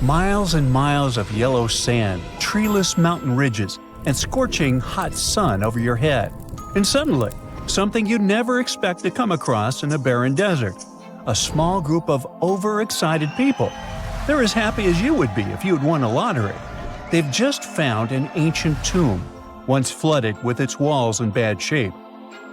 Miles and miles of yellow sand, treeless mountain ridges, and scorching hot sun over your head. And suddenly, something you'd never expect to come across in a barren desert. A small group of overexcited people. They're as happy as you would be if you'd won a lottery. They've just found an ancient tomb, once flooded with its walls in bad shape.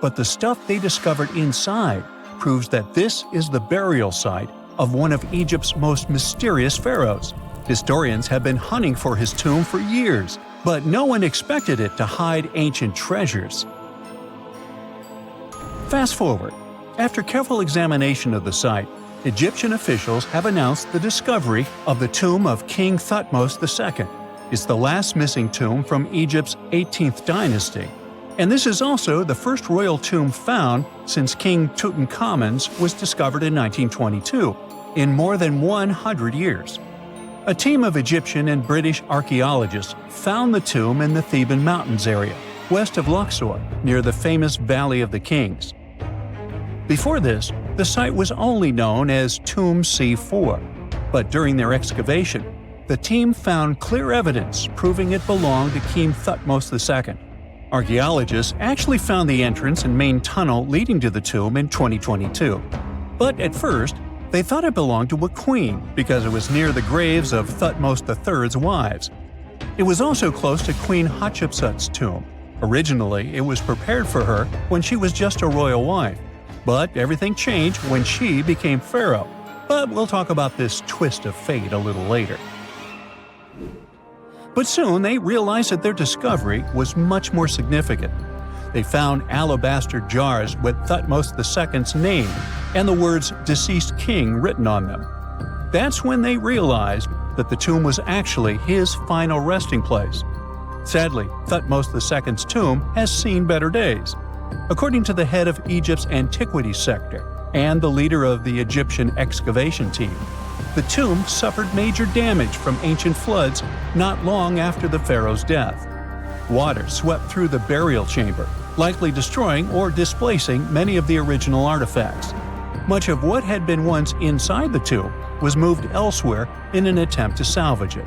But the stuff they discovered inside proves that this is the burial site of one of Egypt's most mysterious pharaohs. Historians have been hunting for his tomb for years, but no one expected it to hide ancient treasures. Fast forward. After careful examination of the site, Egyptian officials have announced the discovery of the tomb of King Thutmose II. It's the last missing tomb from Egypt's 18th dynasty. And this is also the first royal tomb found since King Tutankhamun's was discovered in 1922, in more than 100 years. A team of Egyptian and British archaeologists found the tomb in the Theban Mountains area, west of Luxor, near the famous Valley of the Kings. Before this, the site was only known as Tomb C4, but during their excavation, the team found clear evidence proving it belonged to King Thutmose II. Archaeologists actually found the entrance and main tunnel leading to the tomb in 2022. But at first, they thought it belonged to a queen because it was near the graves of Thutmose III's wives. It was also close to Queen Hatshepsut's tomb. Originally, it was prepared for her when she was just a royal wife. But everything changed when she became pharaoh. But we'll talk about this twist of fate a little later. But soon they realized that their discovery was much more significant. They found alabaster jars with Thutmose II's name and the words "deceased king" written on them. That's when they realized that the tomb was actually his final resting place. Sadly, Thutmose II's tomb has seen better days. According to the head of Egypt's antiquities sector and the leader of the Egyptian excavation team, the tomb suffered major damage from ancient floods not long after the pharaoh's death. Water swept through the burial chamber, likely destroying or displacing many of the original artifacts. Much of what had been once inside the tomb was moved elsewhere in an attempt to salvage it.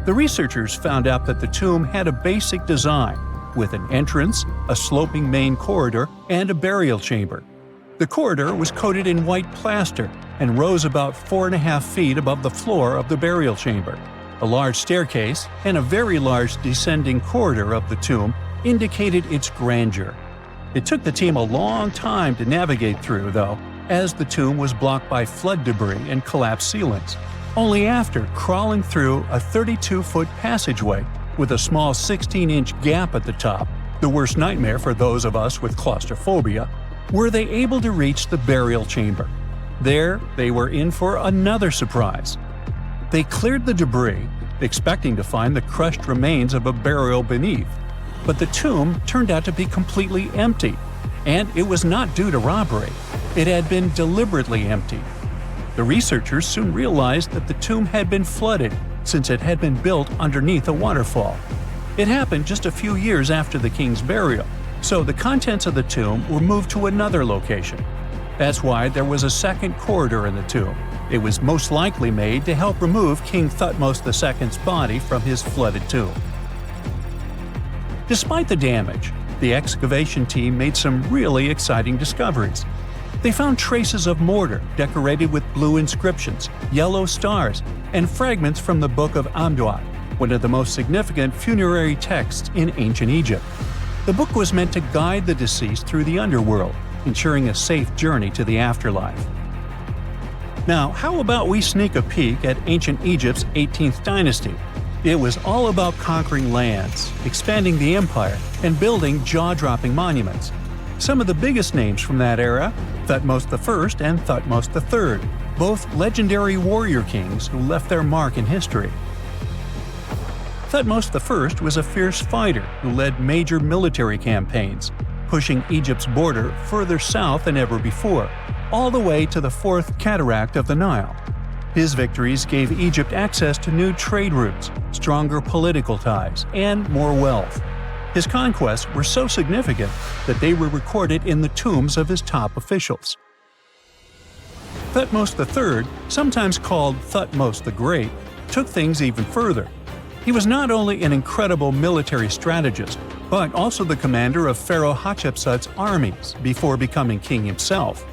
The researchers found out that the tomb had a basic design, with an entrance, a sloping main corridor, and a burial chamber. The corridor was coated in white plaster and rose about 4.5 feet above the floor of the burial chamber. A large staircase and a very large descending corridor of the tomb indicated its grandeur. It took the team a long time to navigate through, though, as the tomb was blocked by flood debris and collapsed ceilings. Only after crawling through a 32-foot passageway with a small 16-inch gap at the top, the worst nightmare for those of us with claustrophobia, were they able to reach the burial chamber. There, they were in for another surprise. They cleared the debris, expecting to find the crushed remains of a burial beneath. But the tomb turned out to be completely empty, and it was not due to robbery. It had been deliberately emptied. The researchers soon realized that the tomb had been flooded since it had been built underneath a waterfall. It happened just a few years after the king's burial, so the contents of the tomb were moved to another location. That's why there was a second corridor in the tomb. It was most likely made to help remove King Thutmose II's body from his flooded tomb. Despite the damage, the excavation team made some really exciting discoveries. They found traces of mortar decorated with blue inscriptions, yellow stars, and fragments from the Book of Amduat, one of the most significant funerary texts in ancient Egypt. The book was meant to guide the deceased through the underworld, ensuring a safe journey to the afterlife. Now, how about we sneak a peek at ancient Egypt's 18th dynasty? It was all about conquering lands, expanding the empire, and building jaw-dropping monuments. Some of the biggest names from that era, Thutmose I and Thutmose III, both legendary warrior kings who left their mark in history. Thutmose I was a fierce fighter who led major military campaigns, pushing Egypt's border further south than ever before, all the way to the fourth cataract of the Nile. His victories gave Egypt access to new trade routes, stronger political ties, and more wealth. His conquests were so significant that they were recorded in the tombs of his top officials. Thutmose III, sometimes called Thutmose the Great, took things even further. He was not only an incredible military strategist, but also the commander of Pharaoh Hatshepsut's armies before becoming king himself.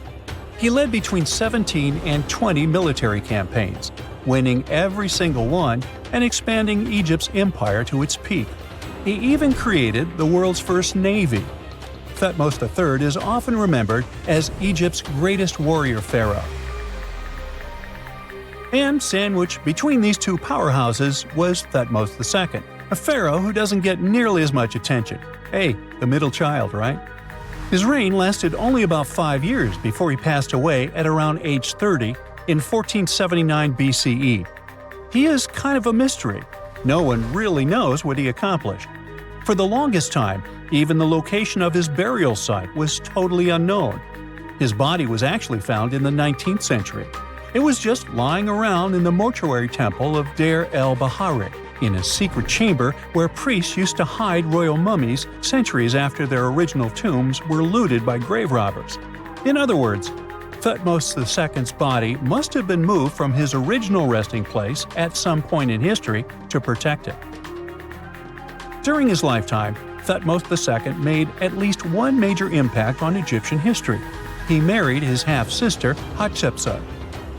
He led between 17 and 20 military campaigns, winning every single one and expanding Egypt's empire to its peak. He even created the world's first navy. Thutmose III is often remembered as Egypt's greatest warrior pharaoh. And sandwiched between these two powerhouses was Thutmose II, a pharaoh who doesn't get nearly as much attention. Hey, the middle child, right? His reign lasted only about 5 years before he passed away at around age 30 in 1479 BCE. He is kind of a mystery. No one really knows what he accomplished. For the longest time, even the location of his burial site was totally unknown. His body was actually found in the 19th century. It was just lying around in the mortuary temple of Deir el-Bahari, in a secret chamber where priests used to hide royal mummies centuries after their original tombs were looted by grave robbers. In other words, Thutmose II's body must have been moved from his original resting place at some point in history to protect it. During his lifetime, Thutmose II made at least one major impact on Egyptian history. He married his half-sister Hatshepsut.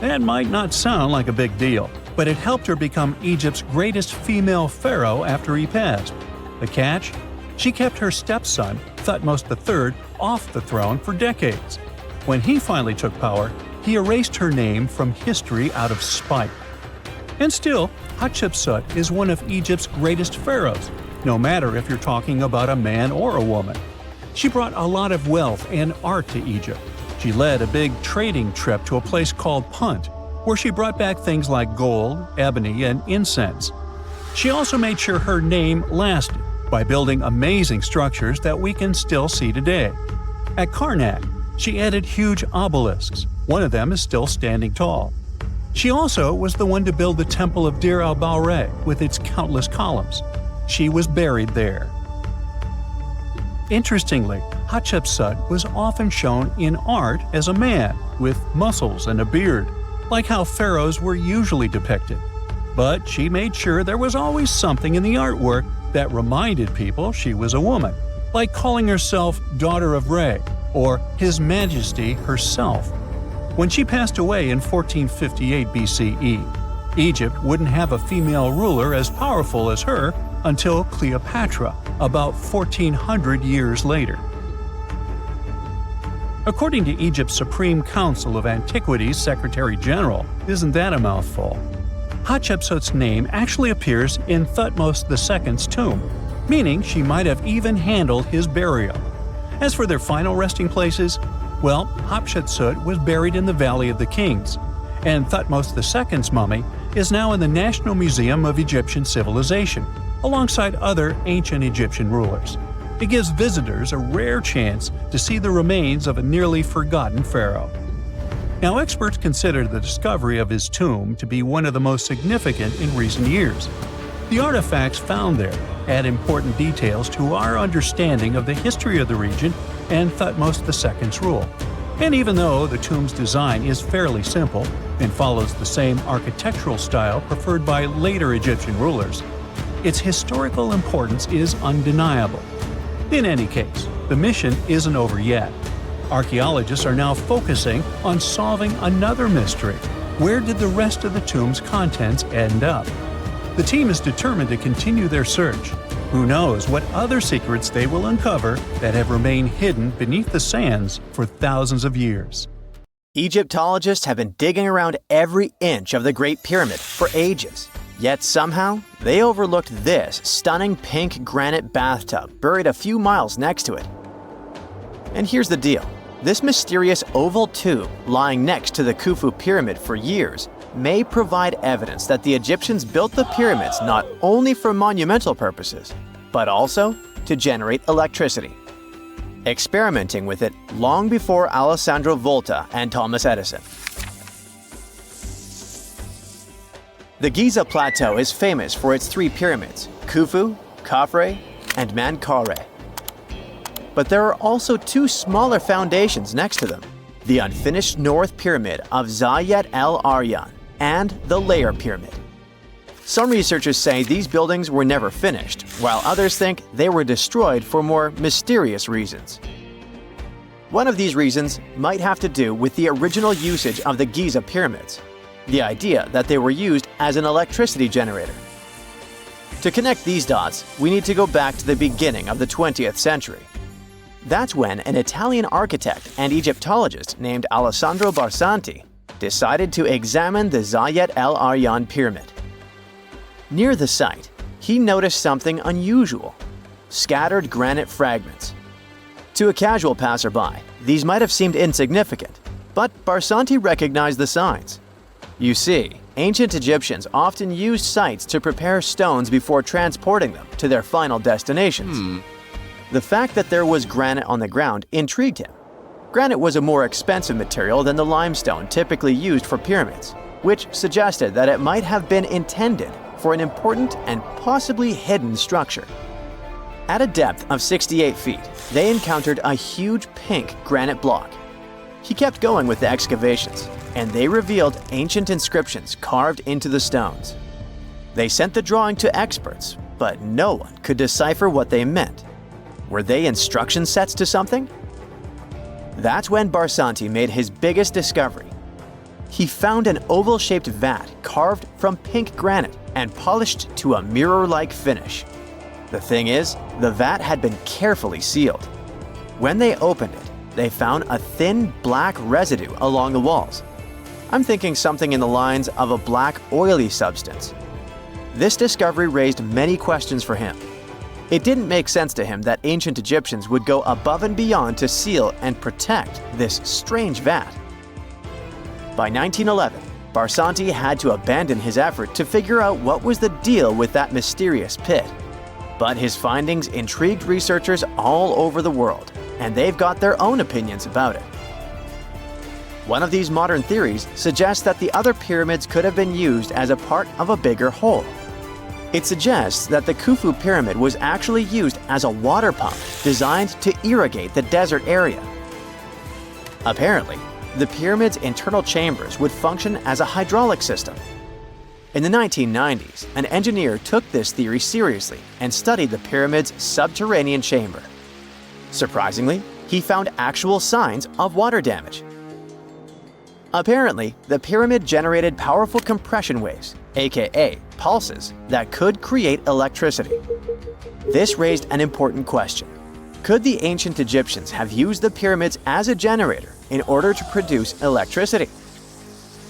That might not sound like a big deal, but it helped her become Egypt's greatest female pharaoh after he passed. The catch? She kept her stepson, Thutmose III, off the throne for decades. When he finally took power, he erased her name from history out of spite. And still, Hatshepsut is one of Egypt's greatest pharaohs, no matter if you're talking about a man or a woman. She brought a lot of wealth and art to Egypt. She led a big trading trip to a place called Punt, where she brought back things like gold, ebony, and incense. She also made sure her name lasted by building amazing structures that we can still see today. At Karnak, she added huge obelisks. One of them is still standing tall. She also was the one to build the Temple of Deir el-Bahari with its countless columns. She was buried there. Interestingly, Hatshepsut was often shown in art as a man, with muscles and a beard, like how pharaohs were usually depicted. But she made sure there was always something in the artwork that reminded people she was a woman, like calling herself Daughter of Re, or His Majesty herself. When she passed away in 1458 BCE, Egypt wouldn't have a female ruler as powerful as her until Cleopatra, about 1400 years later. According to Egypt's Supreme Council of Antiquities Secretary General, isn't that a mouthful? Hatshepsut's name actually appears in Thutmose II's tomb, meaning she might have even handled his burial. As for their final resting places, well, Hatshepsut was buried in the Valley of the Kings, and Thutmose II's mummy is now in the National Museum of Egyptian Civilization, alongside other ancient Egyptian rulers. It gives visitors a rare chance to see the remains of a nearly forgotten pharaoh. Now, experts consider the discovery of his tomb to be one of the most significant in recent years. The artifacts found there add important details to our understanding of the history of the region and Thutmose II's rule. And even though the tomb's design is fairly simple and follows the same architectural style preferred by later Egyptian rulers, its historical importance is undeniable. In any case, the mission isn't over yet. Archaeologists are now focusing on solving another mystery. Where did the rest of the tomb's contents end up? The team is determined to continue their search. Who knows what other secrets they will uncover that have remained hidden beneath the sands for thousands of years. Egyptologists have been digging around every inch of the Great Pyramid for ages. Yet somehow, they overlooked this stunning pink granite bathtub buried a few miles next to it. And here's the deal. This mysterious oval tube lying next to the Khufu pyramid for years may provide evidence that the Egyptians built the pyramids not only for monumental purposes, but also to generate electricity, experimenting with it long before Alessandro Volta and Thomas Edison. The Giza Plateau is famous for its three pyramids, Khufu, Khafre, and Menkaure. But there are also two smaller foundations next to them. the unfinished North Pyramid of Zayat el-Aryan, and the Layer Pyramid. Some researchers say these buildings were never finished, while others think they were destroyed for more mysterious reasons. One of these reasons might have to do with the original usage of the Giza pyramids, the idea that they were used as an electricity generator. To connect these dots, we need to go back to the beginning of the 20th century. That's when an Italian architect and Egyptologist named Alessandro Barsanti decided to examine the Zayat el-Aryan pyramid. Near the site, he noticed something unusual: scattered granite fragments. To a casual passerby, these might have seemed insignificant, but Barsanti recognized the signs. You see, ancient Egyptians often used sites to prepare stones before transporting them to their final destinations. The fact that there was granite on the ground intrigued him. Granite was a more expensive material than the limestone typically used for pyramids, which suggested that it might have been intended for an important and possibly hidden structure. At a depth of 68 feet, they encountered a huge pink granite block. He kept going with the excavations, and they revealed ancient inscriptions carved into the stones. They sent the drawing to experts, but no one could decipher what they meant. Were they instruction sets to something? That's when Barsanti made his biggest discovery. He found an oval-shaped vat carved from pink granite and polished to a mirror-like finish. The thing is, the vat had been carefully sealed. When they opened it, they found a thin black residue along the walls. I'm thinking something in the lines of a black oily substance. This discovery raised many questions for him. It didn't make sense to him that ancient Egyptians would go above and beyond to seal and protect this strange vat. By 1911, Barsanti had to abandon his effort to figure out what was the deal with that mysterious pit. But his findings intrigued researchers all over the world, and they've got their own opinions about it. One of these modern theories suggests that the other pyramids could have been used as a part of a bigger whole. It suggests that the Khufu pyramid was actually used as a water pump designed to irrigate the desert area. Apparently, the pyramid's internal chambers would function as a hydraulic system. In the 1990s, an engineer took this theory seriously and studied the pyramid's subterranean chamber. Surprisingly, he found actual signs of water damage. Apparently, the pyramid generated powerful compression waves, aka pulses, that could create electricity. This raised an important question. Could the ancient Egyptians have used the pyramids as a generator in order to produce electricity?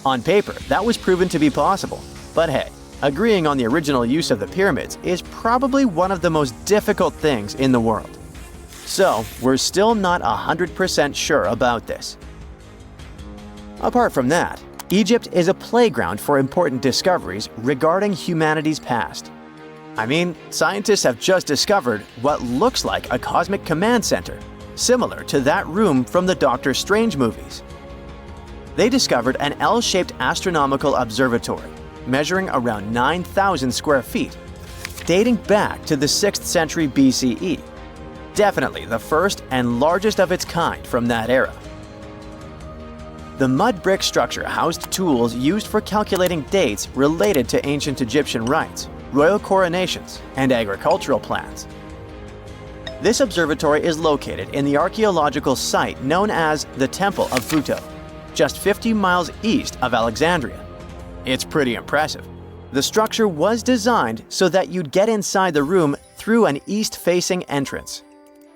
On paper, that was proven to be possible. But hey, agreeing on the original use of the pyramids is probably one of the most difficult things in the world. So, we're still not 100% sure about this. Apart from that, Egypt is a playground for important discoveries regarding humanity's past. I mean, scientists have just discovered what looks like a cosmic command center, similar to that room from the Doctor Strange movies. They discovered an L-shaped astronomical observatory, measuring around 9,000 square feet, dating back to the 6th century BCE. Definitely the first and largest of its kind from that era. The mud brick structure housed tools used for calculating dates related to ancient Egyptian rites, royal coronations, and agricultural plans. This observatory is located in the archaeological site known as the Temple of Phuto, just 50 miles east of Alexandria. It's pretty impressive. The structure was designed so that you'd get inside the room through an east-facing entrance.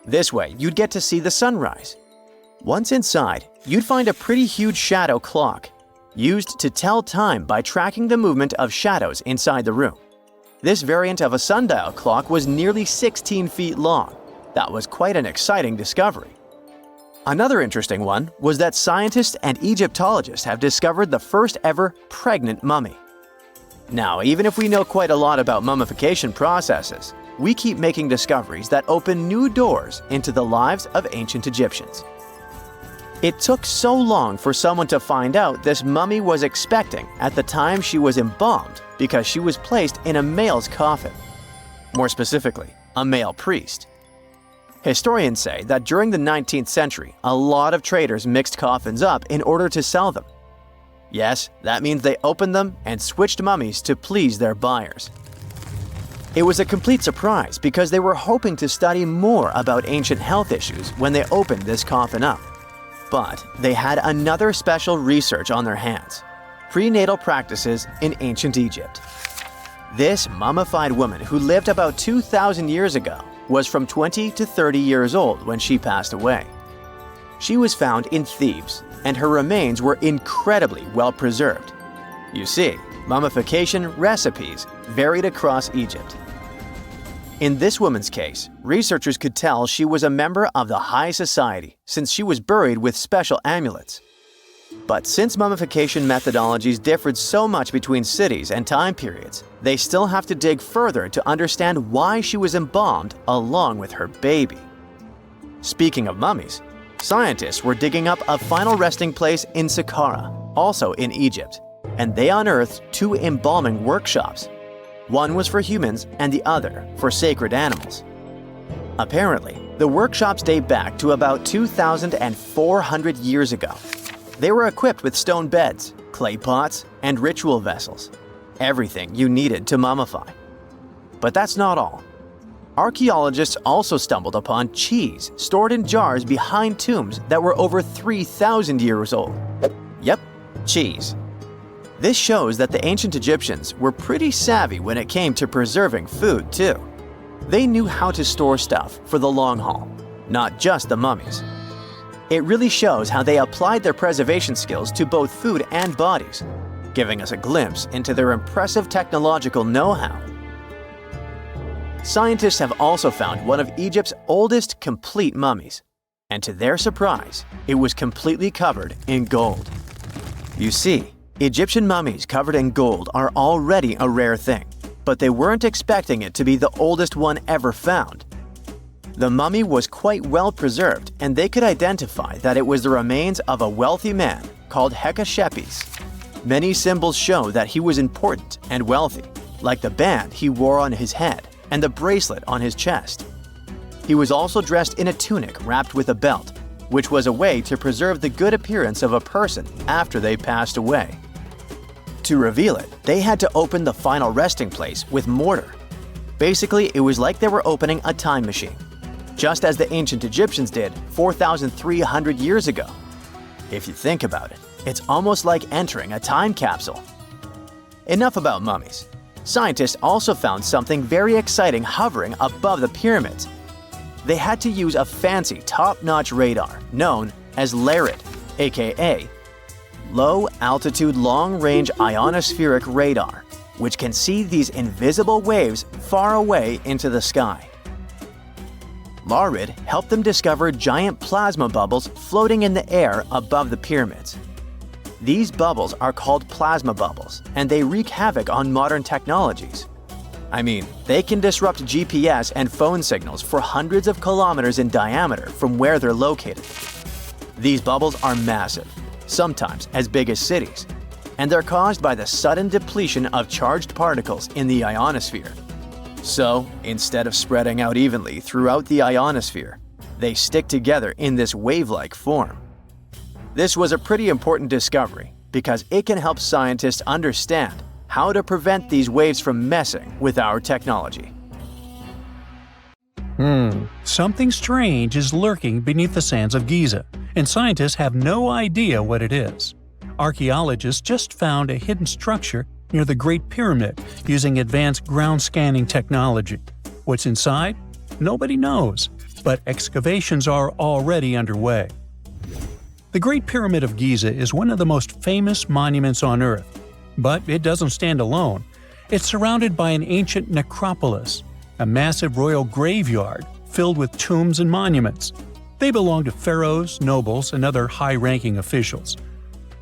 This way, you'd get to see the sunrise. Once inside, you'd find a pretty huge shadow clock, used to tell time by tracking the movement of shadows inside the room. This variant of a sundial clock was nearly 16 feet long. That was quite an exciting discovery. Another interesting one was that scientists and Egyptologists have discovered the first ever pregnant mummy. Now, even if we know quite a lot about mummification processes, we keep making discoveries that open new doors into the lives of ancient Egyptians. It took so long for someone to find out this mummy was expecting at the time she was embalmed because she was placed in a male's coffin. More specifically, a male priest. Historians say that during the 19th century, a lot of traders mixed coffins up in order to sell them. Yes, that means they opened them and switched mummies to please their buyers. It was a complete surprise because they were hoping to study more about ancient health issues when they opened this coffin up. But they had another special research on their hands: prenatal practices in ancient Egypt. This mummified woman, who lived about 2,000 years ago, was from 20 to 30 years old when she passed away. She was found in Thebes, and her remains were incredibly well preserved. You see, mummification recipes varied across Egypt. In this woman's case, researchers could tell she was a member of the high society since she was buried with special amulets. But since mummification methodologies differed so much between cities and time periods, they still have to dig further to understand why she was embalmed along with her baby. Speaking of mummies, scientists were digging up a final resting place in Saqqara, also in Egypt, and they unearthed two embalming workshops. One was for humans and the other for sacred animals. Apparently, the workshops date back to about 2,400 years ago. They were equipped with stone beds, clay pots, and ritual vessels. Everything you needed to mummify. But that's not all. Archaeologists also stumbled upon cheese stored in jars behind tombs that were over 3,000 years old. Yep, cheese. This shows that the ancient Egyptians were pretty savvy when it came to preserving food, too. They knew how to store stuff for the long haul, not just the mummies. It really shows how they applied their preservation skills to both food and bodies, giving us a glimpse into their impressive technological know-how. Scientists have also found one of Egypt's oldest complete mummies, and to their surprise, it was completely covered in gold. You see, Egyptian mummies covered in gold are already a rare thing, but they weren't expecting it to be the oldest one ever found. The mummy was quite well preserved, and they could identify that it was the remains of a wealthy man called Hekashepes. Many symbols show that he was important and wealthy, like the band he wore on his head and the bracelet on his chest. He was also dressed in a tunic wrapped with a belt, which was a way to preserve the good appearance of a person after they passed away. To reveal it, they had to open the final resting place with mortar. Basically, it was like they were opening a time machine, just as the ancient Egyptians did 4,300 years ago. If you think about it, it's almost like entering a time capsule. Enough about mummies. Scientists also found something very exciting hovering above the pyramids. They had to use a fancy top-notch radar known as LARIT, aka Low Altitude Long Range Ionospheric Radar, which can see these invisible waves far away into the sky. LARIT helped them discover giant plasma bubbles floating in the air above the pyramids. These bubbles are called plasma bubbles, and they wreak havoc on modern technologies. I mean, they can disrupt GPS and phone signals for hundreds of kilometers in diameter from where they're located. These bubbles are massive, sometimes as big as cities, and they're caused by the sudden depletion of charged particles in the ionosphere. So, instead of spreading out evenly throughout the ionosphere, they stick together in this wave-like form. This was a pretty important discovery because it can help scientists understand how to prevent these waves from messing with our technology. Something strange is lurking beneath the sands of Giza, and scientists have no idea what it is. Archaeologists just found a hidden structure near the Great Pyramid using advanced ground scanning technology. What's inside? Nobody knows, but excavations are already underway. The Great Pyramid of Giza is one of the most famous monuments on Earth, but it doesn't stand alone. It's surrounded by an ancient necropolis, a massive royal graveyard filled with tombs and monuments. They belong to pharaohs, nobles, and other high-ranking officials.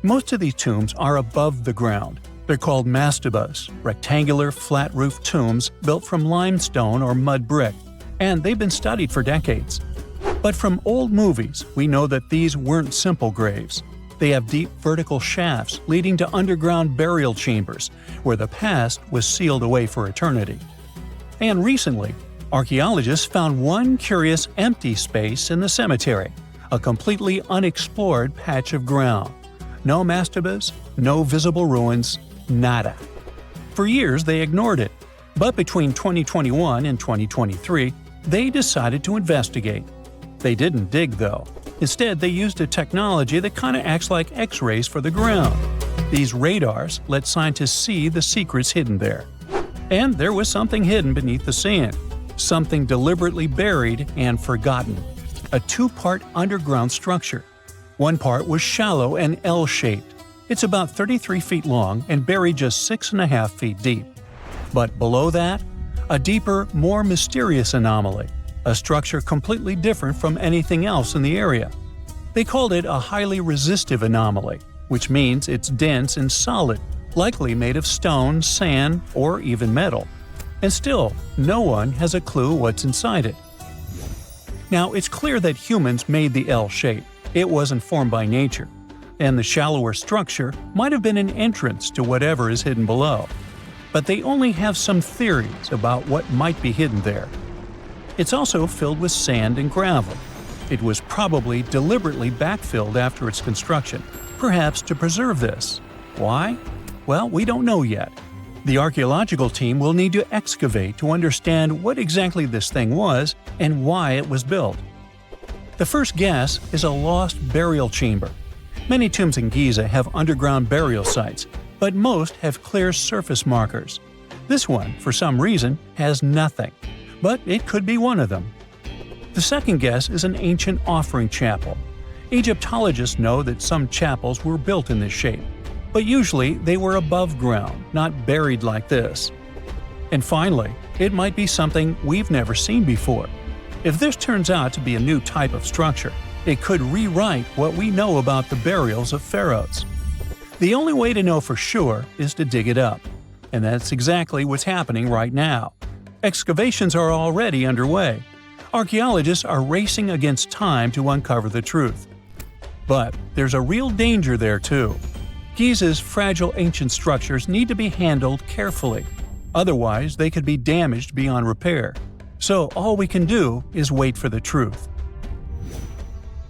Most of these tombs are above the ground. They're called mastabas, rectangular, flat-roofed tombs built from limestone or mud brick, and they've been studied for decades. But from old movies, we know that these weren't simple graves. They have deep vertical shafts leading to underground burial chambers, where the past was sealed away for eternity. And recently, Archaeologists found one curious empty space in the cemetery, a completely unexplored patch of ground. No mastabas, no visible ruins, nada. For years they ignored it, but between 2021 and 2023, they decided to investigate. They didn't dig though. Instead, they used a technology that kind of acts like X-rays for the ground. These radars let scientists see the secrets hidden there. And there was something hidden beneath the sand, something deliberately buried and forgotten. A two-part underground structure. One part was shallow and L-shaped. It's about 33 feet long and buried just 6.5 feet deep. But below that, a deeper, more mysterious anomaly, a structure completely different from anything else in the area. They called it a highly resistive anomaly, which means it's dense and solid, likely made of stone, sand, or even metal. And still, no one has a clue what's inside it. Now, it's clear that humans made the L shape. It wasn't formed by nature. And the shallower structure might have been an entrance to whatever is hidden below. But they only have some theories about what might be hidden there. It's also filled with sand and gravel. It was probably deliberately backfilled after its construction, perhaps to preserve this. Why? Well, we don't know yet. The archaeological team will need to excavate to understand what exactly this thing was and why it was built. The first guess is a lost burial chamber. Many tombs in Giza have underground burial sites, but most have clear surface markers. This one, for some reason, has nothing, but it could be one of them. The second guess is an ancient offering chapel. Egyptologists know that some chapels were built in this shape, but usually they were above ground, not buried like this. And finally, it might be something we've never seen before. If this turns out to be a new type of structure, it could rewrite what we know about the burials of pharaohs. The only way to know for sure is to dig it up. And that's exactly what's happening right now. Excavations are already underway. Archaeologists are racing against time to uncover the truth. But there's a real danger there too. Giza's fragile ancient structures need to be handled carefully. Otherwise, they could be damaged beyond repair. So all we can do is wait for the truth.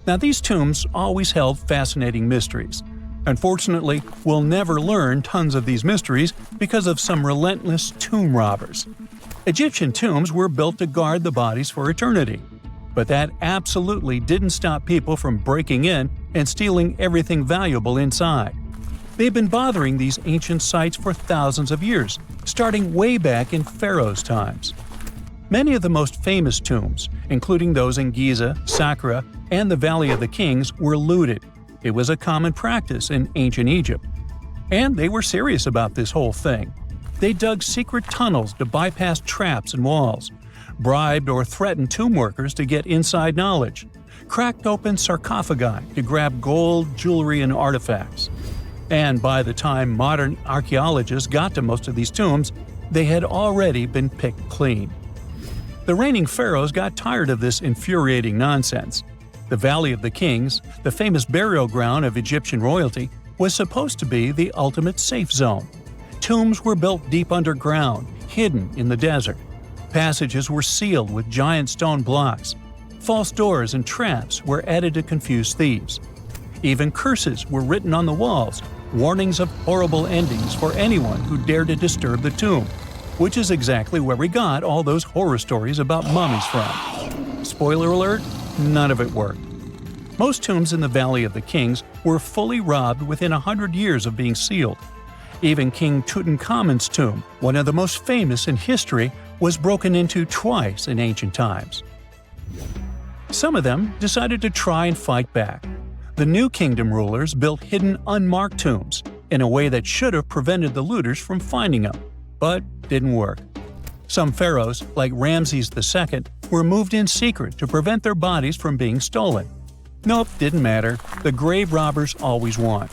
Now, these tombs always held fascinating mysteries. Unfortunately, we'll never learn tons of these mysteries because of some relentless tomb robbers. Egyptian tombs were built to guard the bodies for eternity. But that absolutely didn't stop people from breaking in and stealing everything valuable inside. They've been bothering these ancient sites for thousands of years, starting way back in Pharaoh's times. Many of the most famous tombs, including those in Giza, Saqqara, and the Valley of the Kings, were looted. It was a common practice in ancient Egypt. And they were serious about this whole thing. They dug secret tunnels to bypass traps and walls, bribed or threatened tomb workers to get inside knowledge, cracked open sarcophagi to grab gold, jewelry, and artifacts. And by the time modern archaeologists got to most of these tombs, they had already been picked clean. The reigning pharaohs got tired of this infuriating nonsense. The Valley of the Kings, the famous burial ground of Egyptian royalty, was supposed to be the ultimate safe zone. Tombs were built deep underground, hidden in the desert. Passages were sealed with giant stone blocks. False doors and traps were added to confuse thieves. Even curses were written on the walls, warnings of horrible endings for anyone who dared to disturb the tomb, which is exactly where we got all those horror stories about mummies from. Spoiler alert, none of it worked. Most tombs in the Valley of the Kings were fully robbed within 100 years of being sealed. Even King Tutankhamun's tomb, one of the most famous in history, was broken into twice in ancient times. Some of them decided to try and fight back. The New Kingdom rulers built hidden unmarked tombs in a way that should have prevented the looters from finding them, but didn't work. Some pharaohs, like Ramses II, were moved in secret to prevent their bodies from being stolen. Nope, didn't matter. The grave robbers always won.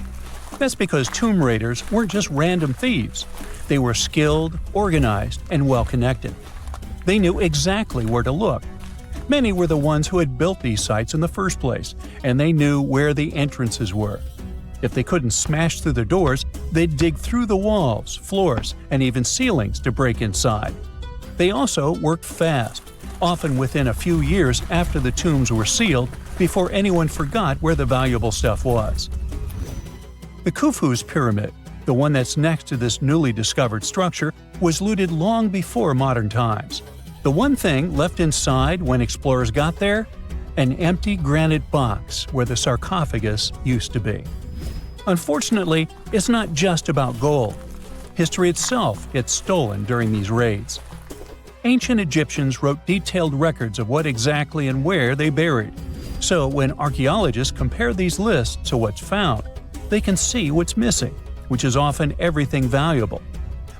That's because tomb raiders weren't just random thieves. They were skilled, organized, and well-connected. They knew exactly where to look. Many were the ones who had built these sites in the first place, and they knew where the entrances were. If they couldn't smash through the doors, they'd dig through the walls, floors, and even ceilings to break inside. They also worked fast. often within a few years after the tombs were sealed, before anyone forgot where the valuable stuff was. The Khufu's pyramid, the one that's next to this newly discovered structure, was looted long before modern times. The one thing left inside when explorers got there? An empty granite box where the sarcophagus used to be. Unfortunately, it's not just about gold. History itself gets stolen during these raids. Ancient Egyptians wrote detailed records of what exactly and where they buried. So when archaeologists compare these lists to what's found, they can see what's missing, which is often everything valuable.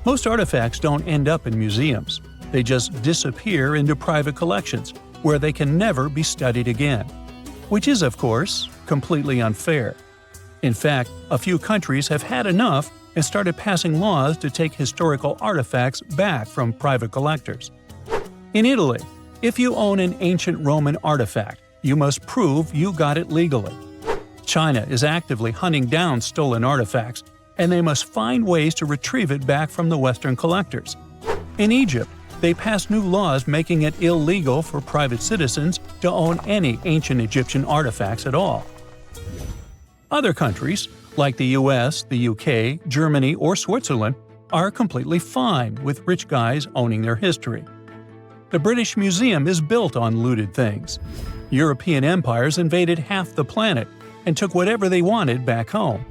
Most artifacts don't end up in museums. They just disappear into private collections, where they can never be studied again. Which is, of course, completely unfair. In fact, a few countries have had enough and started passing laws to take historical artifacts back from private collectors. In Italy, if you own an ancient Roman artifact, you must prove you got it legally. China is actively hunting down stolen artifacts, and they must find ways to retrieve it back from the Western collectors. In Egypt, they passed new laws making it illegal for private citizens to own any ancient Egyptian artifacts at all. Other countries, like the US, the UK, Germany, or Switzerland, are completely fine with rich guys owning their history. The British Museum is built on looted things. European empires invaded half the planet and took whatever they wanted back home.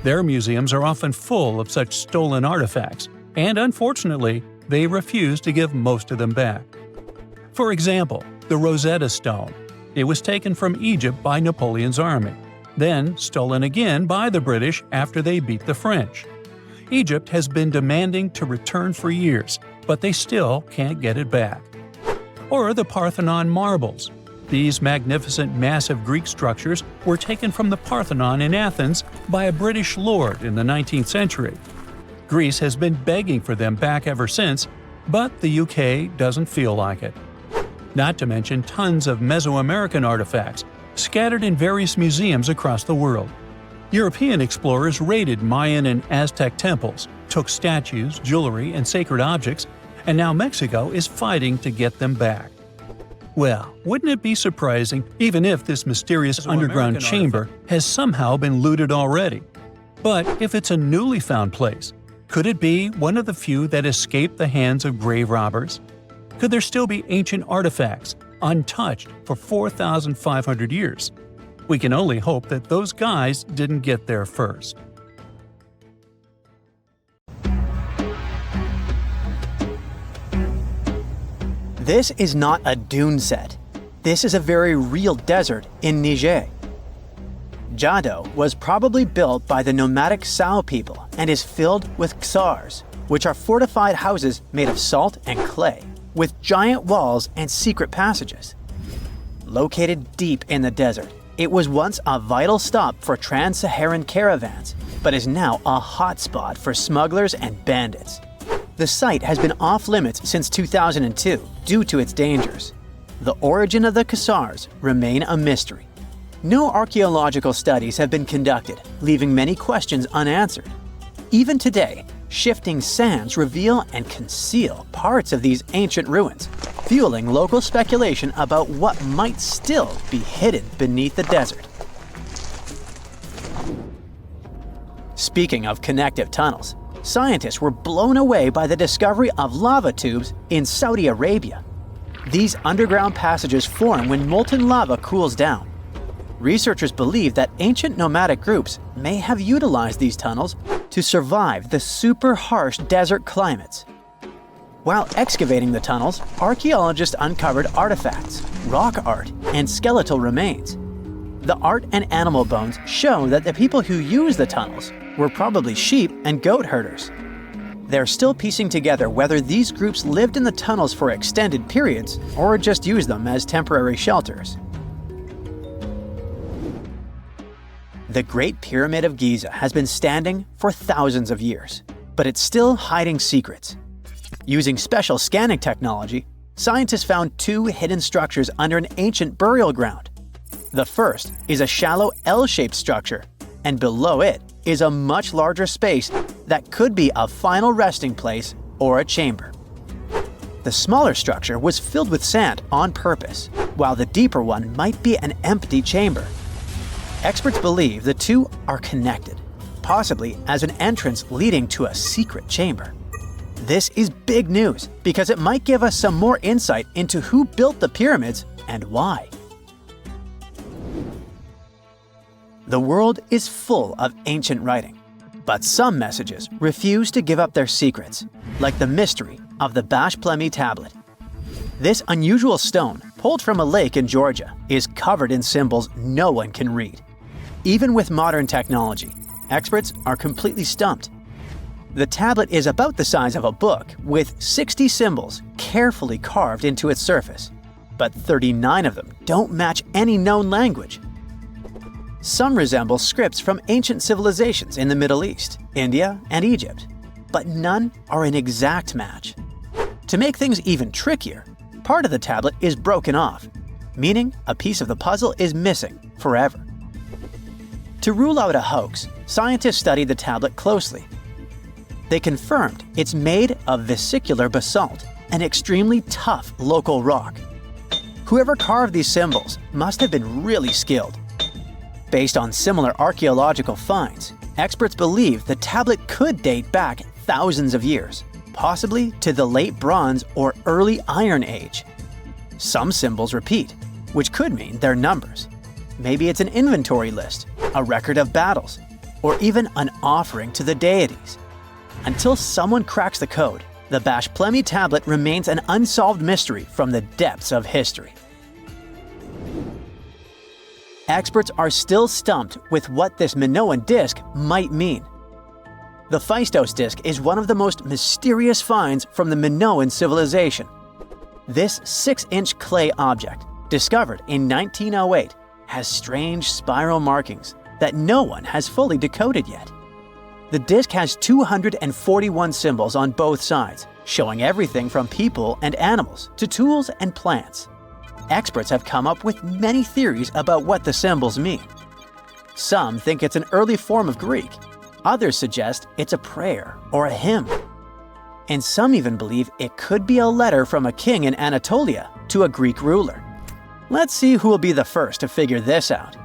Their museums are often full of such stolen artifacts, and unfortunately, they refuse to give most of them back. For example, the Rosetta Stone. It was taken from Egypt by Napoleon's army, then stolen again by the British after they beat the French. Egypt has been demanding to return for years, but they still can't get it back. Or the Parthenon marbles. These magnificent massive Greek structures were taken from the Parthenon in Athens by a British lord in the 19th century. Greece has been begging for them back ever since, but the UK doesn't feel like it. Not to mention tons of Mesoamerican artifacts, scattered in various museums across the world. European explorers raided Mayan and Aztec temples, took statues, jewelry, and sacred objects, and now Mexico is fighting to get them back. Well, wouldn't it be surprising even if this mysterious underground chamber has somehow been looted already? But if it's a newly found place, could it be one of the few that escaped the hands of grave robbers? Could there still be ancient artifacts, untouched for 4,500 years? We can only hope that those guys didn't get there first. This is not a dune set. This is a very real desert in Niger. Jado was probably built by the nomadic Sao people and is filled with ksars, which are fortified houses made of salt and clay, with giant walls and secret passages. Located deep in the desert, it was once a vital stop for trans-Saharan caravans, but is now a hotspot for smugglers and bandits. The site has been off-limits since 2002 due to its dangers. The origin of the ksars remain a mystery. No archaeological studies have been conducted, leaving many questions unanswered. Even today, shifting sands reveal and conceal parts of these ancient ruins, fueling local speculation about what might still be hidden beneath the desert. Speaking of connective tunnels, scientists were blown away by the discovery of lava tubes in Saudi Arabia. These underground passages form when molten lava cools down. Researchers believe that ancient nomadic groups may have utilized these tunnels to survive the super harsh desert climates. While excavating the tunnels, archaeologists uncovered artifacts, rock art, and skeletal remains. The art and animal bones show that the people who used the tunnels were probably sheep and goat herders. They're still piecing together whether these groups lived in the tunnels for extended periods or just used them as temporary shelters. The Great Pyramid of Giza has been standing for thousands of years, but it's still hiding secrets. Using special scanning technology, scientists found two hidden structures under an ancient burial ground. The first is a shallow L-shaped structure, and below it is a much larger space that could be a final resting place or a chamber. the smaller structure was filled with sand on purpose, while the deeper one might be an empty chamber. Experts believe the two are connected, possibly as an entrance leading to a secret chamber. This is big news because it might give us some more insight into who built the pyramids and why. The world is full of ancient writing, but some messages refuse to give up their secrets, like the mystery of the Bashplemi tablet. This unusual stone, pulled from a lake in Georgia, is covered in symbols no one can read. Even with modern technology, experts are completely stumped. The tablet is about the size of a book, with 60 symbols carefully carved into its surface, but 39 of them don't match any known language. Some resemble scripts from ancient civilizations in the Middle East, India, and Egypt, but none are an exact match. To make things even trickier, part of the tablet is broken off, meaning a piece of the puzzle is missing forever. To rule out a hoax, scientists studied the tablet closely. They confirmed it's made of vesicular basalt, an extremely tough local rock. Whoever carved these symbols must have been really skilled. Based on similar archaeological finds, experts believe the tablet could date back thousands of years, possibly to the late Bronze or early Iron Age. Some symbols repeat, which could mean they're numbers. Maybe it's an inventory list, a record of battles, or even an offering to the deities. Until someone cracks the code, the Bashplemi tablet remains an unsolved mystery from the depths of history. Experts are still stumped with what this Minoan disc might mean. The Phaistos disc is one of the most mysterious finds from the Minoan civilization. This 6-inch clay object, discovered in 1908, has strange spiral markings that no one has fully decoded yet. The disc has 241 symbols on both sides, showing everything from people and animals to tools and plants. Experts have come up with many theories about what the symbols mean. Some think it's an early form of Greek. Others suggest it's a prayer or a hymn. And some even believe it could be a letter from a king in Anatolia to a Greek ruler. Let's see who will be the first to figure this out.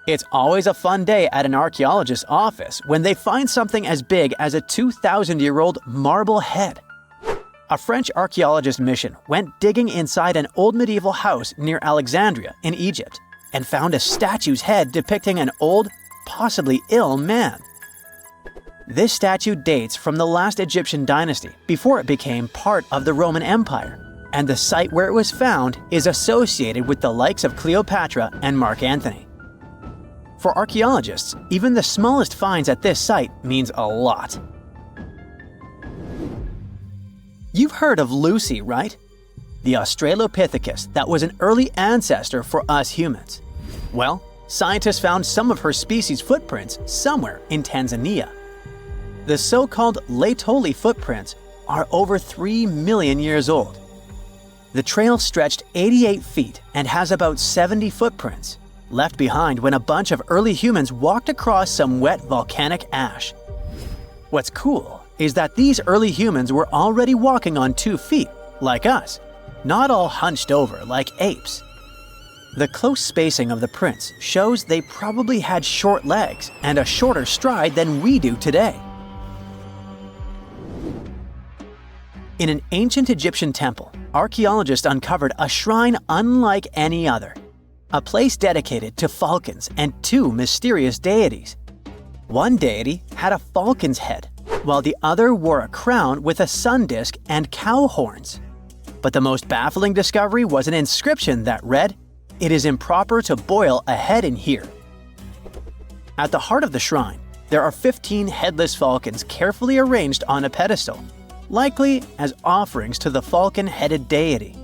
It's always a fun day at an archaeologist's office when they find something as big as a 2,000-year-old marble head. A French archaeologist mission went digging inside an old medieval house near Alexandria in Egypt and found a statue's head depicting an old, possibly ill man. This statue dates from the last Egyptian dynasty before it became part of the Roman Empire, and the site where it was found is associated with the likes of Cleopatra and Mark Antony. For archaeologists, even the smallest finds at this site means a lot. You've heard of Lucy, right? The Australopithecus that was an early ancestor for us humans. Well, scientists found some of her species' footprints somewhere in Tanzania. The so-called Laetoli footprints are over 3 million years old. The trail stretched 88 feet and has about 70 footprints, left behind when a bunch of early humans walked across some wet volcanic ash. What's cool is that these early humans were already walking on 2 feet, like us, not all hunched over like apes. The close spacing of the prints shows they probably had short legs and a shorter stride than we do today. In an ancient Egyptian temple, archaeologists uncovered a shrine unlike any other, a place dedicated to falcons and 2 mysterious deities. One deity had a falcon's head, while the other wore a crown with a sun disk and cow horns. But the most baffling discovery was an inscription that read, "It is improper to boil a head in here." At the heart of the shrine, there are 15 headless falcons carefully arranged on a pedestal, likely as offerings to the falcon-headed deity.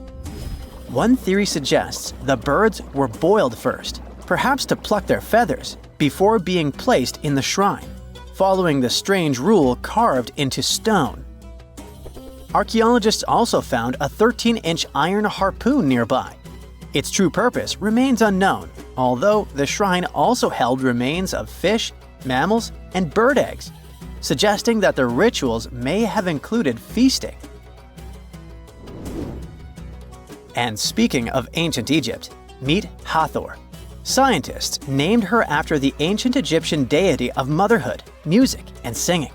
One theory suggests the birds were boiled first, perhaps to pluck their feathers, before being placed in the shrine, following the strange rule carved into stone. Archaeologists also found a 13-inch iron harpoon nearby. Its true purpose remains unknown, although the shrine also held remains of fish, mammals, and bird eggs. suggesting that the rituals may have included feasting. And speaking of ancient Egypt, meet Hathor. Scientists named her after the ancient Egyptian deity of motherhood, music, and singing.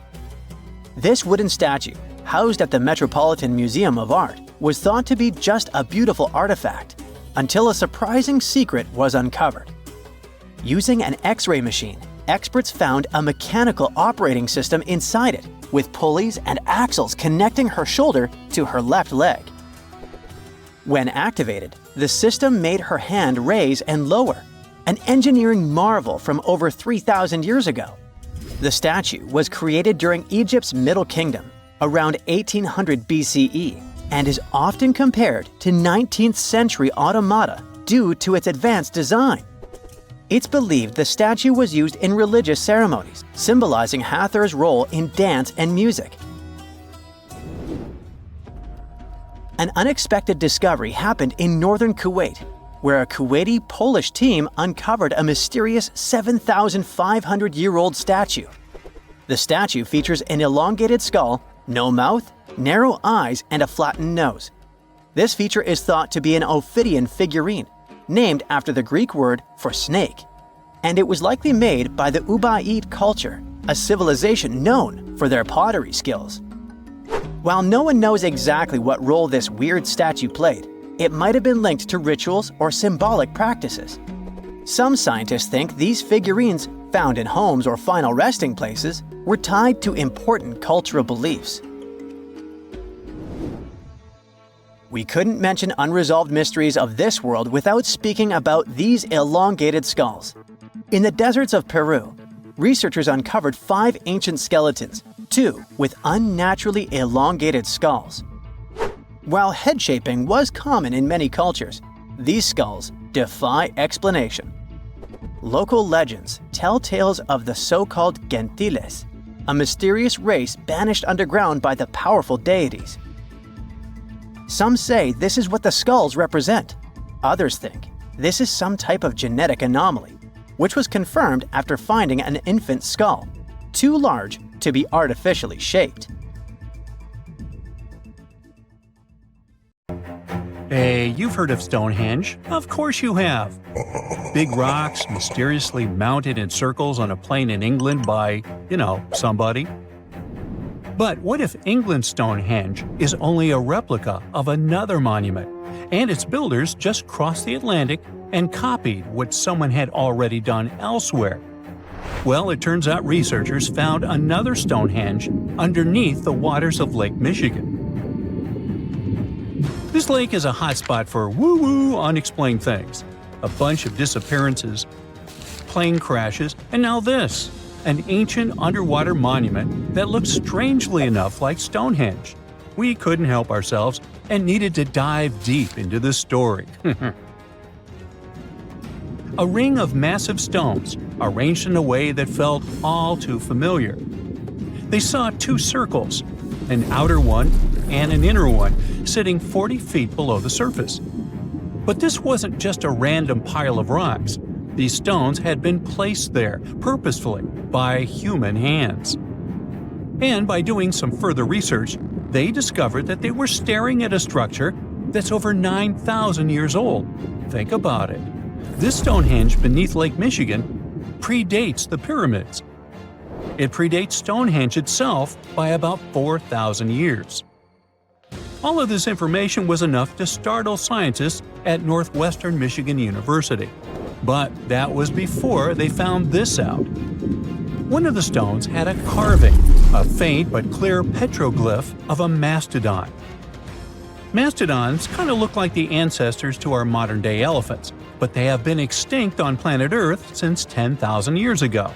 This wooden statue, housed at the Metropolitan Museum of Art, was thought to be just a beautiful artifact until a surprising secret was uncovered. Using an X-ray machine, experts found a mechanical operating system inside it, with pulleys and axles connecting her shoulder to her left leg. When activated, the system made her hand raise and lower, an engineering marvel from over 3,000 years ago. The statue was created during Egypt's Middle Kingdom, around 1800 BCE, and is often compared to 19th century automata due to its advanced design. It's believed the statue was used in religious ceremonies, symbolizing Hathor's role in dance and music. An unexpected discovery happened in northern Kuwait, where a Kuwaiti-Polish team uncovered a mysterious 7,500-year-old statue. The statue features an elongated skull, no mouth, narrow eyes, and a flattened nose. This feature is thought to be an Ophidian figurine, named after the Greek word for snake, and it was likely made by the Ubaid culture, a civilization known for their pottery skills. While no one knows exactly what role this weird statue played, it might have been linked to rituals or symbolic practices. Some scientists think these figurines, found in homes or final resting places, were tied to important cultural beliefs. We couldn't mention unresolved mysteries of this world without speaking about these elongated skulls. In the deserts of Peru, researchers uncovered 5 ancient skeletons, 2 with unnaturally elongated skulls. While head shaping was common in many cultures, these skulls defy explanation. Local legends tell tales of the so-called gentiles, a mysterious race banished underground by the powerful deities. Some say this is what the skulls represent. Others think this is some type of genetic anomaly, which was confirmed after finding an infant skull, too large to be artificially shaped. Hey, you've heard of Stonehenge? Of course you have. Big rocks mysteriously mounted in circles on a plain in England by, somebody. But what if England's Stonehenge is only a replica of another monument, and its builders just crossed the Atlantic and copied what someone had already done elsewhere? Well, it turns out researchers found another Stonehenge underneath the waters of Lake Michigan. This lake is a hotspot for woo-woo unexplained things. A bunch of disappearances, plane crashes, and now this, an ancient underwater monument that looks strangely enough like Stonehenge. We couldn't help ourselves and needed to dive deep into this story. A ring of massive stones, arranged in a way that felt all too familiar. They saw 2 circles, an outer one and an inner one, sitting 40 feet below the surface. But this wasn't just a random pile of rocks. These stones had been placed there purposefully by human hands. And by doing some further research, they discovered that they were staring at a structure that's over 9,000 years old. Think about it. This Stonehenge beneath Lake Michigan predates the pyramids. It predates Stonehenge itself by about 4,000 years. All of this information was enough to startle scientists at Northwestern Michigan University. But that was before they found this out. One of the stones had a carving, a faint but clear petroglyph of a mastodon. Mastodons kind of look like the ancestors to our modern-day elephants, but they have been extinct on planet Earth since 10,000 years ago.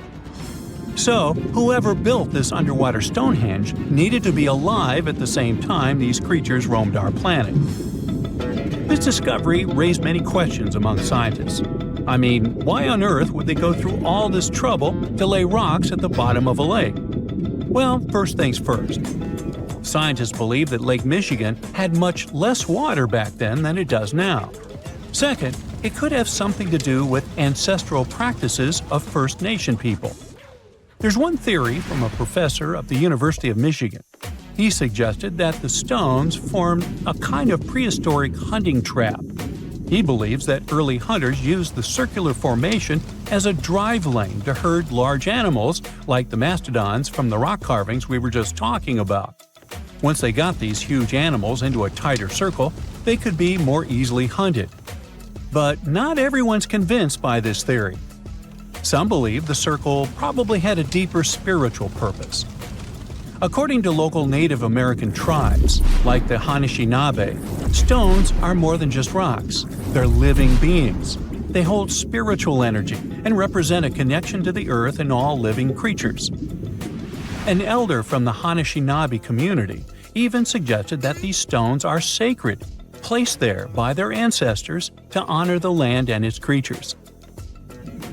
So, whoever built this underwater Stonehenge needed to be alive at the same time these creatures roamed our planet. This discovery raised many questions among scientists. I mean, why on earth would they go through all this trouble to lay rocks at the bottom of a lake? Well, first things first. Scientists believe that Lake Michigan had much less water back then than it does now. Second, it could have something to do with ancestral practices of First Nation people. There's one theory from a professor of the University of Michigan. He suggested that the stones formed a kind of prehistoric hunting trap. He believes that early hunters used the circular formation as a drive lane to herd large animals like the mastodons from the rock carvings we were just talking about. Once they got these huge animals into a tighter circle, they could be more easily hunted. But not everyone's convinced by this theory. Some believe the circle probably had a deeper spiritual purpose. According to local Native American tribes, like the Anishinaabe, stones are more than just rocks. They're living beings. They hold spiritual energy and represent a connection to the earth and all living creatures. An elder from the Anishinaabe community even suggested that these stones are sacred, placed there by their ancestors to honor the land and its creatures.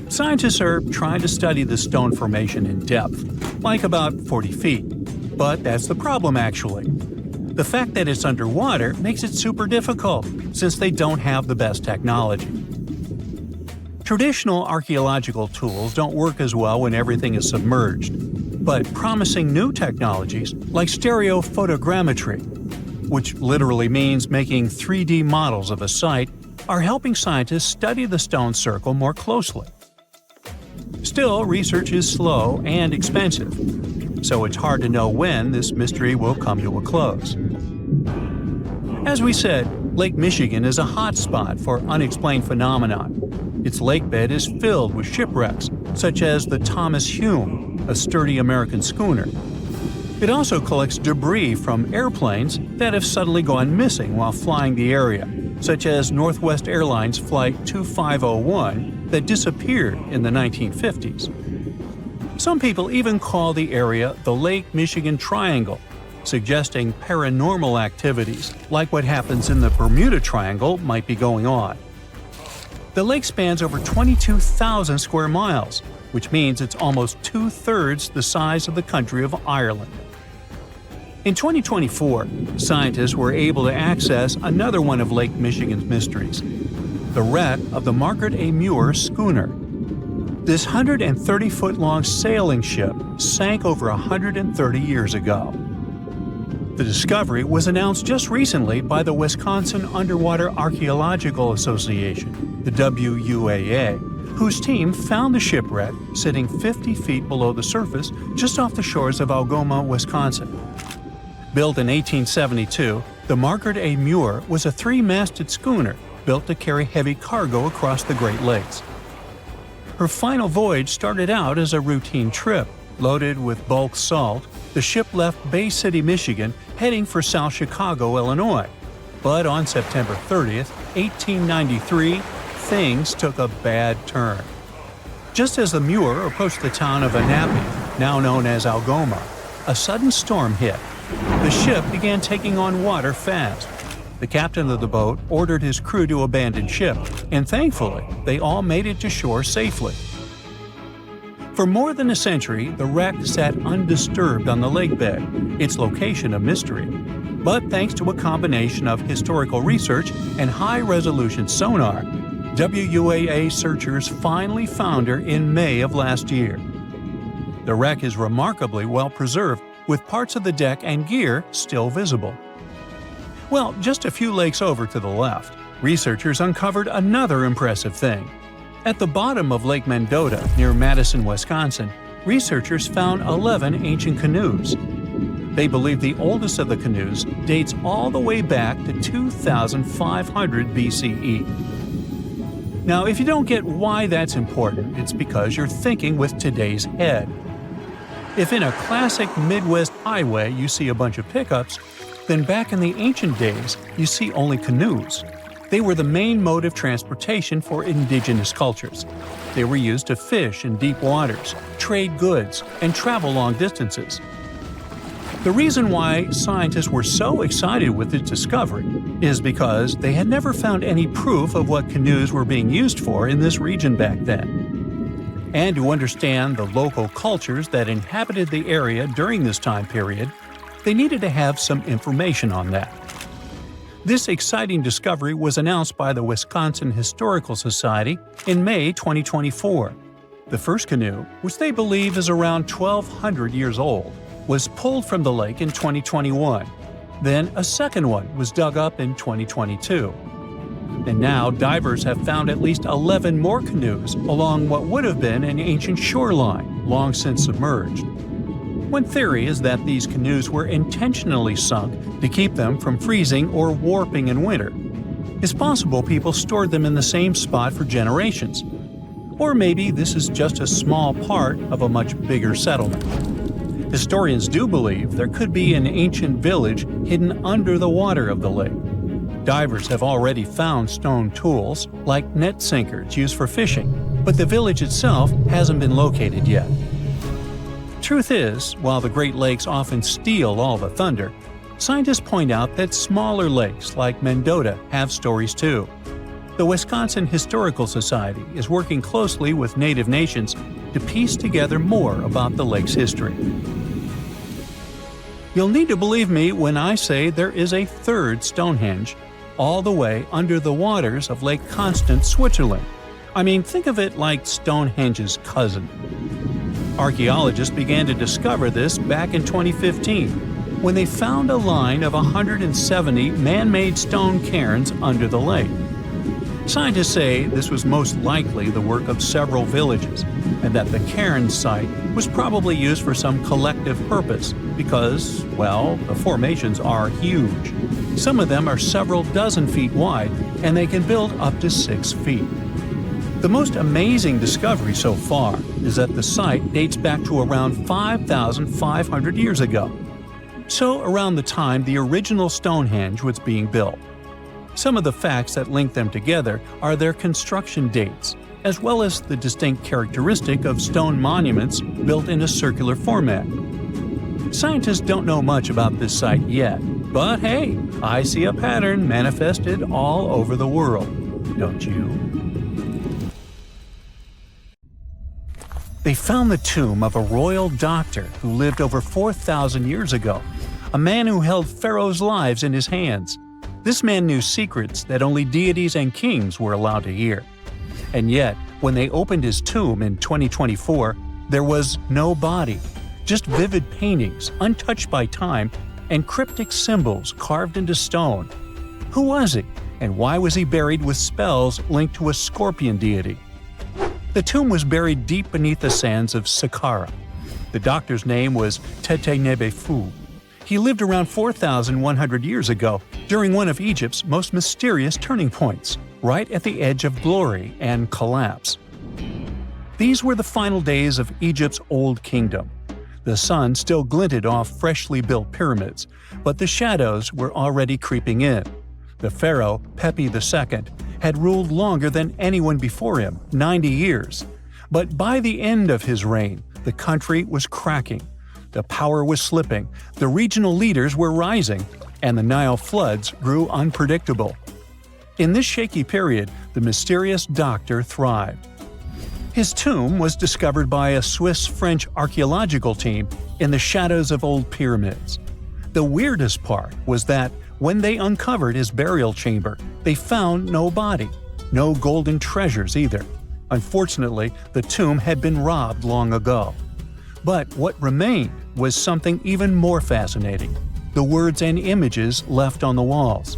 Scientists are trying to study the stone formation in depth, like about 40 feet. But that's the problem, actually. The fact that it's underwater makes it super difficult, since they don't have the best technology. Traditional archaeological tools don't work as well when everything is submerged, but promising new technologies like stereophotogrammetry, which literally means making 3D models of a site, are helping scientists study the stone circle more closely. Still, research is slow and expensive, so it's hard to know when this mystery will come to a close. As we said, Lake Michigan is a hot spot for unexplained phenomena. Its lakebed is filled with shipwrecks, such as the Thomas Hume, a sturdy American schooner. It also collects debris from airplanes that have suddenly gone missing while flying the area, such as Northwest Airlines Flight 2501 that disappeared in the 1950s. Some people even call the area the Lake Michigan Triangle, suggesting paranormal activities like what happens in the Bermuda Triangle might be going on. The lake spans over 22,000 square miles, which means it's almost two-thirds the size of the country of Ireland. In 2024, scientists were able to access another one of Lake Michigan's mysteries, the wreck of the Margaret A. Muir schooner. This 130-foot-long sailing ship sank over 130 years ago. The discovery was announced just recently by the Wisconsin Underwater Archaeological Association, the WUAA, whose team found the shipwreck sitting 50 feet below the surface just off the shores of Algoma, Wisconsin. Built in 1872, the Margaret A. Muir was a three-masted schooner built to carry heavy cargo across the Great Lakes. Her final voyage started out as a routine trip. Loaded with bulk salt, the ship left Bay City, Michigan, heading for South Chicago, Illinois. But on September 30th, 1893, things took a bad turn. Just as the Muir approached the town of Annapolis, now known as Algoma, a sudden storm hit. The ship began taking on water fast. The captain of the boat ordered his crew to abandon ship, and thankfully, they all made it to shore safely. For more than a century, the wreck sat undisturbed on the lakebed, its location a mystery. But thanks to a combination of historical research and high-resolution sonar, WUAA searchers finally found her in May of last year. The wreck is remarkably well preserved, with parts of the deck and gear still visible. Well, just a few lakes over to the left, researchers uncovered another impressive thing. At the bottom of Lake Mendota, near Madison, Wisconsin, researchers found 11 ancient canoes. They believe the oldest of the canoes dates all the way back to 2500 BCE. Now, if you don't get why that's important, it's because you're thinking with today's head. If in a classic Midwest highway you see a bunch of pickups, then back in the ancient days you see only canoes. They were the main mode of transportation for indigenous cultures. They were used to fish in deep waters, trade goods, and travel long distances. The reason why scientists were so excited with its discovery is because they had never found any proof of what canoes were being used for in this region back then. And to understand the local cultures that inhabited the area during this time period, they needed to have some information on that. This exciting discovery was announced by the Wisconsin Historical Society in May 2024. The first canoe, which they believe is around 1,200 years old, was pulled from the lake in 2021. Then a second one was dug up in 2022. And now divers have found at least 11 more canoes along what would have been an ancient shoreline, long since submerged. One theory is that these canoes were intentionally sunk to keep them from freezing or warping in winter. It's possible people stored them in the same spot for generations. Or maybe this is just a small part of a much bigger settlement. Historians do believe there could be an ancient village hidden under the water of the lake. Divers have already found stone tools, like net sinkers used for fishing, but the village itself hasn't been located yet. Truth is, while the Great Lakes often steal all the thunder, scientists point out that smaller lakes like Mendota have stories too. The Wisconsin Historical Society is working closely with Native nations to piece together more about the lake's history. You'll need to believe me when I say there is a third Stonehenge, all the way under the waters of Lake Constance, Switzerland. I mean, think of it like Stonehenge's cousin. Archaeologists began to discover this back in 2015, when they found a line of 170 man-made stone cairns under the lake. Scientists say this was most likely the work of several villages, and that the cairn site was probably used for some collective purpose because, well, the formations are huge. Some of them are several dozen feet wide, and they can build up to 6 feet. The most amazing discovery so far is that the site dates back to around 5,500 years ago. So around the time the original Stonehenge was being built. Some of the facts that link them together are their construction dates, as well as the distinct characteristic of stone monuments built in a circular format. Scientists don't know much about this site yet, but hey, I see a pattern manifested all over the world, don't you? They found the tomb of a royal doctor who lived over 4,000 years ago, a man who held Pharaoh's lives in his hands. This man knew secrets that only deities and kings were allowed to hear. And yet, when they opened his tomb in 2024, there was no body, just vivid paintings, untouched by time, and cryptic symbols carved into stone. Who was he, and why was he buried with spells linked to a scorpion deity? The tomb was buried deep beneath the sands of Saqqara. The doctor's name was Tete Nebefu. He lived around 4,100 years ago, during one of Egypt's most mysterious turning points, right at the edge of glory and collapse. These were the final days of Egypt's Old Kingdom. The sun still glinted off freshly built pyramids, but the shadows were already creeping in. The pharaoh, Pepi II, had ruled longer than anyone before him, 90 years. But by the end of his reign, the country was cracking. The power was slipping, the regional leaders were rising, and the Nile floods grew unpredictable. In this shaky period, the mysterious doctor thrived. His tomb was discovered by a Swiss-French archaeological team in the shadows of old pyramids. The weirdest part was that when they uncovered his burial chamber, they found no body, no golden treasures either. Unfortunately, the tomb had been robbed long ago. But what remained was something even more fascinating: the words and images left on the walls.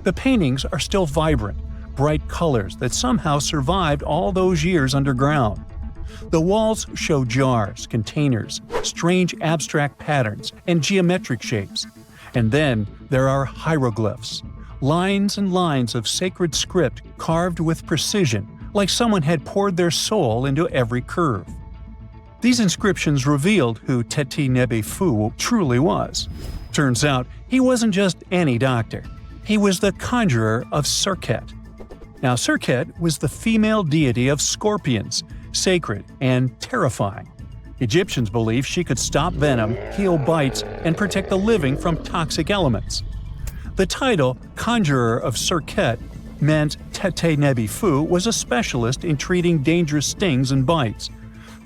The paintings are still vibrant, bright colors that somehow survived all those years underground. The walls show jars, containers, strange abstract patterns, and geometric shapes. And then there are hieroglyphs, lines and lines of sacred script carved with precision, like someone had poured their soul into every curve. These inscriptions revealed who Tete Nebefu truly was. Turns out, he wasn't just any doctor. He was the conjurer of Serket. Now, Serket was the female deity of scorpions, sacred and terrifying. Egyptians believed she could stop venom, heal bites, and protect the living from toxic elements. The title, Conjurer of Serket, meant Tete Nebefu was a specialist in treating dangerous stings and bites.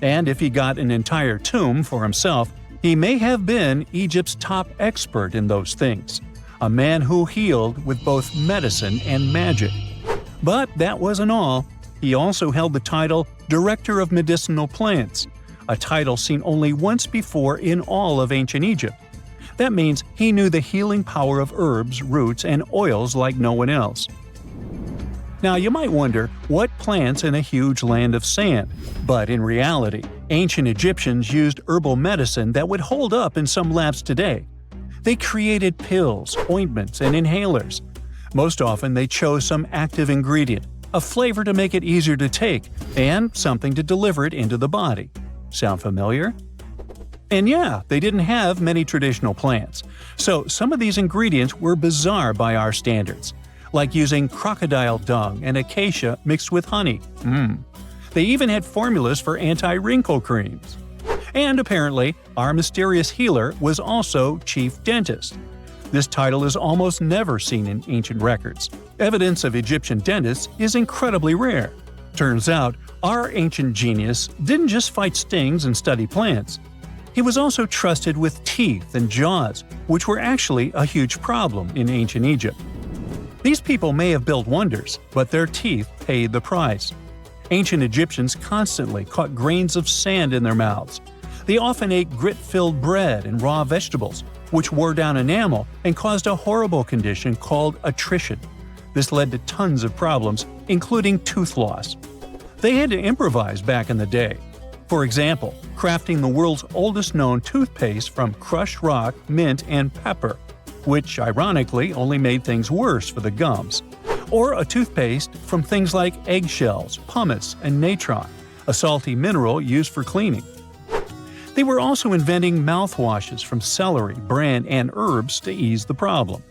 And if he got an entire tomb for himself, he may have been Egypt's top expert in those things, a man who healed with both medicine and magic. But that wasn't all. He also held the title Director of Medicinal Plants, a title seen only once before in all of ancient Egypt. That means he knew the healing power of herbs, roots, and oils like no one else. Now you might wonder what plants in a huge land of sand, but in reality, ancient Egyptians used herbal medicine that would hold up in some labs today. They created pills, ointments, and inhalers. Most often they chose some active ingredient, a flavor to make it easier to take, and something to deliver it into the body. Sound familiar? And yeah, they didn't have many traditional plants, so some of these ingredients were bizarre by our standards, like using crocodile dung and acacia mixed with honey. They even had formulas for anti-wrinkle creams. And apparently, our mysterious healer was also chief dentist. This title is almost never seen in ancient records. Evidence of Egyptian dentists is incredibly rare. Turns out, our ancient genius didn't just fight stings and study plants. He was also trusted with teeth and jaws, which were actually a huge problem in ancient Egypt. These people may have built wonders, but their teeth paid the price. Ancient Egyptians constantly caught grains of sand in their mouths. They often ate grit-filled bread and raw vegetables, which wore down enamel and caused a horrible condition called attrition. This led to tons of problems, including tooth loss. They had to improvise back in the day. For example, crafting the world's oldest known toothpaste from crushed rock, mint, and pepper, which ironically only made things worse for the gums. Or a toothpaste from things like eggshells, pumice, and natron, a salty mineral used for cleaning. They were also inventing mouthwashes from celery, bran, and herbs to ease the problem.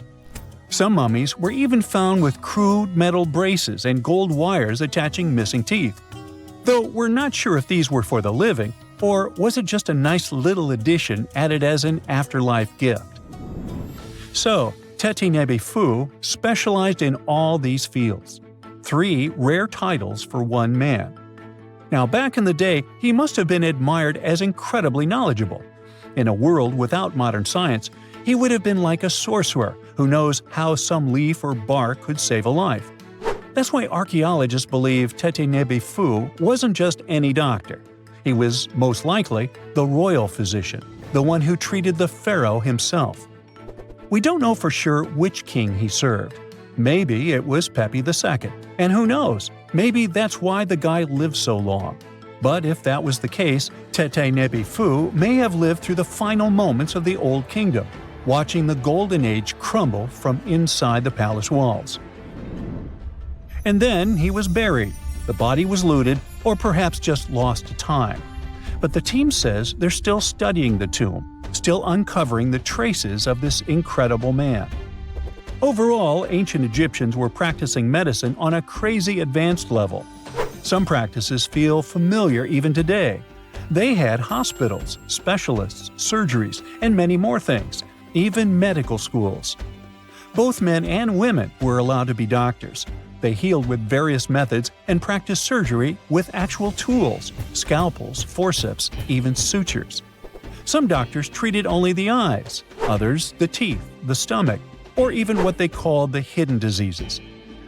Some mummies were even found with crude metal braces and gold wires attaching missing teeth. Though we're not sure if these were for the living, or was it just a nice little addition added as an afterlife gift. So, Teti Nebefu specialized in all these fields. 3 rare titles for one man. Now back in the day, he must have been admired as incredibly knowledgeable. In a world without modern science, he would have been like a sorcerer who knows how some leaf or bark could save a life. That's why archaeologists believe Teti Nebefu wasn't just any doctor. He was, most likely, the royal physician, the one who treated the pharaoh himself. We don't know for sure which king he served. Maybe it was Pepi II, and who knows, maybe that's why the guy lived so long. But if that was the case, Teti Nebefu may have lived through the final moments of the Old Kingdom, watching the Golden Age crumble from inside the palace walls. And then he was buried. The body was looted, or perhaps just lost to time. But the team says they're still studying the tomb, still uncovering the traces of this incredible man. Overall, ancient Egyptians were practicing medicine on a crazy advanced level. Some practices feel familiar even today. They had hospitals, specialists, surgeries, and many more things, even medical schools. Both men and women were allowed to be doctors. They healed with various methods and practiced surgery with actual tools, scalpels, forceps, even sutures. Some doctors treated only the eyes, others the teeth, the stomach, or even what they called the hidden diseases.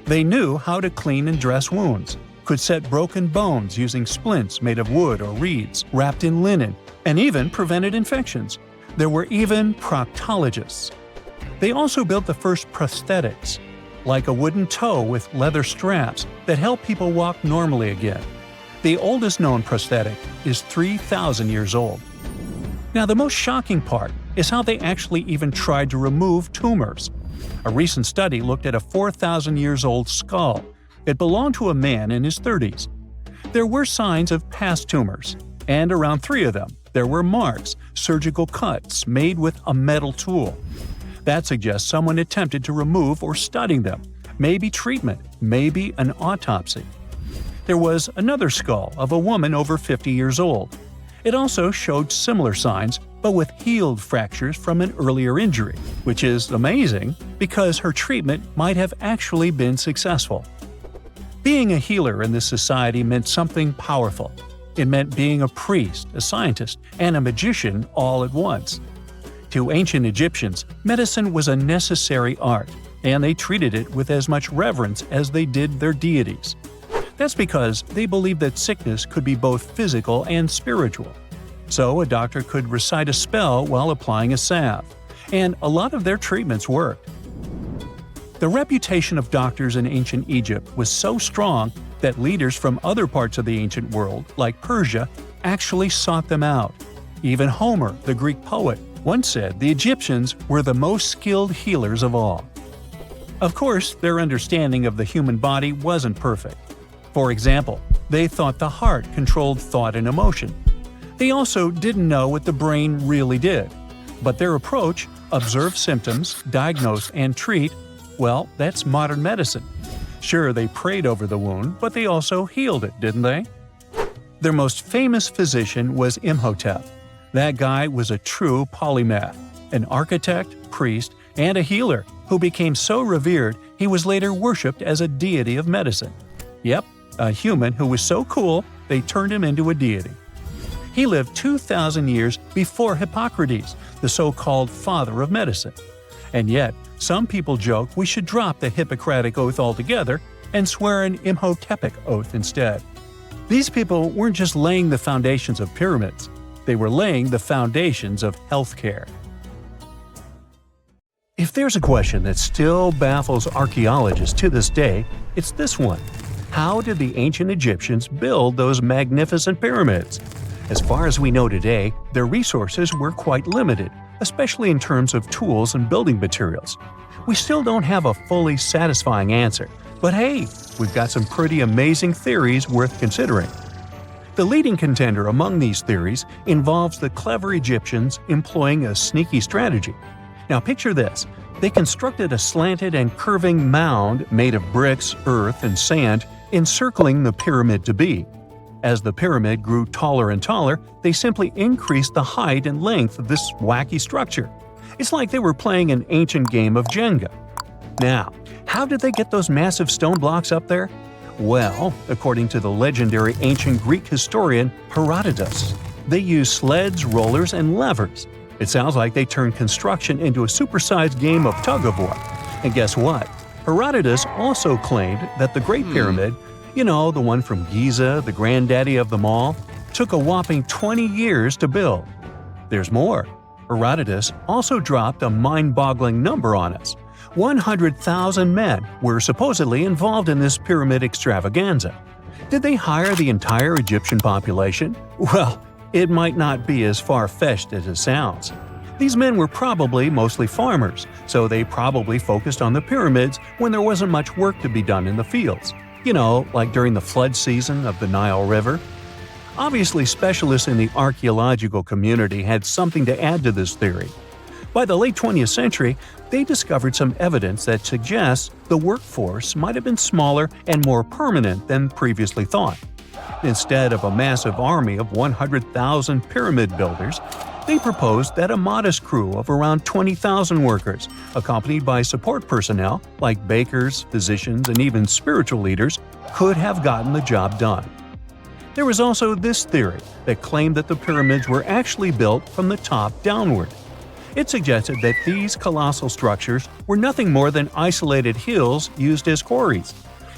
They knew how to clean and dress wounds, could set broken bones using splints made of wood or reeds wrapped in linen, and even prevented infections. There were even proctologists. They also built the first prosthetics, like a wooden toe with leather straps that help people walk normally again. The oldest known prosthetic is 3,000 years old. Now, the most shocking part is how they actually even tried to remove tumors. A recent study looked at a 4,000 years old skull. It belonged to a man in his 30s. There were signs of past tumors, and around 3 of them, there were marks, surgical cuts made with a metal tool. That suggests someone attempted to remove or study them, maybe treatment, maybe an autopsy. There was another skull of a woman over 50 years old. It also showed similar signs, but with healed fractures from an earlier injury, which is amazing because her treatment might have actually been successful. Being a healer in this society meant something powerful. It meant being a priest, a scientist, and a magician all at once. To ancient Egyptians, medicine was a necessary art, and they treated it with as much reverence as they did their deities. That's because they believed that sickness could be both physical and spiritual. So a doctor could recite a spell while applying a salve, and a lot of their treatments worked. The reputation of doctors in ancient Egypt was so strong that leaders from other parts of the ancient world, like Persia, actually sought them out. Even Homer, the Greek poet, once said the Egyptians were the most skilled healers of all. Of course, their understanding of the human body wasn't perfect. For example, they thought the heart controlled thought and emotion. They also didn't know what the brain really did. But their approach, observe symptoms, diagnose, and treat, well, that's modern medicine. Sure, they prayed over the wound, but they also healed it, didn't they? Their most famous physician was Imhotep. That guy was a true polymath, an architect, priest, and a healer who became so revered he was later worshipped as a deity of medicine. Yep, a human who was so cool they turned him into a deity. He lived 2,000 years before Hippocrates, the so-called father of medicine. And yet, some people joke we should drop the Hippocratic Oath altogether and swear an Imhotepic Oath instead. These people weren't just laying the foundations of pyramids, they were laying the foundations of healthcare. If there's a question that still baffles archaeologists to this day, it's this one. How did the ancient Egyptians build those magnificent pyramids? As far as we know today, their resources were quite limited, especially in terms of tools and building materials. We still don't have a fully satisfying answer, but hey, we've got some pretty amazing theories worth considering. The leading contender among these theories involves the clever Egyptians employing a sneaky strategy. Now picture this. They constructed a slanted and curving mound made of bricks, earth, and sand encircling the pyramid to be. As the pyramid grew taller and taller, they simply increased the height and length of this wacky structure. It's like they were playing an ancient game of Jenga. Now, how did they get those massive stone blocks up there? Well, according to the legendary ancient Greek historian Herodotus, they used sleds, rollers, and levers. It sounds like they turned construction into a supersized game of tug-of-war. And guess what? Herodotus also claimed that the Great Pyramid, you know, the one from Giza, the granddaddy of them all, took a whopping 20 years to build. There's more. Herodotus also dropped a mind-boggling number on us. 100,000 men were supposedly involved in this pyramid extravaganza. Did they hire the entire Egyptian population? Well, it might not be as far-fetched as it sounds. These men were probably mostly farmers, so they probably focused on the pyramids when there wasn't much work to be done in the fields. You know, like during the flood season of the Nile River. Obviously, specialists in the archaeological community had something to add to this theory. By the late 20th century, they discovered some evidence that suggests the workforce might have been smaller and more permanent than previously thought. Instead of a massive army of 100,000 pyramid builders, they proposed that a modest crew of around 20,000 workers, accompanied by support personnel like bakers, physicians, and even spiritual leaders, could have gotten the job done. There was also this theory that claimed that the pyramids were actually built from the top downward. It suggested that these colossal structures were nothing more than isolated hills used as quarries.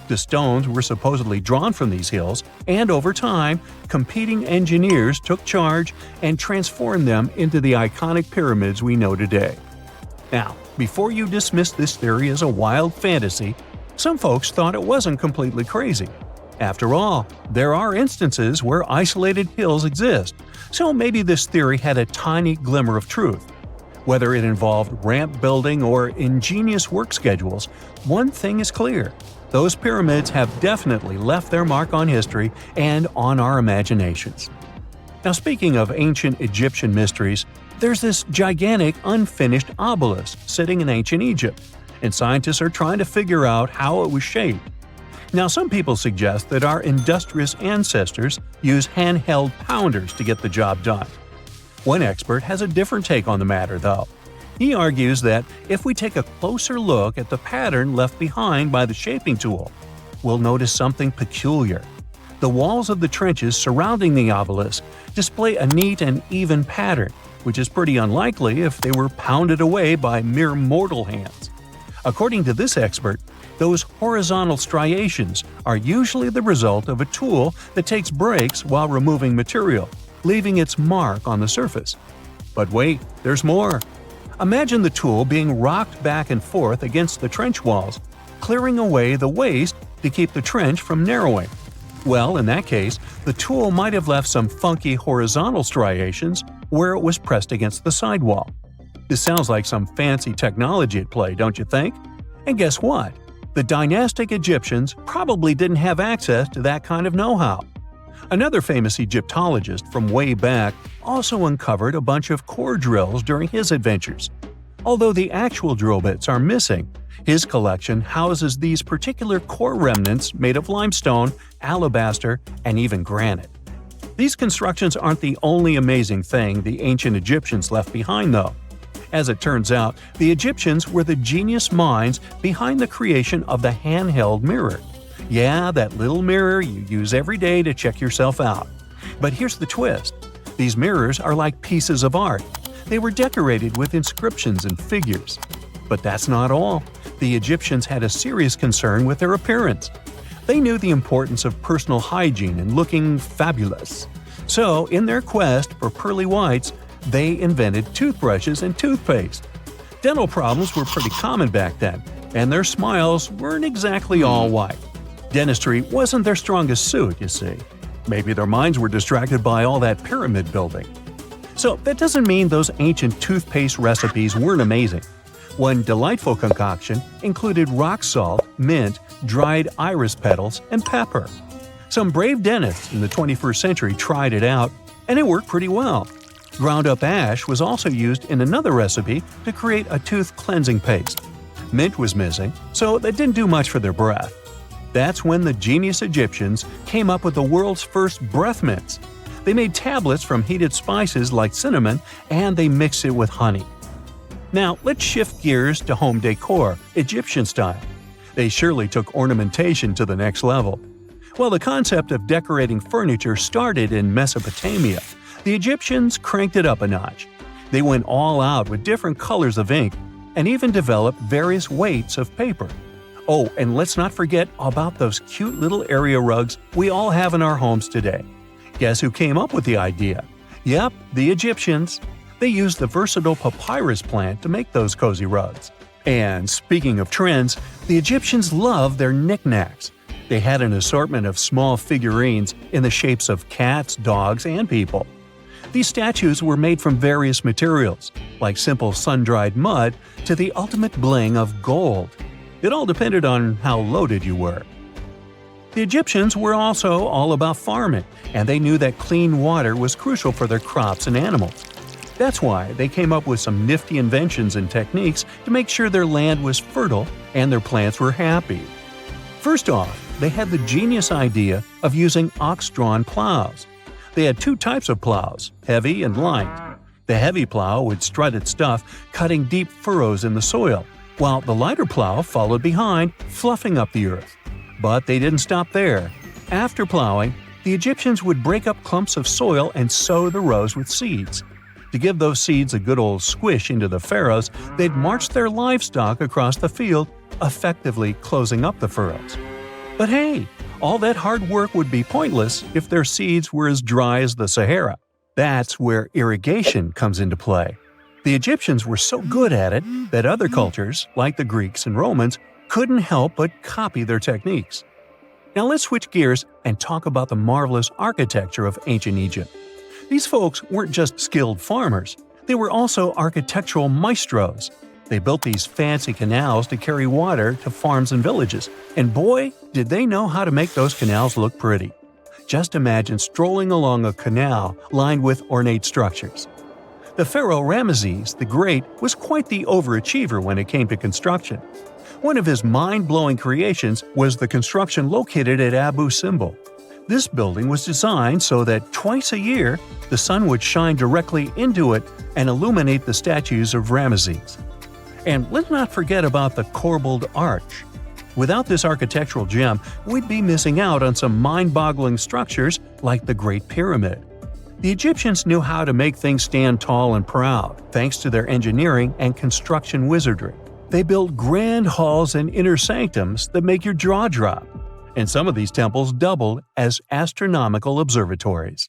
The stones were supposedly drawn from these hills, and over time, competing engineers took charge and transformed them into the iconic pyramids we know today. Now, before you dismiss this theory as a wild fantasy, some folks thought it wasn't completely crazy. After all, there are instances where isolated hills exist, so maybe this theory had a tiny glimmer of truth. Whether it involved ramp building or ingenious work schedules, one thing is clear. Those pyramids have definitely left their mark on history and on our imaginations. Now, speaking of ancient Egyptian mysteries, there's this gigantic unfinished obelisk sitting in ancient Egypt, and scientists are trying to figure out how it was shaped. Now, some people suggest that our industrious ancestors used handheld pounders to get the job done. One expert has a different take on the matter, though. He argues that if we take a closer look at the pattern left behind by the shaping tool, we'll notice something peculiar. The walls of the trenches surrounding the obelisk display a neat and even pattern, which is pretty unlikely if they were pounded away by mere mortal hands. According to this expert, those horizontal striations are usually the result of a tool that takes breaks while removing material, leaving its mark on the surface. But wait, there's more. Imagine the tool being rocked back and forth against the trench walls, clearing away the waste to keep the trench from narrowing. Well, in that case, the tool might have left some funky horizontal striations where it was pressed against the sidewall. This sounds like some fancy technology at play, don't you think? And guess what? The dynastic Egyptians probably didn't have access to that kind of know-how. Another famous Egyptologist from way back also uncovered a bunch of core drills during his adventures. Although the actual drill bits are missing, his collection houses these particular core remnants made of limestone, alabaster, and even granite. These constructions aren't the only amazing thing the ancient Egyptians left behind, though. As it turns out, the Egyptians were the genius minds behind the creation of the handheld mirror. Yeah, that little mirror you use every day to check yourself out. But here's the twist. These mirrors are like pieces of art. They were decorated with inscriptions and figures. But that's not all. The Egyptians had a serious concern with their appearance. They knew the importance of personal hygiene and looking fabulous. So, in their quest for pearly whites, they invented toothbrushes and toothpaste. Dental problems were pretty common back then, and their smiles weren't exactly all white. Dentistry wasn't their strongest suit, you see. Maybe their minds were distracted by all that pyramid building. So that doesn't mean those ancient toothpaste recipes weren't amazing. One delightful concoction included rock salt, mint, dried iris petals, and pepper. Some brave dentists in the 21st century tried it out, and it worked pretty well. Ground-up ash was also used in another recipe to create a tooth cleansing paste. Mint was missing, so that didn't do much for their breath. That's when the genius Egyptians came up with the world's first breath mints. They made tablets from heated spices like cinnamon, and they mixed it with honey. Now, let's shift gears to home decor, Egyptian style. They surely took ornamentation to the next level. While the concept of decorating furniture started in Mesopotamia, the Egyptians cranked it up a notch. They went all out with different colors of ink and even developed various weights of paper. Oh, and let's not forget about those cute little area rugs we all have in our homes today. Guess who came up with the idea? Yep, the Egyptians. They used the versatile papyrus plant to make those cozy rugs. And speaking of trends, the Egyptians loved their knickknacks. They had an assortment of small figurines in the shapes of cats, dogs, and people. These statues were made from various materials, like simple sun-dried mud to the ultimate bling of gold. It all depended on how loaded you were. The Egyptians were also all about farming, and they knew that clean water was crucial for their crops and animals. That's why they came up with some nifty inventions and techniques to make sure their land was fertile and their plants were happy. First off, they had the genius idea of using ox-drawn plows. They had two types of plows, heavy and light. The heavy plow would strut its stuff, cutting deep furrows in the soil, while the lighter plow followed behind, fluffing up the earth. But they didn't stop there. After plowing, the Egyptians would break up clumps of soil and sow the rows with seeds. To give those seeds a good old squish into the furrows, they'd march their livestock across the field, effectively closing up the furrows. But hey, all that hard work would be pointless if their seeds were as dry as the Sahara. That's where irrigation comes into play. The Egyptians were so good at it that other cultures, like the Greeks and Romans, couldn't help but copy their techniques. Now let's switch gears and talk about the marvelous architecture of ancient Egypt. These folks weren't just skilled farmers, they were also architectural maestros. They built these fancy canals to carry water to farms and villages, and boy, did they know how to make those canals look pretty. Just imagine strolling along a canal lined with ornate structures. The Pharaoh Ramesses the Great was quite the overachiever when it came to construction. One of his mind-blowing creations was the construction located at Abu Simbel. This building was designed so that twice a year, the sun would shine directly into it and illuminate the statues of Ramesses. And let's not forget about the corbelled arch. Without this architectural gem, we'd be missing out on some mind-boggling structures like the Great Pyramid. The Egyptians knew how to make things stand tall and proud, thanks to their engineering and construction wizardry. They built grand halls and inner sanctums that make your jaw drop, and some of these temples doubled as astronomical observatories.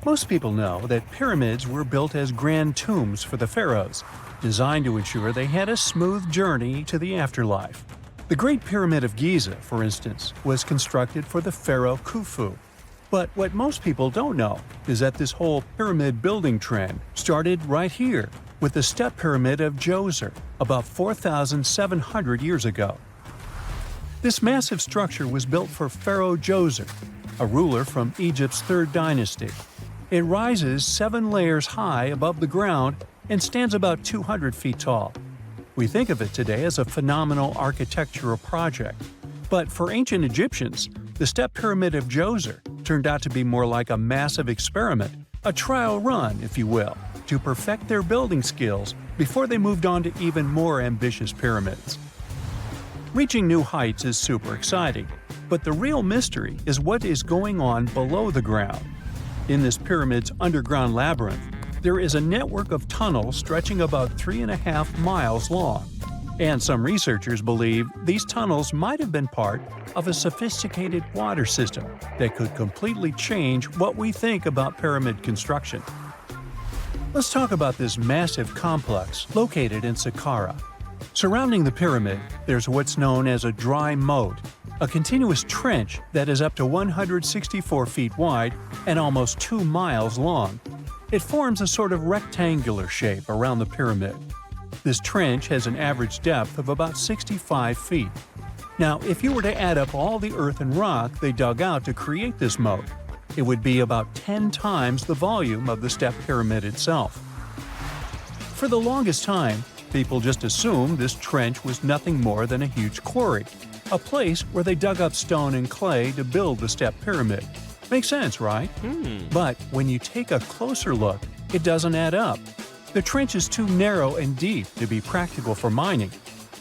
Most people know that pyramids were built as grand tombs for the pharaohs, designed to ensure they had a smooth journey to the afterlife. The Great Pyramid of Giza, for instance, was constructed for the pharaoh Khufu. But what most people don't know is that this whole pyramid building trend started right here with the step pyramid of Djoser about 4,700 years ago. This massive structure was built for Pharaoh Djoser, a ruler from Egypt's 3rd dynasty. It rises 7 layers high above the ground and stands about 200 feet tall. We think of it today as a phenomenal architectural project, but for ancient Egyptians, the step pyramid of Djoser turned out to be more like a massive experiment, a trial run, if you will, to perfect their building skills before they moved on to even more ambitious pyramids. Reaching new heights is super exciting, but the real mystery is what is going on below the ground. In this pyramid's underground labyrinth, there is a network of tunnels stretching about 3.5 miles long, and some researchers believe these tunnels might have been part of a sophisticated water system that could completely change what we think about pyramid construction. Let's talk about this massive complex located in Saqqara. Surrounding the pyramid, there's what's known as a dry moat, a continuous trench that is up to 164 feet wide and almost 2 miles long. It forms a sort of rectangular shape around the pyramid. This trench has an average depth of about 65 feet. Now, if you were to add up all the earth and rock they dug out to create this moat, it would be about 10 times the volume of the step pyramid itself. For the longest time, people just assumed this trench was nothing more than a huge quarry, a place where they dug up stone and clay to build the step pyramid. Makes sense, right? But when you take a closer look, it doesn't add up. The trench is too narrow and deep to be practical for mining,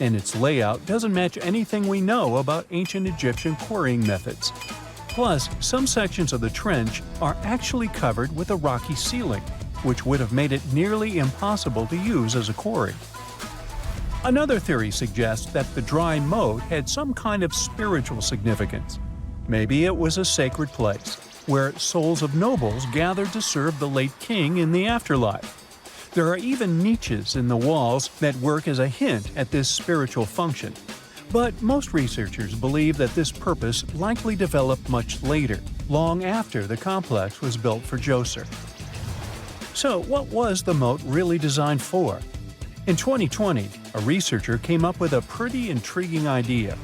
and its layout doesn't match anything we know about ancient Egyptian quarrying methods. Plus, some sections of the trench are actually covered with a rocky ceiling, which would have made it nearly impossible to use as a quarry. Another theory suggests that the dry moat had some kind of spiritual significance. Maybe it was a sacred place, where souls of nobles gathered to serve the late king in the afterlife. There are even niches in the walls that work as a hint at this spiritual function. But most researchers believe that this purpose likely developed much later, long after the complex was built for Djoser. So what was the moat really designed for? In 2020, a researcher came up with a pretty intriguing idea.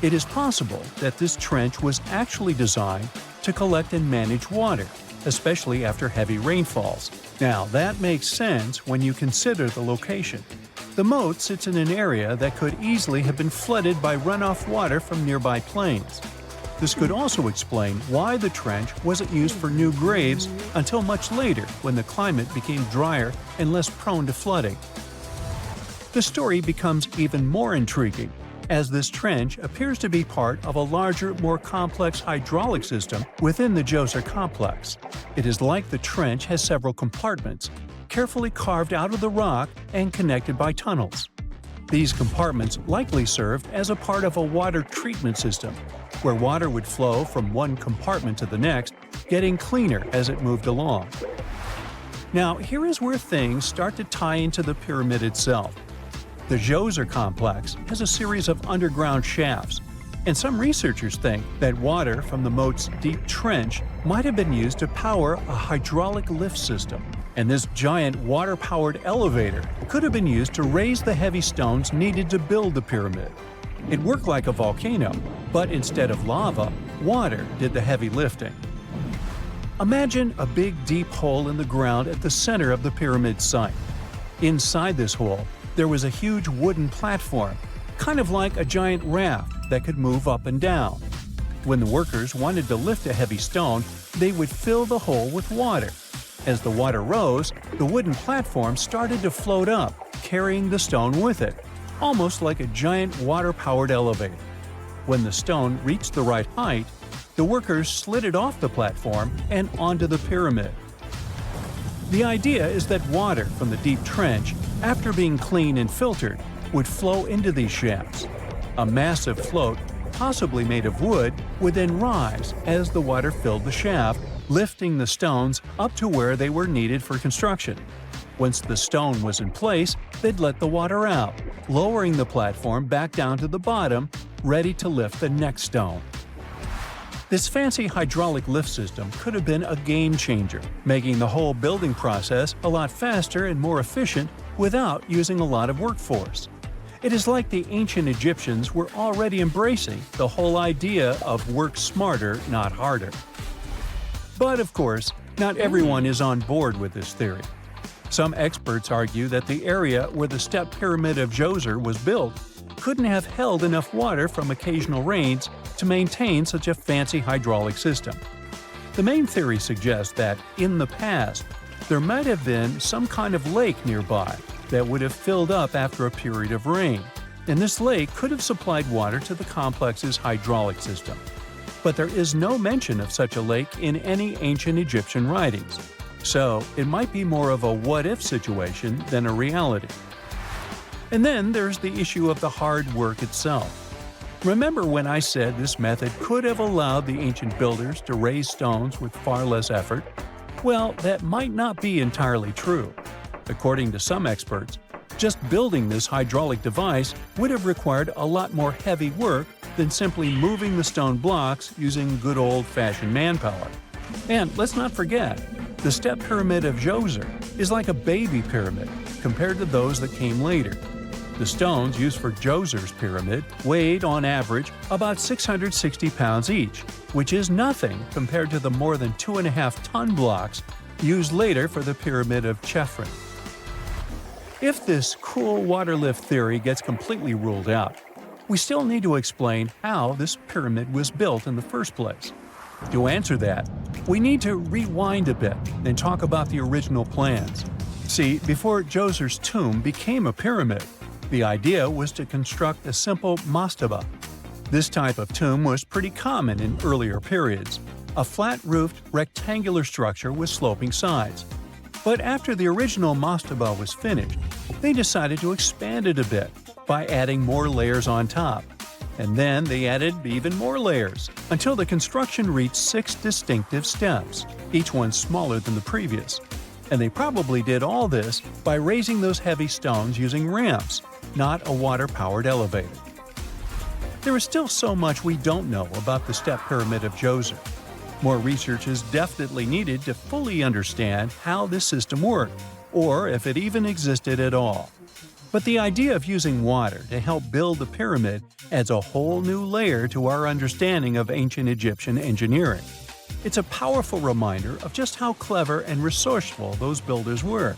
It is possible that this trench was actually designed to collect and manage water, especially after heavy rainfalls. Now, that makes sense when you consider the location. The moat sits in an area that could easily have been flooded by runoff water from nearby plains. This could also explain why the trench wasn't used for new graves until much later when the climate became drier and less prone to flooding. The story becomes even more intriguing, as this trench appears to be part of a larger, more complex hydraulic system within the Djoser complex. It is like the trench has several compartments, carefully carved out of the rock and connected by tunnels. These compartments likely served as a part of a water treatment system, where water would flow from one compartment to the next, getting cleaner as it moved along. Now, here is where things start to tie into the pyramid itself. The Djoser complex has a series of underground shafts, and some researchers think that water from the moat's deep trench might have been used to power a hydraulic lift system, and this giant water-powered elevator could have been used to raise the heavy stones needed to build the pyramid. It worked like a volcano, but instead of lava, water did the heavy lifting. Imagine a big deep hole in the ground at the center of the pyramid site. Inside this hole, there was a huge wooden platform, kind of like a giant raft that could move up and down. When the workers wanted to lift a heavy stone, they would fill the hole with water. As the water rose, the wooden platform started to float up, carrying the stone with it, almost like a giant water-powered elevator. When the stone reached the right height, the workers slid it off the platform and onto the pyramid. The idea is that water from the deep trench after being cleaned and filtered, would flow into these shafts. A massive float, possibly made of wood, would then rise as the water filled the shaft, lifting the stones up to where they were needed for construction. Once the stone was in place, they'd let the water out, lowering the platform back down to the bottom, ready to lift the next stone. This fancy hydraulic lift system could have been a game changer, making the whole building process a lot faster and more efficient without using a lot of workforce. It is like the ancient Egyptians were already embracing the whole idea of work smarter, not harder. But of course, not everyone is on board with this theory. Some experts argue that the area where the step pyramid of Djoser was built couldn't have held enough water from occasional rains to maintain such a fancy hydraulic system. The main theory suggests that, in the past, there might have been some kind of lake nearby that would have filled up after a period of rain, and this lake could have supplied water to the complex's hydraulic system. But there is no mention of such a lake in any ancient Egyptian writings, so it might be more of a what-if situation than a reality. And then there's the issue of the hard work itself. Remember when I said this method could have allowed the ancient builders to raise stones with far less effort? Well, that might not be entirely true. According to some experts, just building this hydraulic device would have required a lot more heavy work than simply moving the stone blocks using good old-fashioned manpower. And let's not forget, the step pyramid of Djoser is like a baby pyramid compared to those that came later. The stones used for Djoser's pyramid weighed, on average, about 660 pounds each, which is nothing compared to the more than 2.5-ton blocks used later for the pyramid of Chephren. If this cool water lift theory gets completely ruled out, we still need to explain how this pyramid was built in the first place. To answer that, we need to rewind a bit and talk about the original plans. See, before Djoser's tomb became a pyramid, the idea was to construct a simple mastaba. This type of tomb was pretty common in earlier periods, a flat-roofed, rectangular structure with sloping sides. But after the original mastaba was finished, they decided to expand it a bit by adding more layers on top. And then they added even more layers, until the construction reached 6 distinctive steps, each one smaller than the previous. And they probably did all this by raising those heavy stones using ramps, not a water-powered elevator. There is still so much we don't know about the step pyramid of Djoser. More research is definitely needed to fully understand how this system worked, or if it even existed at all. But the idea of using water to help build the pyramid adds a whole new layer to our understanding of ancient Egyptian engineering. It's a powerful reminder of just how clever and resourceful those builders were,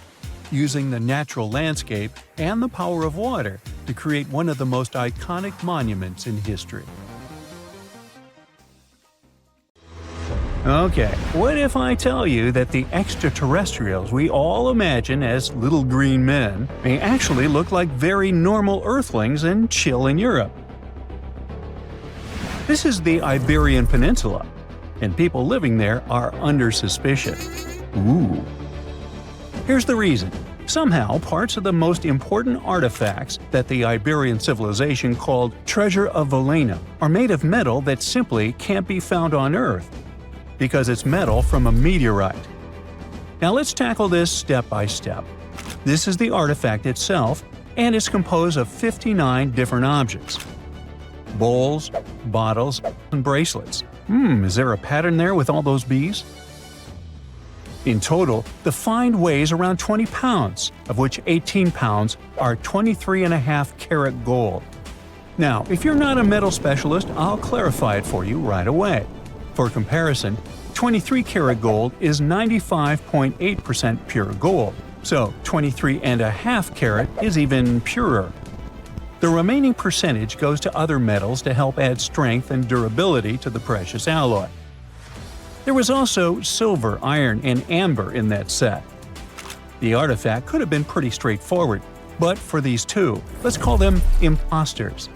using the natural landscape and the power of water to create one of the most iconic monuments in history. Okay, what if I tell you that the extraterrestrials we all imagine as little green men may actually look like very normal Earthlings and chill in Europe? This is the Iberian Peninsula, and people living there are under suspicion. Ooh. Here's the reason. Somehow, parts of the most important artifacts that the Iberian civilization called Treasure of Valena are made of metal that simply can't be found on Earth, because it's metal from a meteorite. Now let's tackle this step by step. This is the artifact itself, and it's composed of 59 different objects. Bowls, bottles, and bracelets. Is there a pattern there with all those bees? In total, the find weighs around 20 pounds, of which 18 pounds are 23.5 karat gold. Now, if you're not a metal specialist, I'll clarify it for you right away. For comparison, 23 karat gold is 95.8% pure gold, so 23.5 karat is even purer. The remaining percentage goes to other metals to help add strength and durability to the precious alloy. There was also silver, iron, and amber in that set. The artifact could have been pretty straightforward, but for these two, let's call them imposters.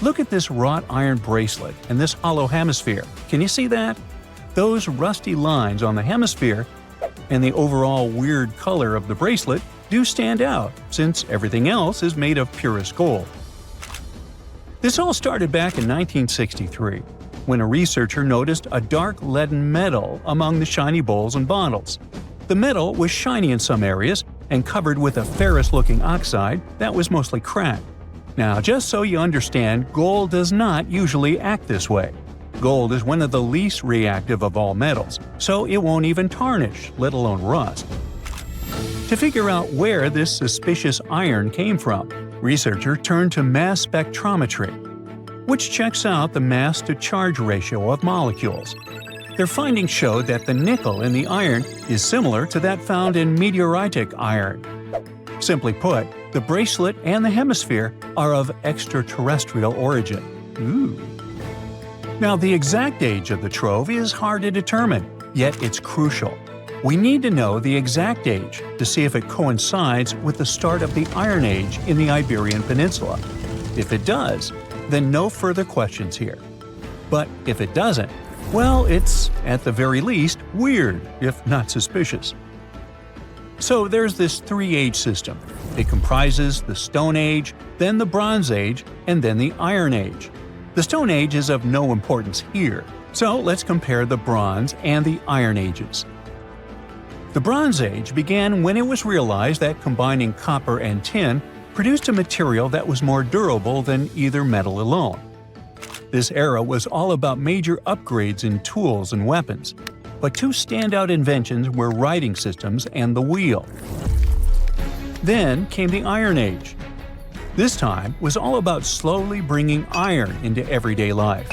Look at this wrought iron bracelet and this hollow hemisphere. Can you see that? Those rusty lines on the hemisphere and the overall weird color of the bracelet do stand out, since everything else is made of purest gold. This all started back in 1963, when a researcher noticed a dark leaden metal among the shiny bowls and bottles. The metal was shiny in some areas and covered with a ferrous-looking oxide that was mostly cracked. Now, just so you understand, gold does not usually act this way. Gold is one of the least reactive of all metals, so it won't even tarnish, let alone rust. To figure out where this suspicious iron came from, researchers turned to mass spectrometry, which checks out the mass-to-charge ratio of molecules. Their findings showed that the nickel in the iron is similar to that found in meteoritic iron. Simply put, the bracelet and the hemisphere are of extraterrestrial origin. Ooh. Now, the exact age of the trove is hard to determine, yet it's crucial. We need to know the exact age to see if it coincides with the start of the Iron Age in the Iberian Peninsula. If it does, then no further questions here. But if it doesn't, well, it's, at the very least, weird, if not suspicious. So there's this three-age system. It comprises the Stone Age, then the Bronze Age, and then the Iron Age. The Stone Age is of no importance here, so let's compare the Bronze and the Iron Ages. The Bronze Age began when it was realized that combining copper and tin produced a material that was more durable than either metal alone. This era was all about major upgrades in tools and weapons, but two standout inventions were writing systems and the wheel. Then came the Iron Age. This time was all about slowly bringing iron into everyday life.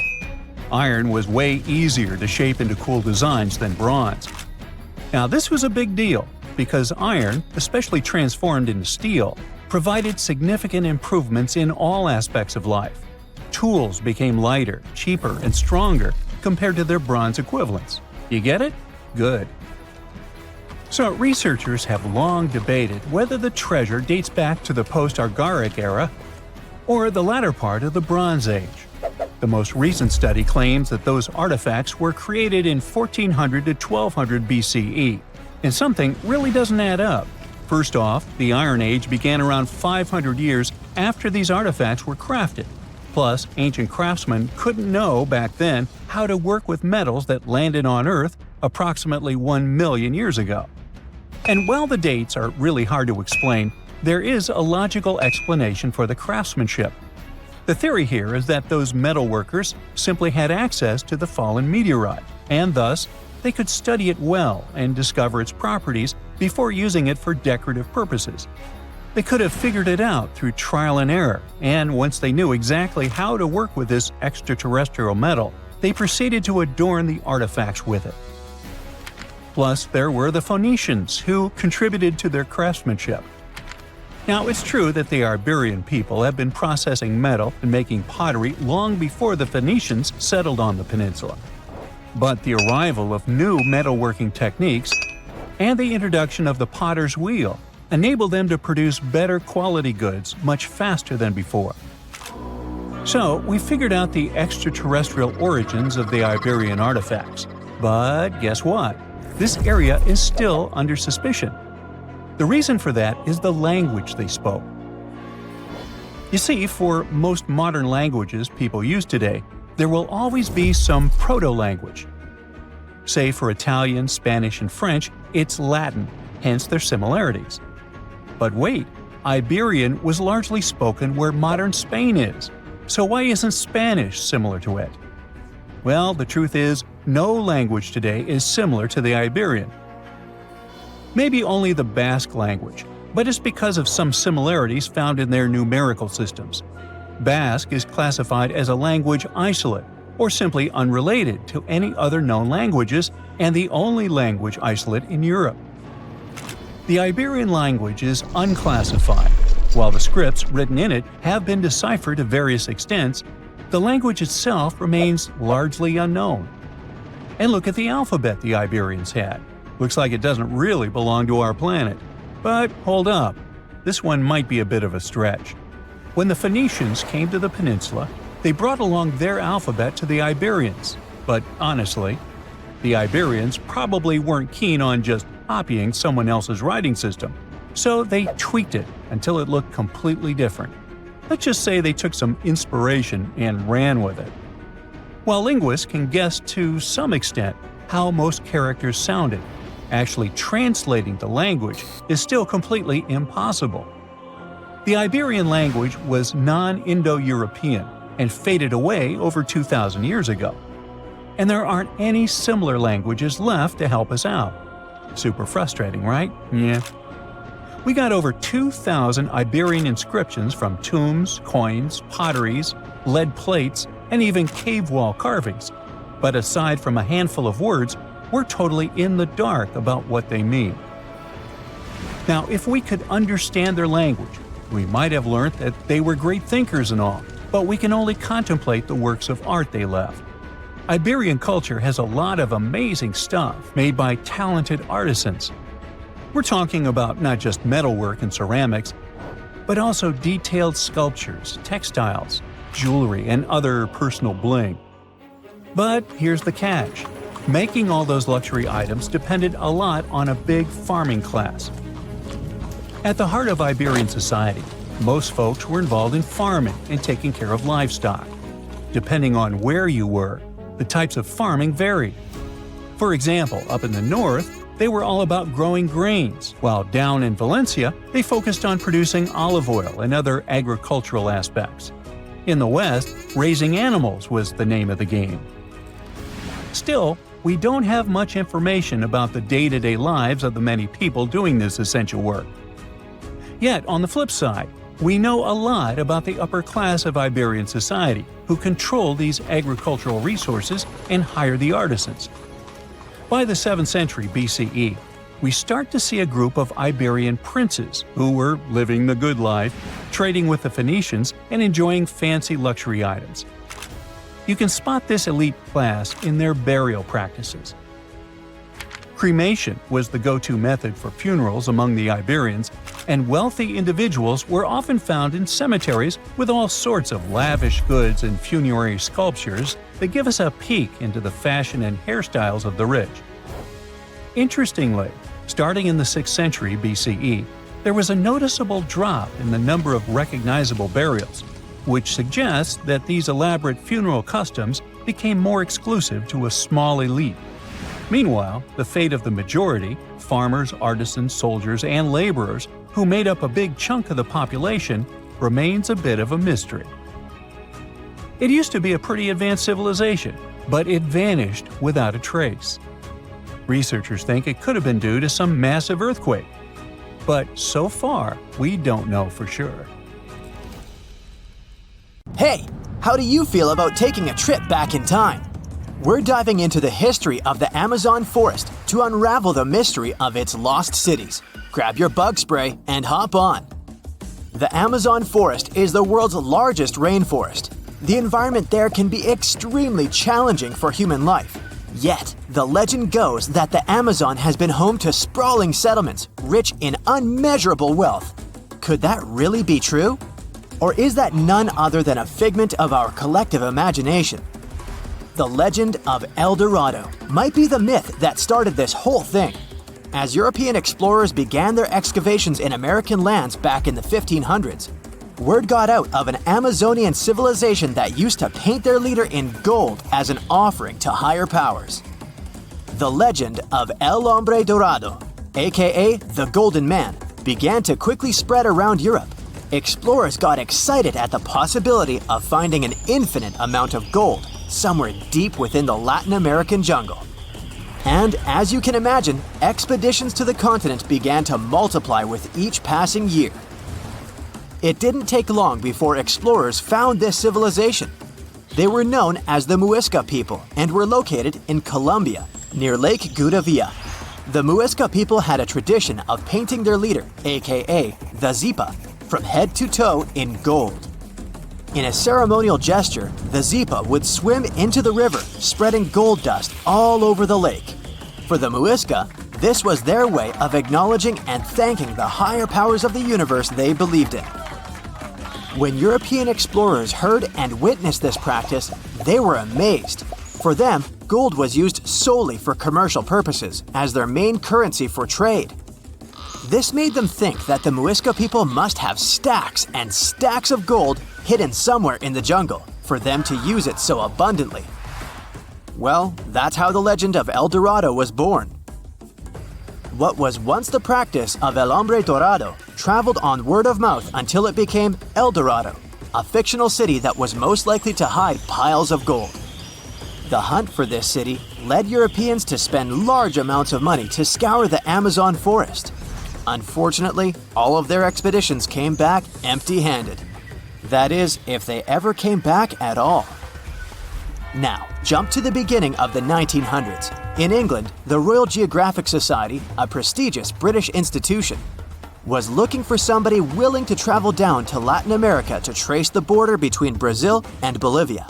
Iron was way easier to shape into cool designs than bronze. Now, this was a big deal because iron, especially transformed into steel, provided significant improvements in all aspects of life. Tools became lighter, cheaper, and stronger compared to their bronze equivalents. You get it? Good. So, researchers have long debated whether the treasure dates back to the post-Argaric era or the latter part of the Bronze Age. The most recent study claims that those artifacts were created in 1400 to 1200 BCE, and something really doesn't add up. First off, the Iron Age began around 500 years after these artifacts were crafted. Plus, ancient craftsmen couldn't know back then how to work with metals that landed on Earth approximately 1 million years ago. And while the dates are really hard to explain, there is a logical explanation for the craftsmanship. The theory here is that those metal workers simply had access to the fallen meteorite, and thus, they could study it well and discover its properties before using it for decorative purposes. They could have figured it out through trial and error, and once they knew exactly how to work with this extraterrestrial metal, they proceeded to adorn the artifacts with it. Plus, there were the Phoenicians, who contributed to their craftsmanship. Now, it's true that the Iberian people have been processing metal and making pottery long before the Phoenicians settled on the peninsula. But the arrival of new metalworking techniques and the introduction of the potter's wheel enabled them to produce better quality goods much faster than before. So, we figured out the extraterrestrial origins of the Iberian artifacts. But guess what? This area is still under suspicion. The reason for that is the language they spoke. You see, for most modern languages people use today, there will always be some proto-language. Say for Italian, Spanish, and French, it's Latin, hence their similarities. But wait, Iberian was largely spoken where modern Spain is, so why isn't Spanish similar to it? Well, the truth is, no language today is similar to the Iberian. Maybe only the Basque language, but it's because of some similarities found in their numerical systems. Basque is classified as a language isolate, or simply unrelated to any other known languages, and the only language isolate in Europe. The Iberian language is unclassified. While the scripts written in it have been deciphered to various extents, the language itself remains largely unknown. And look at the alphabet the Iberians had. Looks like it doesn't really belong to our planet. But hold up, this one might be a bit of a stretch. When the Phoenicians came to the peninsula, they brought along their alphabet to the Iberians. But honestly, the Iberians probably weren't keen on just copying someone else's writing system. So they tweaked it until it looked completely different. Let's just say they took some inspiration and ran with it. While linguists can guess to some extent how most characters sounded, actually translating the language is still completely impossible. The Iberian language was non-Indo-European and faded away over 2,000 years ago. And there aren't any similar languages left to help us out. Super frustrating, right? Yeah. We got over 2,000 Iberian inscriptions from tombs, coins, potteries, lead plates, and even cave wall carvings. But aside from a handful of words, we're totally in the dark about what they mean. Now, if we could understand their language, we might have learned that they were great thinkers and all, but we can only contemplate the works of art they left. Iberian culture has a lot of amazing stuff made by talented artisans. We're talking about not just metalwork and ceramics, but also detailed sculptures, textiles, jewelry, and other personal bling. But here's the catch. Making all those luxury items depended a lot on a big farming class. At the heart of Iberian society, most folks were involved in farming and taking care of livestock. Depending on where you were, the types of farming varied. For example, up in the north, they were all about growing grains, while down in Valencia, they focused on producing olive oil and other agricultural aspects. In the west, raising animals was the name of the game. Still, we don't have much information about the day-to-day lives of the many people doing this essential work. Yet, on the flip side, we know a lot about the upper class of Iberian society, who control these agricultural resources and hire the artisans. By the 7th century BCE, we start to see a group of Iberian princes who were living the good life, trading with the Phoenicians and enjoying fancy luxury items. You can spot this elite class in their burial practices. Cremation was the go-to method for funerals among the Iberians, and wealthy individuals were often found in cemeteries with all sorts of lavish goods and funerary sculptures that give us a peek into the fashion and hairstyles of the rich. Interestingly, starting in the 6th century BCE, there was a noticeable drop in the number of recognizable burials, which suggests that these elaborate funeral customs became more exclusive to a small elite. Meanwhile, the fate of the majority, farmers, artisans, soldiers, and laborers, who made up a big chunk of the population, remains a bit of a mystery. It used to be a pretty advanced civilization, but it vanished without a trace. Researchers think it could have been due to some massive earthquake, but so far, we don't know for sure. Hey, how do you feel about taking a trip back in time? We're diving into the history of the Amazon forest to unravel the mystery of its lost cities. Grab your bug spray and hop on. The Amazon forest is the world's largest rainforest. The environment there can be extremely challenging for human life. Yet, the legend goes that the Amazon has been home to sprawling settlements rich in unmeasurable wealth. Could that really be true? Or is that none other than a figment of our collective imagination? The legend of El Dorado might be the myth that started this whole thing. As European explorers began their excavations in American lands back in the 1500s, word got out of an Amazonian civilization that used to paint their leader in gold as an offering to higher powers. The legend of El Hombre Dorado, aka the Golden Man, began to quickly spread around Europe. Explorers got excited at the possibility of finding an infinite amount of gold somewhere deep within the Latin American jungle. And as you can imagine, expeditions to the continent began to multiply with each passing year. It didn't take long before explorers found this civilization. They were known as the Muisca people and were located in Colombia, near Lake Gudavia. The Muisca people had a tradition of painting their leader, aka the Zipa, from head to toe in gold. In a ceremonial gesture, the Zipa would swim into the river, spreading gold dust all over the lake. For the Muisca, this was their way of acknowledging and thanking the higher powers of the universe they believed in. When European explorers heard and witnessed this practice, they were amazed. For them, gold was used solely for commercial purposes as their main currency for trade. This made them think that the Muisca people must have stacks and stacks of gold hidden somewhere in the jungle for them to use it so abundantly. Well, that's how the legend of El Dorado was born. What was once the practice of El Hombre Dorado traveled on word of mouth until it became El Dorado, a fictional city that was most likely to hide piles of gold. The hunt for this city led Europeans to spend large amounts of money to scour the Amazon forest. Unfortunately, all of their expeditions came back empty-handed. That is, if they ever came back at all. Now, jump to the beginning of the 1900s. In England, the Royal Geographic Society, a prestigious British institution, was looking for somebody willing to travel down to Latin America to trace the border between Brazil and Bolivia.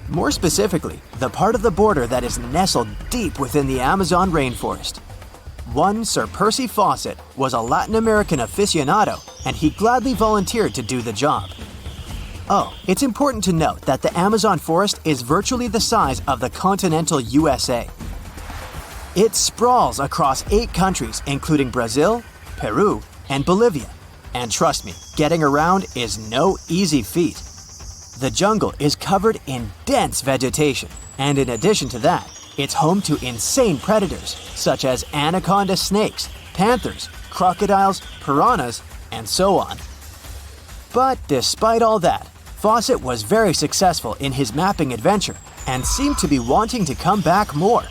More specifically, the part of the border that is nestled deep within the Amazon rainforest. One Sir Percy Fawcett was a Latin American aficionado, and he gladly volunteered to do the job. Oh, it's important to note that the Amazon forest is virtually the size of the continental USA. It sprawls across 8 countries, including Brazil, Peru, and Bolivia. And trust me, getting around is no easy feat. The jungle is covered in dense vegetation, and in addition to that, it's home to insane predators such as anaconda snakes, panthers, crocodiles, piranhas, and so on. But despite all that, Fawcett was very successful in his mapping adventure and seemed to be wanting to come back more.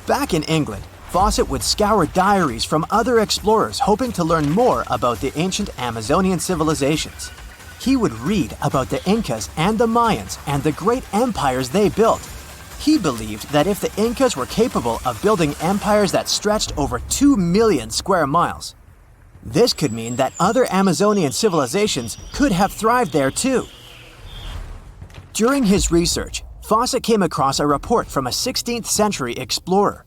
Back in England, Fawcett would scour diaries from other explorers hoping to learn more about the ancient Amazonian civilizations. He would read about the Incas and the Mayans and the great empires they built. He believed that if the Incas were capable of building empires that stretched over 2 million square miles, this could mean that other Amazonian civilizations could have thrived there too. During his research, Fawcett came across a report from a 16th century explorer.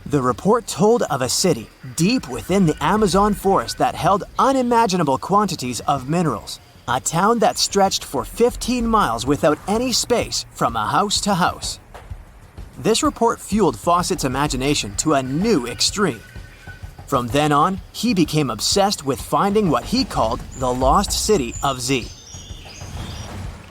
The report told of a city deep within the Amazon forest that held unimaginable quantities of minerals. A town that stretched for 15 miles without any space from a house to house. This report fueled Fawcett's imagination to a new extreme. From then on, he became obsessed with finding what he called the lost city of Z.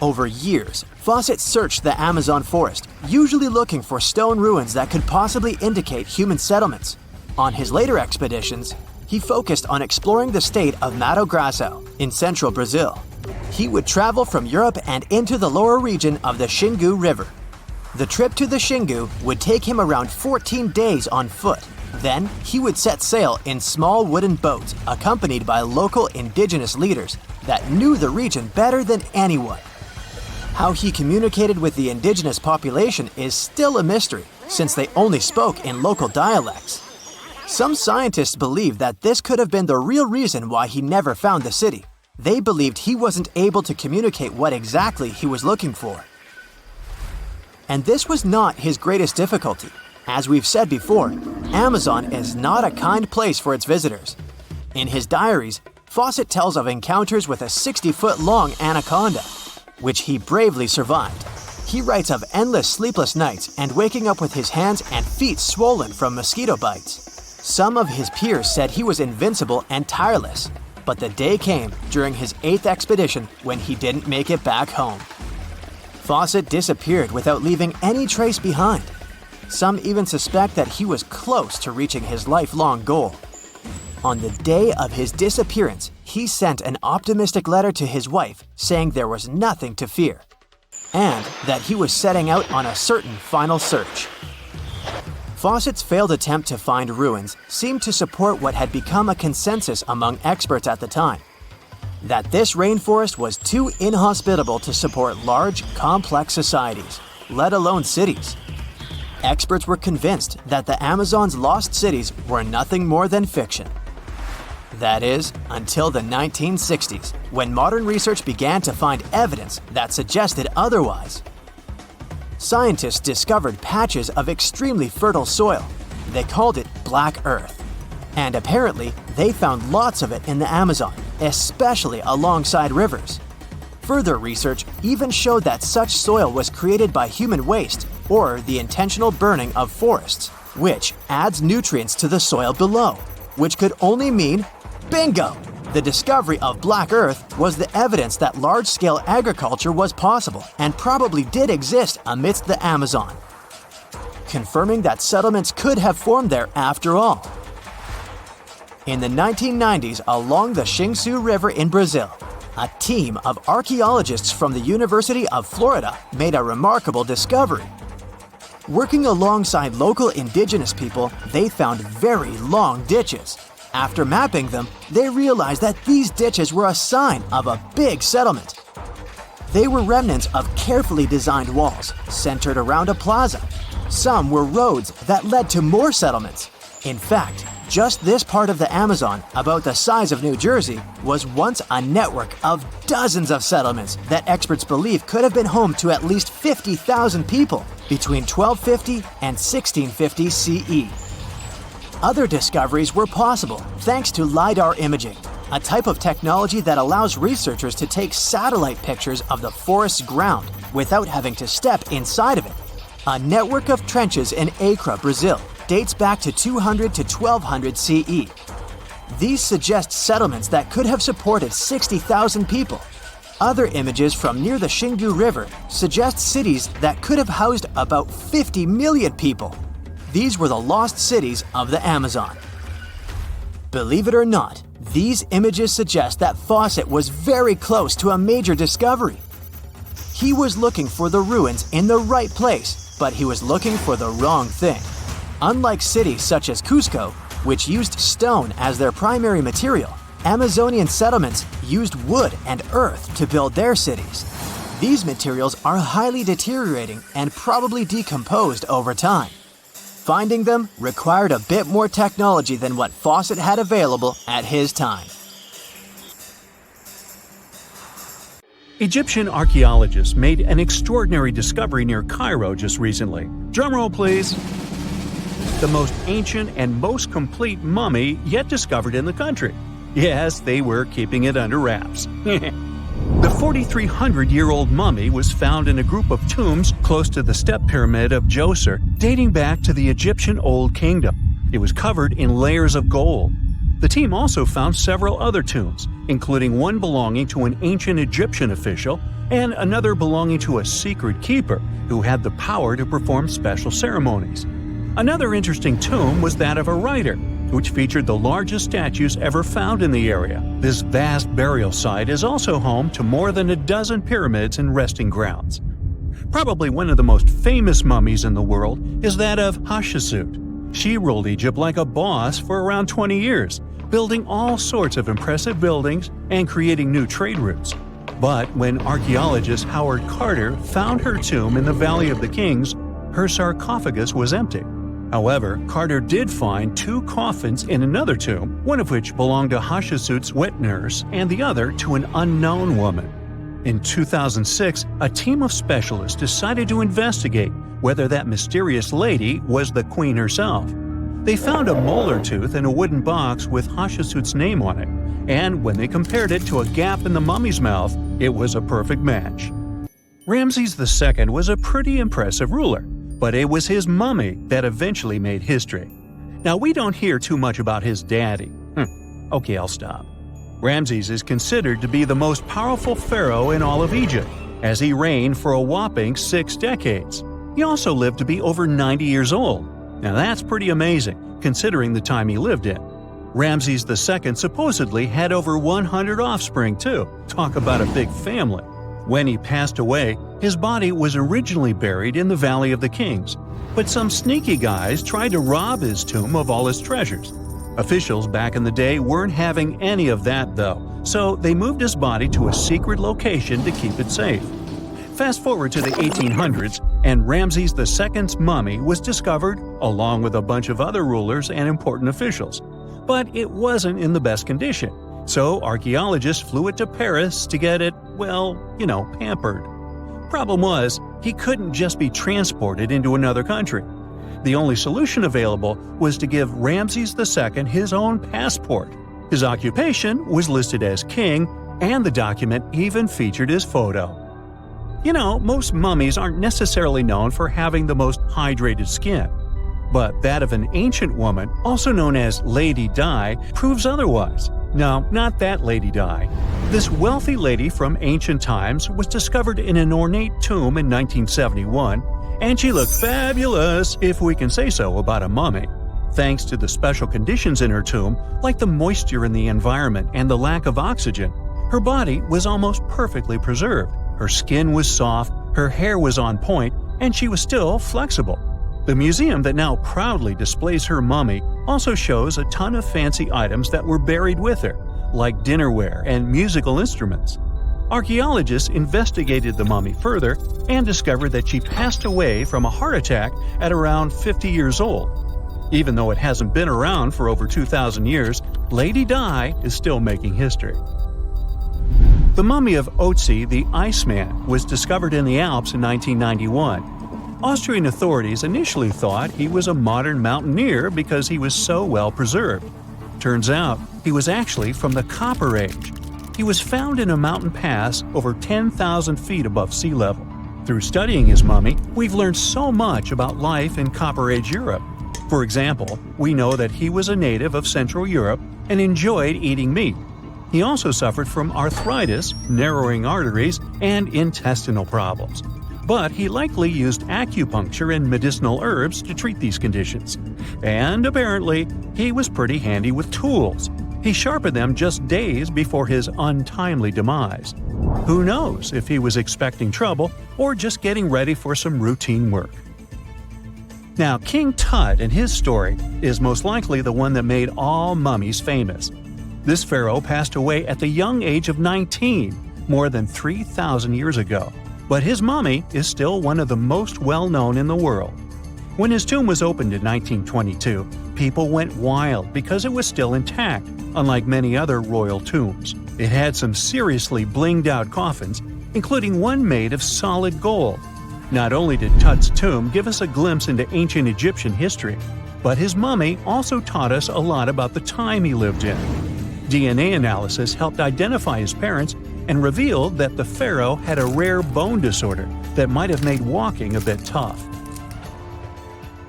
Over years, Fawcett searched the Amazon forest, usually looking for stone ruins that could possibly indicate human settlements. On his later expeditions, he focused on exploring the state of Mato Grosso in central Brazil. He would travel from Europe and into the lower region of the Xingu River. The trip to the Xingu would take him around 14 days on foot. Then, he would set sail in small wooden boats accompanied by local indigenous leaders that knew the region better than anyone. How he communicated with the indigenous population is still a mystery, since they only spoke in local dialects. Some scientists believe that this could have been the real reason why he never found the city. They believed he wasn't able to communicate what exactly he was looking for. And this was not his greatest difficulty. As we've said before, Amazon is not a kind place for its visitors. In his diaries, Fawcett tells of encounters with a 60-foot-long anaconda, which he bravely survived. He writes of endless sleepless nights and waking up with his hands and feet swollen from mosquito bites. Some of his peers said he was invincible and tireless, but the day came during his 8th expedition when he didn't make it back home. Fawcett disappeared without leaving any trace behind. Some even suspect that he was close to reaching his lifelong goal. On the day of his disappearance, he sent an optimistic letter to his wife saying there was nothing to fear, and that he was setting out on a certain final search. Fawcett's failed attempt to find ruins seemed to support what had become a consensus among experts at the time, that this rainforest was too inhospitable to support large, complex societies, let alone cities. Experts were convinced that the Amazon's lost cities were nothing more than fiction. That is, until the 1960s, when modern research began to find evidence that suggested otherwise. Scientists discovered patches of extremely fertile soil. They called it Black Earth. And apparently, they found lots of it in the Amazon, especially alongside rivers. Further research even showed that such soil was created by human waste or the intentional burning of forests, which adds nutrients to the soil below, which could only mean bingo! The discovery of Black Earth was the evidence that large-scale agriculture was possible and probably did exist amidst the Amazon, confirming that settlements could have formed there after all. In the 1990s, along the Xingsu River in Brazil, a team of archaeologists from the University of Florida made a remarkable discovery. Working alongside local indigenous people, they found very long ditches. After mapping them, they realized that these ditches were a sign of a big settlement. They were remnants of carefully designed walls centered around a plaza. Some were roads that led to more settlements. In fact, just this part of the Amazon, about the size of New Jersey, was once a network of dozens of settlements that experts believe could have been home to at least 50,000 people between 1250 and 1650 CE. Other discoveries were possible thanks to LiDAR imaging, a type of technology that allows researchers to take satellite pictures of the forest's ground without having to step inside of it. A network of trenches in Acre, Brazil, dates back to 200 to 1200 CE. These suggest settlements that could have supported 60,000 people. Other images from near the Xingu River suggest cities that could have housed about 50 million people. These were the lost cities of the Amazon. Believe it or not, these images suggest that Fawcett was very close to a major discovery. He was looking for the ruins in the right place, but he was looking for the wrong thing. Unlike cities such as Cusco, which used stone as their primary material, Amazonian settlements used wood and earth to build their cities. These materials are highly deteriorating and probably decomposed over time. Finding them required a bit more technology than what Fawcett had available at his time. Egyptian archaeologists made an extraordinary discovery near Cairo just recently. Drumroll, please. The most ancient and most complete mummy yet discovered in the country. Yes, they were keeping it under wraps. The 4,300-year-old mummy was found in a group of tombs close to the step pyramid of Djoser, dating back to the Egyptian Old Kingdom. It was covered in layers of gold. The team also found several other tombs, including one belonging to an ancient Egyptian official and another belonging to a secret keeper who had the power to perform special ceremonies. Another interesting tomb was that of a writer, which featured the largest statues ever found in the area. This vast burial site is also home to more than a dozen pyramids and resting grounds. Probably one of the most famous mummies in the world is that of Hatshepsut. She ruled Egypt like a boss for around 20 years, building all sorts of impressive buildings and creating new trade routes. But when archaeologist Howard Carter found her tomb in the Valley of the Kings, her sarcophagus was empty. However, Carter did find two coffins in another tomb, one of which belonged to Hatshepsut's wet nurse and the other to an unknown woman. In 2006, a team of specialists decided to investigate whether that mysterious lady was the queen herself. They found a molar tooth in a wooden box with Hatshepsut's name on it, and when they compared it to a gap in the mummy's mouth, it was a perfect match. Ramses II was a pretty impressive ruler, but it was his mummy that eventually made history. Now, we don't hear too much about his daddy. Okay, I'll stop. Ramses is considered to be the most powerful pharaoh in all of Egypt, as he reigned for a whopping 6 decades. He also lived to be over 90 years old. Now that's pretty amazing, considering the time he lived in. Ramses II supposedly had over 100 offspring too. Talk about a big family. When he passed away, his body was originally buried in the Valley of the Kings, but some sneaky guys tried to rob his tomb of all his treasures. Officials back in the day weren't having any of that though, so they moved his body to a secret location to keep it safe. Fast forward to the 1800s, and Ramses II's mummy was discovered along with a bunch of other rulers and important officials. But it wasn't in the best condition, so archaeologists flew it to Paris to get it, pampered. Problem was, he couldn't just be transported into another country. The only solution available was to give Ramses II his own passport. His occupation was listed as king, and the document even featured his photo. Most mummies aren't necessarily known for having the most hydrated skin. But that of an ancient woman, also known as Lady Di, proves otherwise. No, not that Lady Di. This wealthy lady from ancient times was discovered in an ornate tomb in 1971, and she looked fabulous, if we can say so about a mummy. Thanks to the special conditions in her tomb, like the moisture in the environment and the lack of oxygen, her body was almost perfectly preserved. Her skin was soft, her hair was on point, and she was still flexible. The museum that now proudly displays her mummy also shows a ton of fancy items that were buried with her, like dinnerware and musical instruments. Archaeologists investigated the mummy further and discovered that she passed away from a heart attack at around 50 years old. Even though it hasn't been around for over 2,000 years, Lady Di is still making history. The mummy of Otzi the Iceman was discovered in the Alps in 1991. Austrian authorities initially thought he was a modern mountaineer because he was so well preserved. Turns out, he was actually from the Copper Age. He was found in a mountain pass over 10,000 feet above sea level. Through studying his mummy, we've learned so much about life in Copper Age Europe. For example, we know that he was a native of Central Europe and enjoyed eating meat. He also suffered from arthritis, narrowing arteries, and intestinal problems. But he likely used acupuncture and medicinal herbs to treat these conditions. And apparently, he was pretty handy with tools. He sharpened them just days before his untimely demise. Who knows if he was expecting trouble or just getting ready for some routine work. Now, King Tut and his story is most likely the one that made all mummies famous. This pharaoh passed away at the young age of 19, more than 3,000 years ago. But his mummy is still one of the most well-known in the world. When his tomb was opened in 1922, people went wild because it was still intact, unlike many other royal tombs. It had some seriously blinged-out coffins, including one made of solid gold. Not only did Tut's tomb give us a glimpse into ancient Egyptian history, but his mummy also taught us a lot about the time he lived in. DNA analysis helped identify his parents and revealed that the pharaoh had a rare bone disorder that might have made walking a bit tough.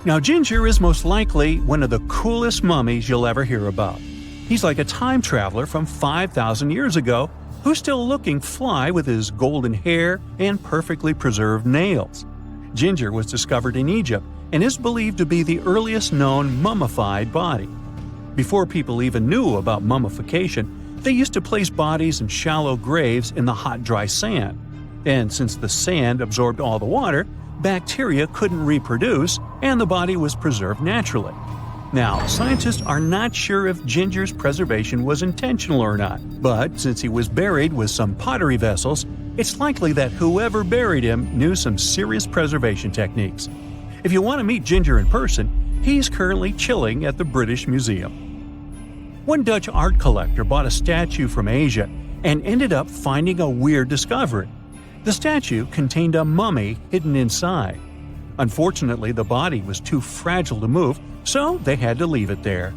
Now, Ginger is most likely one of the coolest mummies you'll ever hear about. He's like a time traveler from 5,000 years ago who's still looking fly with his golden hair and perfectly preserved nails. Ginger was discovered in Egypt and is believed to be the earliest known mummified body. Before people even knew about mummification, they used to place bodies in shallow graves in the hot, dry sand. And since the sand absorbed all the water, bacteria couldn't reproduce and the body was preserved naturally. Now, scientists are not sure if Ginger's preservation was intentional or not, but since he was buried with some pottery vessels, it's likely that whoever buried him knew some serious preservation techniques. If you want to meet Ginger in person, he's currently chilling at the British Museum. One Dutch art collector bought a statue from Asia and ended up finding a weird discovery. The statue contained a mummy hidden inside. Unfortunately, the body was too fragile to move, so they had to leave it there.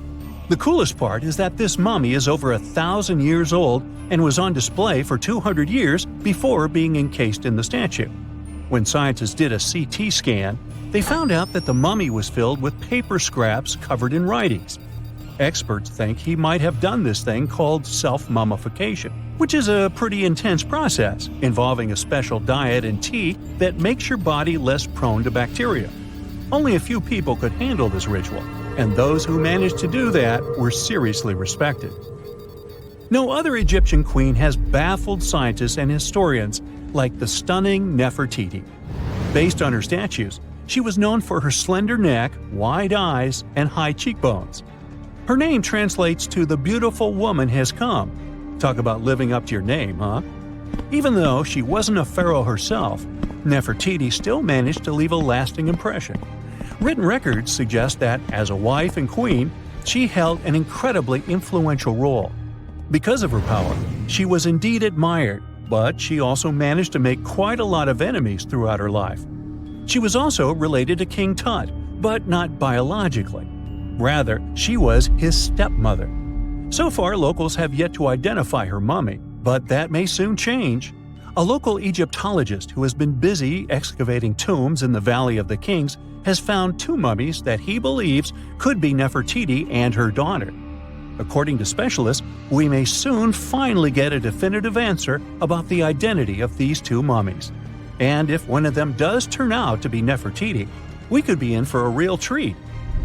The coolest part is that this mummy is over 1,000 years old and was on display for 200 years before being encased in the statue. When scientists did a CT scan, they found out that the mummy was filled with paper scraps covered in writings. Experts think he might have done this thing called self-mummification, which is a pretty intense process involving a special diet and tea that makes your body less prone to bacteria. Only a few people could handle this ritual, and those who managed to do that were seriously respected. No other Egyptian queen has baffled scientists and historians like the stunning Nefertiti. Based on her statues, she was known for her slender neck, wide eyes, and high cheekbones. Her name translates to "the beautiful woman has come." Talk about living up to your name, huh? Even though she wasn't a pharaoh herself, Nefertiti still managed to leave a lasting impression. Written records suggest that, as a wife and queen, she held an incredibly influential role. Because of her power, she was indeed admired, but she also managed to make quite a lot of enemies throughout her life. She was also related to King Tut, but not biologically. Rather, she was his stepmother. So far, locals have yet to identify her mummy, but that may soon change. A local Egyptologist who has been busy excavating tombs in the Valley of the Kings has found two mummies that he believes could be Nefertiti and her daughter. According to specialists, we may soon finally get a definitive answer about the identity of these two mummies. And if one of them does turn out to be Nefertiti, we could be in for a real treat.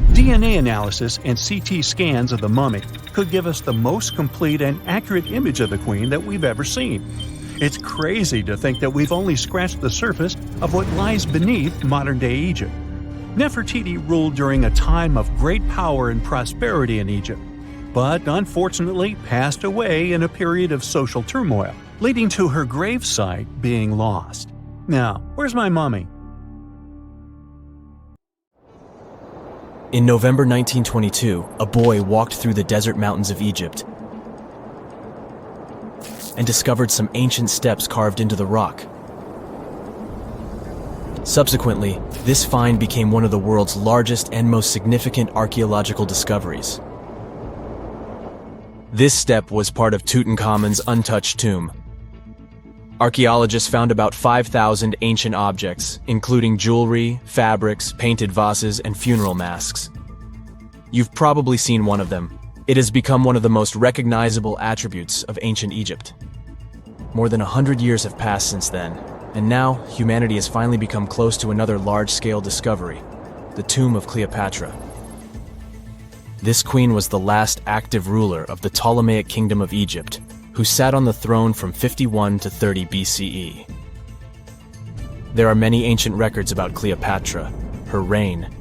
DNA analysis and CT scans of the mummy could give us the most complete and accurate image of the queen that we've ever seen. It's crazy to think that we've only scratched the surface of what lies beneath modern-day Egypt. Nefertiti ruled during a time of great power and prosperity in Egypt, but unfortunately passed away in a period of social turmoil, leading to her gravesite being lost. Now, where's my mummy? In November 1922, a boy walked through the desert mountains of Egypt and discovered some ancient steps carved into the rock. Subsequently, this find became one of the world's largest and most significant archaeological discoveries. This step was part of Tutankhamun's untouched tomb. Archaeologists found about 5,000 ancient objects, including jewelry, fabrics, painted vases, and funeral masks. You've probably seen one of them. It has become one of the most recognizable attributes of ancient Egypt. More than 100 years have passed since then, and now humanity has finally become close to another large-scale discovery, the tomb of Cleopatra. This queen was the last active ruler of the Ptolemaic Kingdom of Egypt, who sat on the throne from 51 to 30 BCE. There are many ancient records about Cleopatra, her reign,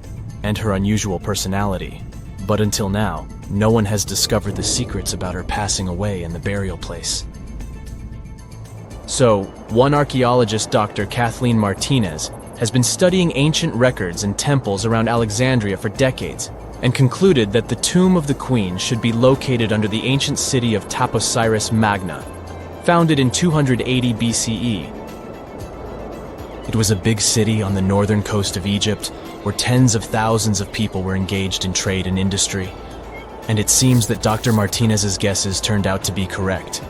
and her unusual personality, but until now, no one has discovered the secrets about her passing away in the burial place. So, one archaeologist, Dr. Kathleen Martinez, has been studying ancient records and temples around Alexandria for decades, and concluded that the tomb of the queen should be located under the ancient city of Taposiris Magna, founded in 280 BCE. It was a big city on the northern coast of Egypt, where tens of thousands of people were engaged in trade and industry, and it seems that Dr. Martinez's guesses turned out to be correct.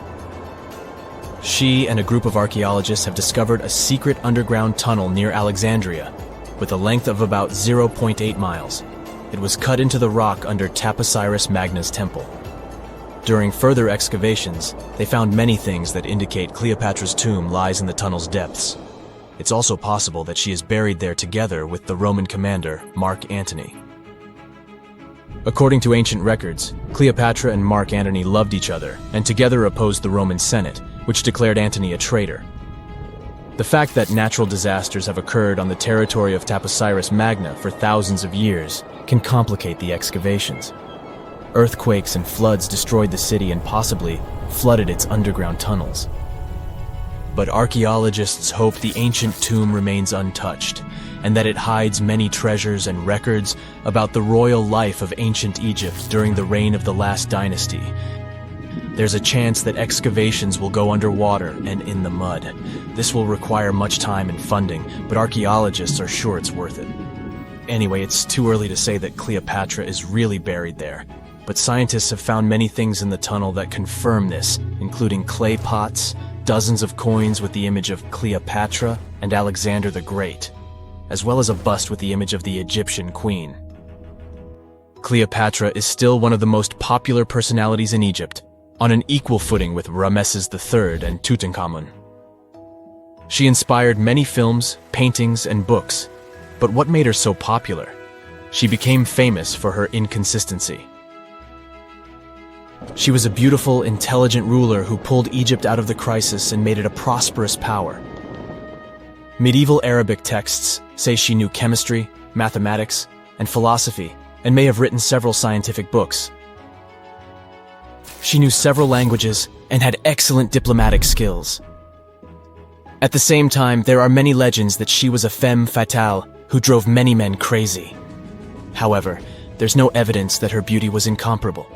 She and a group of archaeologists have discovered a secret underground tunnel near Alexandria, with a length of about 0.8 miles. It was cut into the rock under Taposiris Magna's temple. During further excavations, they found many things that indicate Cleopatra's tomb lies in the tunnel's depths. It's also possible that she is buried there together with the Roman commander, Mark Antony. According to ancient records, Cleopatra and Mark Antony loved each other and together opposed the Roman Senate, which declared Antony a traitor. The fact that natural disasters have occurred on the territory of Taposiris Magna for thousands of years can complicate the excavations. Earthquakes and floods destroyed the city and possibly flooded its underground tunnels. But archaeologists hope the ancient tomb remains untouched, and that it hides many treasures and records about the royal life of ancient Egypt during the reign of the last dynasty. There's a chance that excavations will go underwater and in the mud. This will require much time and funding, but archaeologists are sure it's worth it. Anyway, it's too early to say that Cleopatra is really buried there, but scientists have found many things in the tunnel that confirm this, including clay pots, dozens of coins with the image of Cleopatra and Alexander the Great, as well as a bust with the image of the Egyptian queen. Cleopatra is still one of the most popular personalities in Egypt, on an equal footing with Ramesses III and Tutankhamun. She inspired many films, paintings, and books, but what made her so popular? She became famous for her inconsistency. She was a beautiful, intelligent ruler who pulled Egypt out of the crisis and made it a prosperous power. Medieval Arabic texts say she knew chemistry, mathematics, and philosophy, and may have written several scientific books. She knew several languages and had excellent diplomatic skills. At the same time, there are many legends that she was a femme fatale who drove many men crazy. However, there's no evidence that her beauty was incomparable.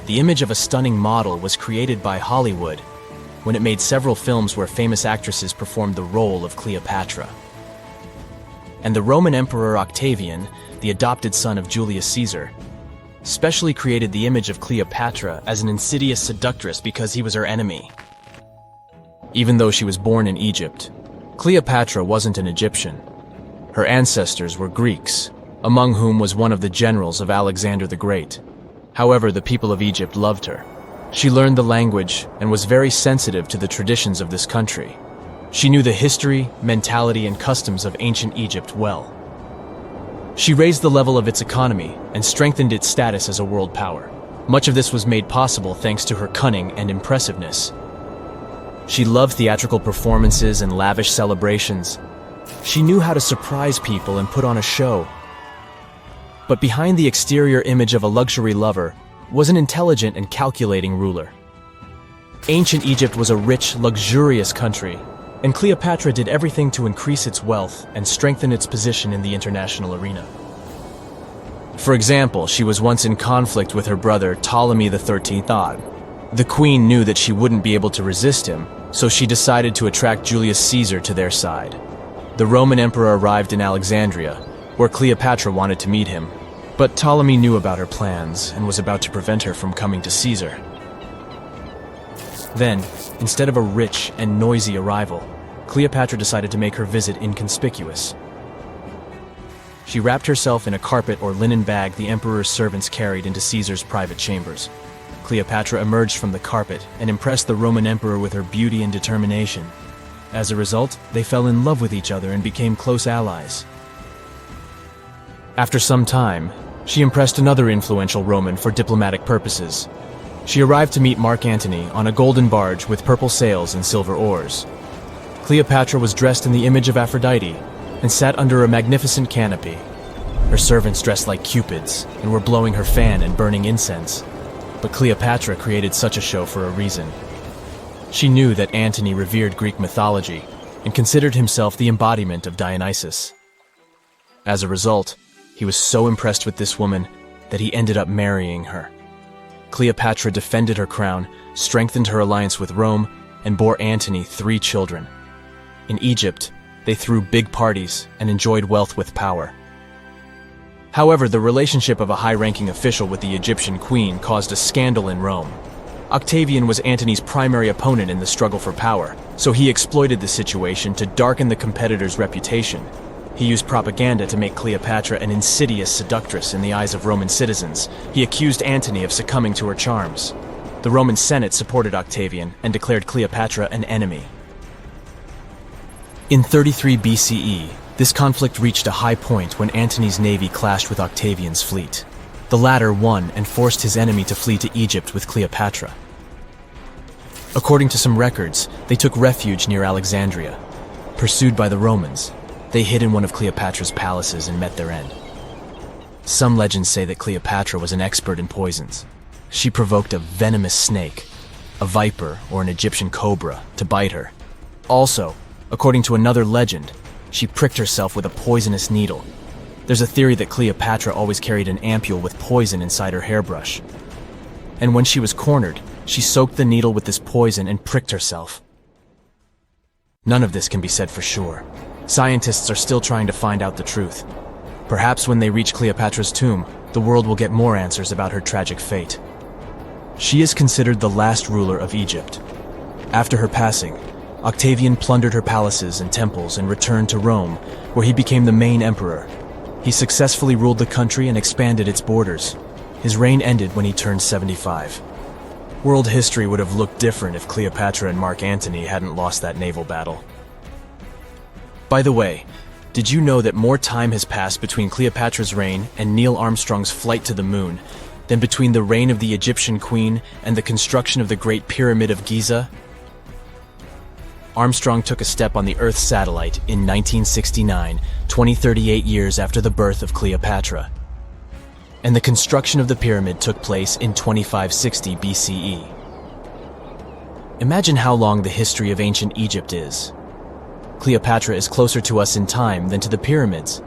The image of a stunning model was created by Hollywood when it made several films where famous actresses performed the role of Cleopatra. And the Roman Emperor Octavian, the adopted son of Julius Caesar, specially created the image of Cleopatra as an insidious seductress because he was her enemy. even though she was born in Egypt. Cleopatra wasn't an Egyptian. Her ancestors were Greeks, among whom was one of the generals of Alexander the Great. However, the people of Egypt loved her. She learned the language and was very sensitive to the traditions of this country. She knew the history, mentality, and customs of ancient Egypt well. She raised the level of its economy and strengthened its status as a world power. Much of this was made possible thanks to her cunning and impressiveness. She loved theatrical performances and lavish celebrations. She knew how to surprise people and put on a show. But behind the exterior image of a luxury lover was an intelligent and calculating ruler. Ancient Egypt was a rich, luxurious country, and Cleopatra did everything to increase its wealth and strengthen its position in the international arena. For example, she was once in conflict with her brother Ptolemy XIII. The queen knew that she wouldn't be able to resist him, so she decided to attract Julius Caesar to their side. The Roman emperor arrived in Alexandria, where Cleopatra wanted to meet him, but Ptolemy knew about her plans and was about to prevent her from coming to Caesar. Then, instead of a rich and noisy arrival, Cleopatra decided to make her visit inconspicuous. She wrapped herself in a carpet or linen bag the emperor's servants carried into Caesar's private chambers. Cleopatra emerged from the carpet and impressed the Roman emperor with her beauty and determination. As a result, they fell in love with each other and became close allies. After some time, she impressed another influential Roman for diplomatic purposes. She arrived to meet Mark Antony on a golden barge with purple sails and silver oars. Cleopatra was dressed in the image of Aphrodite and sat under a magnificent canopy. Her servants dressed like cupids and were blowing her fan and burning incense. But Cleopatra created such a show for a reason. She knew that Antony revered Greek mythology and considered himself the embodiment of Dionysus. As a result, he was so impressed with this woman that he ended up marrying her. Cleopatra defended her crown, strengthened her alliance with Rome, and bore Antony 3 children. In Egypt, they threw big parties and enjoyed wealth with power. However, the relationship of a high-ranking official with the Egyptian queen caused a scandal in Rome. Octavian was Antony's primary opponent in the struggle for power, so he exploited the situation to darken the competitor's reputation. He used propaganda to make Cleopatra an insidious seductress in the eyes of Roman citizens. He accused Antony of succumbing to her charms. The Roman Senate supported Octavian and declared Cleopatra an enemy. In 33 BCE, this conflict reached a high point when Antony's navy clashed with Octavian's fleet. The latter won and forced his enemy to flee to Egypt with Cleopatra. According to some records, they took refuge near Alexandria. Pursued by the Romans, they hid in one of Cleopatra's palaces and met their end. Some legends say that Cleopatra was an expert in poisons. She provoked a venomous snake, a viper or an Egyptian cobra, to bite her. Also, according to another legend, she pricked herself with a poisonous needle. There's a theory that Cleopatra always carried an ampule with poison inside her hairbrush. And when she was cornered, she soaked the needle with this poison and pricked herself. None of this can be said for sure. Scientists are still trying to find out the truth. Perhaps when they reach Cleopatra's tomb, the world will get more answers about her tragic fate. She is considered the last ruler of Egypt. After her passing, Octavian plundered her palaces and temples and returned to Rome, where he became the main emperor. He successfully ruled the country and expanded its borders. His reign ended when he turned 75. World history would have looked different if Cleopatra and Mark Antony hadn't lost that naval battle. By the way, did you know that more time has passed between Cleopatra's reign and Neil Armstrong's flight to the moon than between the reign of the Egyptian queen and the construction of the Great Pyramid of Giza? Armstrong took a step on the Earth satellite in 1969, 38 years after the birth of Cleopatra. And the construction of the pyramid took place in 2560 BCE. Imagine how long the history of ancient Egypt is. Cleopatra is closer to us in time than to the pyramids.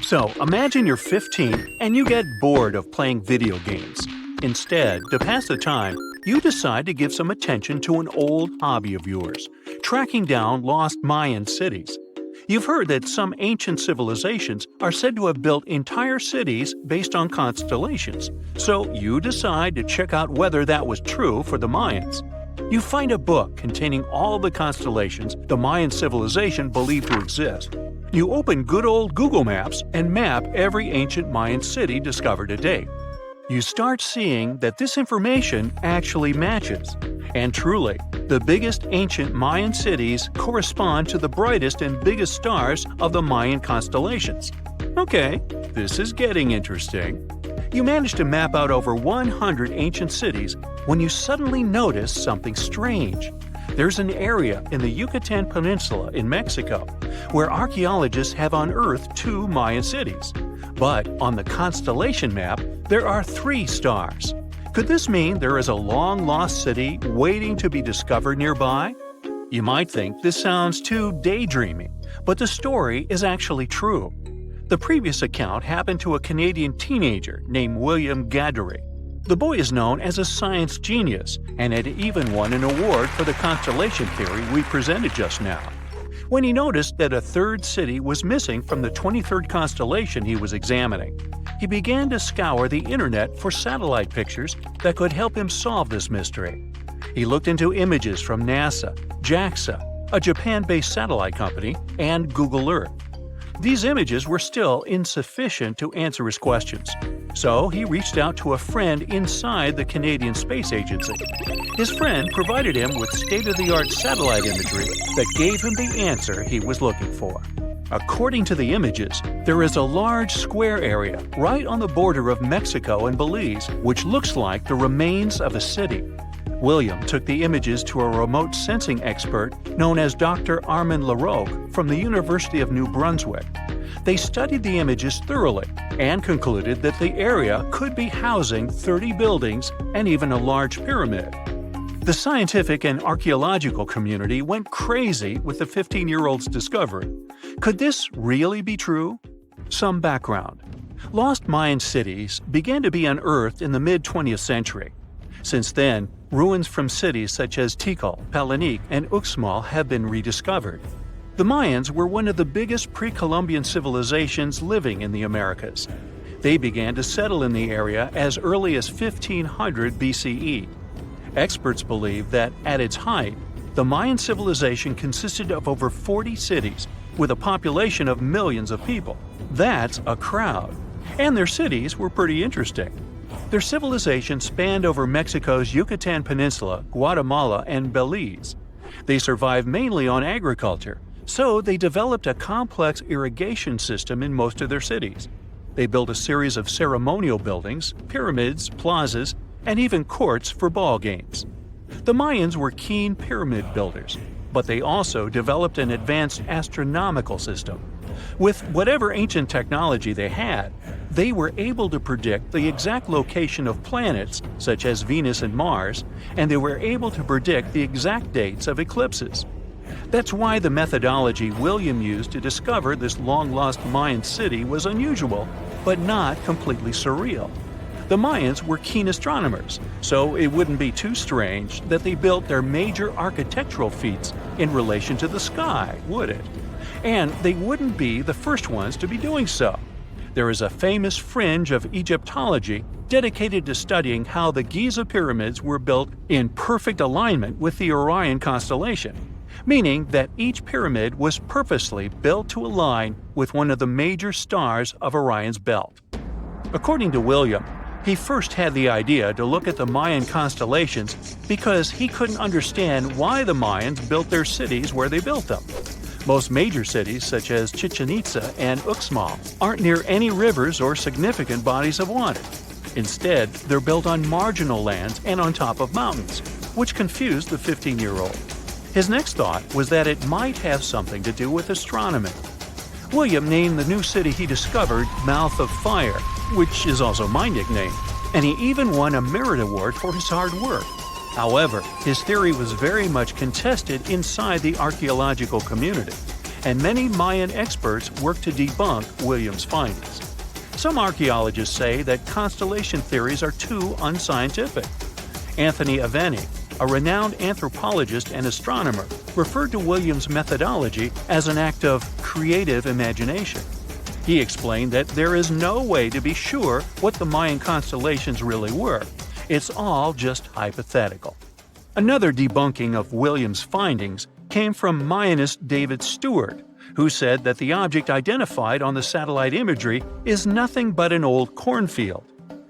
So, imagine you're 15 and you get bored of playing video games. Instead, to pass the time, you decide to give some attention to an old hobby of yours, tracking down lost Mayan cities. You've heard that some ancient civilizations are said to have built entire cities based on constellations, so you decide to check out whether that was true for the Mayans. You find a book containing all the constellations the Mayan civilization believed to exist. You open good old Google Maps and map every ancient Mayan city discovered to date. You start seeing that this information actually matches. And truly, the biggest ancient Mayan cities correspond to the brightest and biggest stars of the Mayan constellations. Okay, this is getting interesting. You manage to map out over 100 ancient cities when you suddenly notice something strange. There's an area in the Yucatan Peninsula in Mexico where archaeologists have unearthed 2 Mayan cities. But on the constellation map, there are 3 stars. Could this mean there is a long-lost city waiting to be discovered nearby? You might think this sounds too daydreaming, but the story is actually true. The previous account happened to a Canadian teenager named William Gaddery. The boy is known as a science genius and had even won an award for the constellation theory we presented just now. When he noticed that a 3rd city was missing from the 23rd constellation he was examining, he began to scour the internet for satellite pictures that could help him solve this mystery. He looked into images from NASA, JAXA, a Japan-based satellite company, and Google Earth. These images were still insufficient to answer his questions, so he reached out to a friend inside the Canadian Space Agency. His friend provided him with state-of-the-art satellite imagery that gave him the answer he was looking for. According to the images, there is a large square area right on the border of Mexico and Belize, which looks like the remains of a city. William took the images to a remote sensing expert known as Dr. Armand Laroque from the University of New Brunswick. They studied the images thoroughly and concluded that the area could be housing 30 buildings and even a large pyramid. The scientific and archaeological community went crazy with the 15-year-old's discovery. Could this really be true? Some background. Lost Mayan cities began to be unearthed in the mid-20th century. Since then, ruins from cities such as Tikal, Palenque, and Uxmal have been rediscovered. The Mayans were one of the biggest pre-Columbian civilizations living in the Americas. They began to settle in the area as early as 1500 BCE. Experts believe that, at its height, the Mayan civilization consisted of over 40 cities with a population of millions of people. That's a crowd. And their cities were pretty interesting. Their civilization spanned over Mexico's Yucatan Peninsula, Guatemala, and Belize. They survived mainly on agriculture, so they developed a complex irrigation system in most of their cities. They built a series of ceremonial buildings, pyramids, plazas, and even courts for ball games. The Mayans were keen pyramid builders, but they also developed an advanced astronomical system. With whatever ancient technology they had, they were able to predict the exact location of planets, such as Venus and Mars, and they were able to predict the exact dates of eclipses. That's why the methodology William used to discover this long-lost Mayan city was unusual, but not completely surreal. The Mayans were keen astronomers, so it wouldn't be too strange that they built their major architectural feats in relation to the sky, would it? And they wouldn't be the first ones to be doing so. There is a famous fringe of Egyptology dedicated to studying how the Giza pyramids were built in perfect alignment with the Orion constellation, meaning that each pyramid was purposely built to align with one of the major stars of Orion's belt. According to William, he first had the idea to look at the Mayan constellations because he couldn't understand why the Mayans built their cities where they built them. Most major cities, such as Chichen Itza and Uxmal, aren't near any rivers or significant bodies of water. Instead, they're built on marginal lands and on top of mountains, which confused the 15-year-old. His next thought was that it might have something to do with astronomy. William named the new city he discovered Mouth of Fire, which is also my nickname, and he even won a merit award for his hard work. However, his theory was very much contested inside the archaeological community, and many Mayan experts worked to debunk William's findings. Some archaeologists say that constellation theories are too unscientific. Anthony Aveni, a renowned anthropologist and astronomer, referred to William's methodology as an act of creative imagination. He explained that there is no way to be sure what the Mayan constellations really were. It's all just hypothetical. Another debunking of Williams' findings came from Mayanist David Stewart, who said that the object identified on the satellite imagery is nothing but an old cornfield.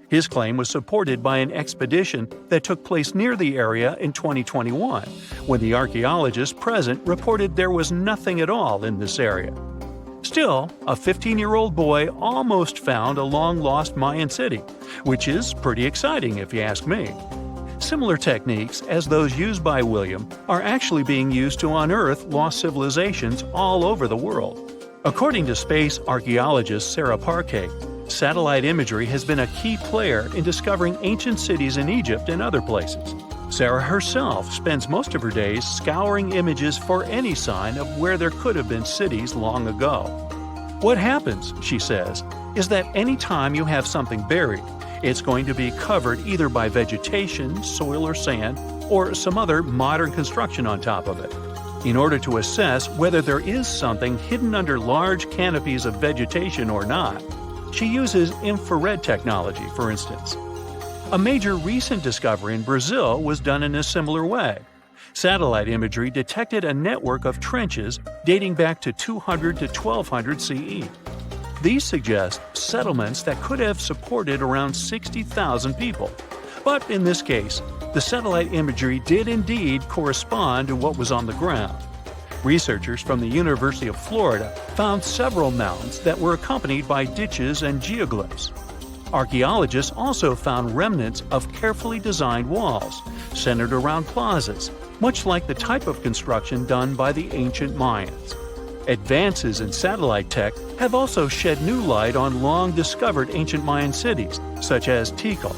His claim was supported by an expedition that took place near the area in 2021, when the archaeologists present reported there was nothing at all in this area. Still, a 15-year-old boy almost found a long-lost Mayan city, which is pretty exciting if you ask me. Similar techniques as those used by William are actually being used to unearth lost civilizations all over the world. According to space archaeologist Sarah Parquet, satellite imagery has been a key player in discovering ancient cities in Egypt and other places. Sarah herself spends most of her days scouring images for any sign of where there could have been cities long ago. What happens, she says, is that any time you have something buried, it's going to be covered either by vegetation, soil or sand, or some other modern construction on top of it. In order to assess whether there is something hidden under large canopies of vegetation or not, she uses infrared technology, for instance. A major recent discovery in Brazil was done in a similar way. Satellite imagery detected a network of trenches dating back to 200 to 1200 CE. These suggest settlements that could have supported around 60,000 people. But in this case, the satellite imagery did indeed correspond to what was on the ground. Researchers from the University of Florida found several mounds that were accompanied by ditches and geoglyphs. Archaeologists also found remnants of carefully designed walls, centered around plazas, much like the type of construction done by the ancient Mayans. Advances in satellite tech have also shed new light on long-discovered ancient Mayan cities, such as Tikal.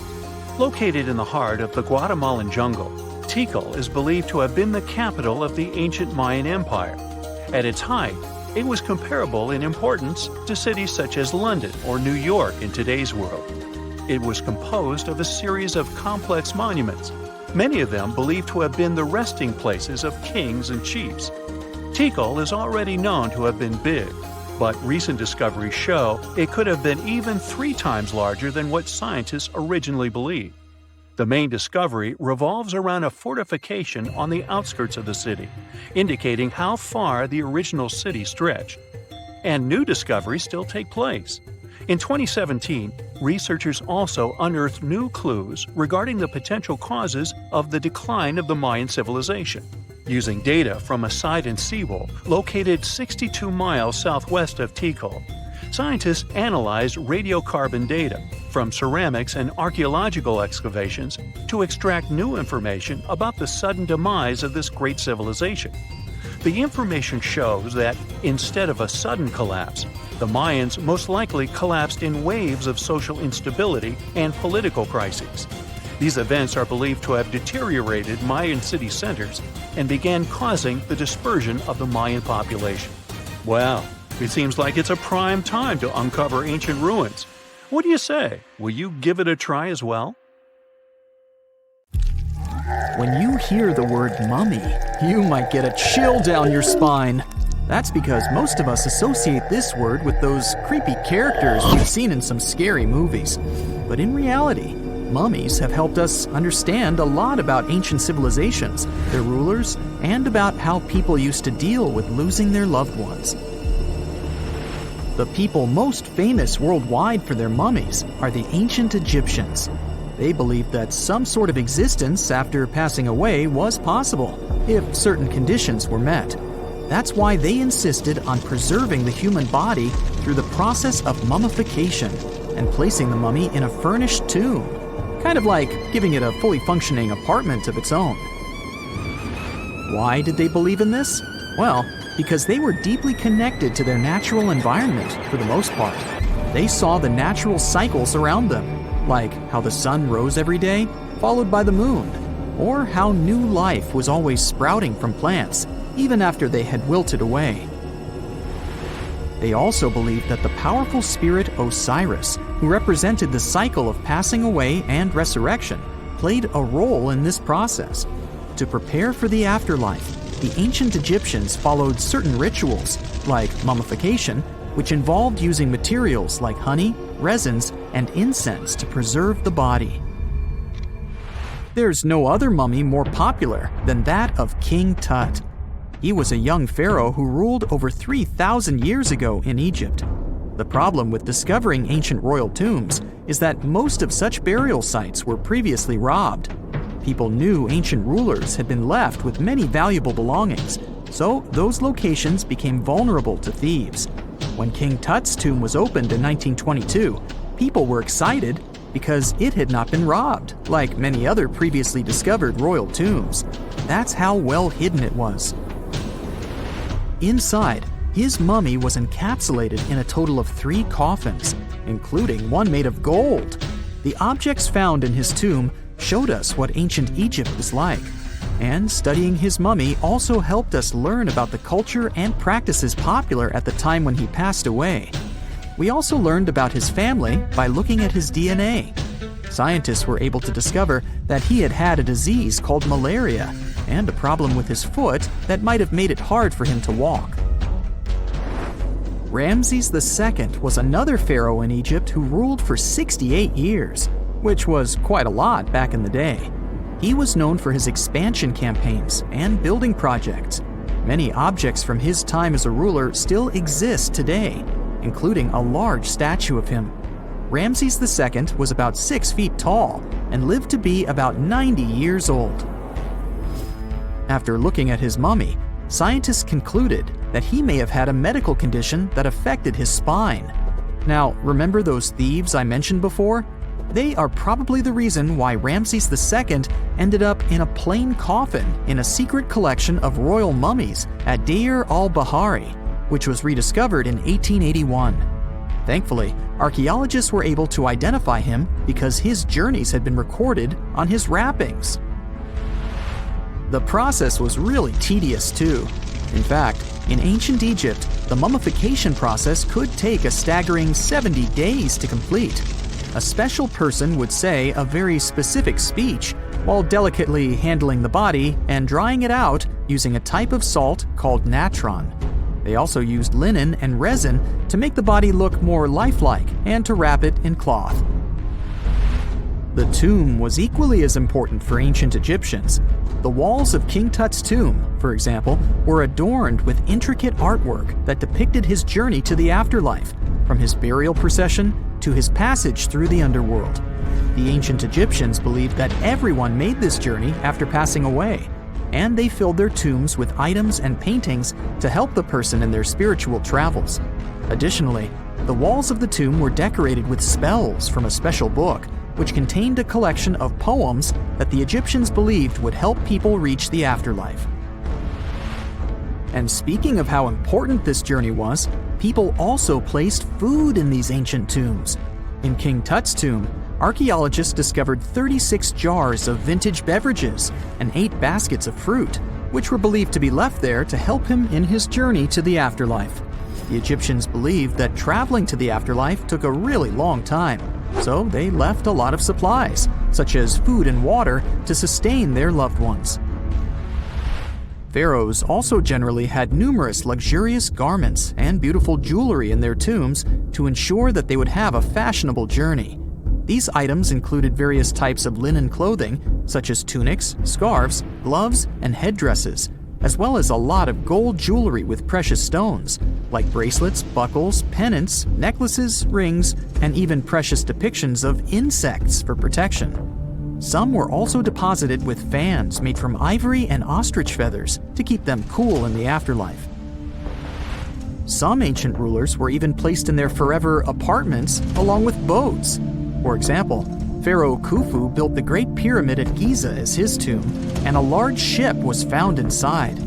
Located in the heart of the Guatemalan jungle, Tikal is believed to have been the capital of the ancient Mayan Empire. At its height, it was comparable in importance to cities such as London or New York in today's world. It was composed of a series of complex monuments, many of them believed to have been the resting places of kings and chiefs. Tikal is already known to have been big, but recent discoveries show it could have been even 3 times larger than what scientists originally believed. The main discovery revolves around a fortification on the outskirts of the city, indicating how far the original city stretched. And new discoveries still take place. In 2017, researchers also unearthed new clues regarding the potential causes of the decline of the Mayan civilization. Using data from a Sidon seawall located 62 miles southwest of Tikal, scientists analyzed radiocarbon data from ceramics and archaeological excavations to extract new information about the sudden demise of this great civilization. The information shows that, instead of a sudden collapse, the Mayans most likely collapsed in waves of social instability and political crises. These events are believed to have deteriorated Mayan city centers and began causing the dispersion of the Mayan population. Well, it seems like it's a prime time to uncover ancient ruins. What do you say? Will you give it a try as well? When you hear the word mummy, you might get a chill down your spine. That's because most of us associate this word with those creepy characters we've seen in some scary movies. But in reality, mummies have helped us understand a lot about ancient civilizations, their rulers, and about how people used to deal with losing their loved ones. The people most famous worldwide for their mummies are the ancient Egyptians. They believed that some sort of existence after passing away was possible, if certain conditions were met. That's why they insisted on preserving the human body through the process of mummification and placing the mummy in a furnished tomb, kind of like giving it a fully functioning apartment of its own. Why did they believe in this? Well, because they were deeply connected to their natural environment for the most part. They saw the natural cycles around them, like how the sun rose every day, followed by the moon, or how new life was always sprouting from plants, even after they had wilted away. They also believed that the powerful spirit Osiris, who represented the cycle of passing away and resurrection, played a role in this process. To prepare for the afterlife, the ancient Egyptians followed certain rituals, like mummification, which involved using materials like honey, resins, and incense to preserve the body. There's no other mummy more popular than that of King Tut. He was a young pharaoh who ruled over 3,000 years ago in Egypt. The problem with discovering ancient royal tombs is that most of such burial sites were previously robbed. People knew ancient rulers had been left with many valuable belongings, so those locations became vulnerable to thieves. When King Tut's tomb was opened in 1922, people were excited because it had not been robbed, like many other previously discovered royal tombs. That's how well hidden it was. Inside, his mummy was encapsulated in a total of 3 coffins, including one made of gold. The objects found in his tomb showed us what ancient Egypt was like, and studying his mummy also helped us learn about the culture and practices popular at the time when he passed away. We also learned about his family by looking at his DNA. Scientists were able to discover that he had had a disease called malaria and a problem with his foot that might have made it hard for him to walk. Ramses II was another pharaoh in Egypt who ruled for 68 years, which was quite a lot back in the day. He was known for his expansion campaigns and building projects. Many objects from his time as a ruler still exist today, including a large statue of him. Ramses II was about 6 feet tall and lived to be about 90 years old. After looking at his mummy, scientists concluded that he may have had a medical condition that affected his spine. Now, remember those thieves I mentioned before? They are probably the reason why Ramses II ended up in a plain coffin in a secret collection of royal mummies at Deir al-Bahari, which was rediscovered in 1881. Thankfully, archaeologists were able to identify him because his journeys had been recorded on his wrappings. The process was really tedious too. In fact, in ancient Egypt, the mummification process could take a staggering 70 days to complete. A special person would say a very specific speech while delicately handling the body and drying it out using a type of salt called natron. They also used linen and resin to make the body look more lifelike and to wrap it in cloth. The tomb was equally as important for ancient Egyptians. The walls of King Tut's tomb, for example, were adorned with intricate artwork that depicted his journey to the afterlife, from his burial procession to his passage through the underworld. The ancient Egyptians believed that everyone made this journey after passing away, and they filled their tombs with items and paintings to help the person in their spiritual travels. Additionally, the walls of the tomb were decorated with spells from a special book, which contained a collection of poems that the Egyptians believed would help people reach the afterlife. And speaking of how important this journey was, people also placed food in these ancient tombs. In King Tut's tomb, archaeologists discovered 36 jars of vintage beverages and 8 baskets of fruit, which were believed to be left there to help him in his journey to the afterlife. The Egyptians believed that traveling to the afterlife took a really long time, so they left a lot of supplies, such as food and water, to sustain their loved ones. Pharaohs also generally had numerous luxurious garments and beautiful jewelry in their tombs to ensure that they would have a fashionable journey. These items included various types of linen clothing, such as tunics, scarves, gloves, and headdresses, as well as a lot of gold jewelry with precious stones, like bracelets, buckles, pendants, necklaces, rings, and even precious depictions of insects for protection. Some were also deposited with fans made from ivory and ostrich feathers to keep them cool in the afterlife. Some ancient rulers were even placed in their forever apartments along with boats. For example, Pharaoh Khufu built the Great Pyramid at Giza as his tomb, and a large ship was found inside.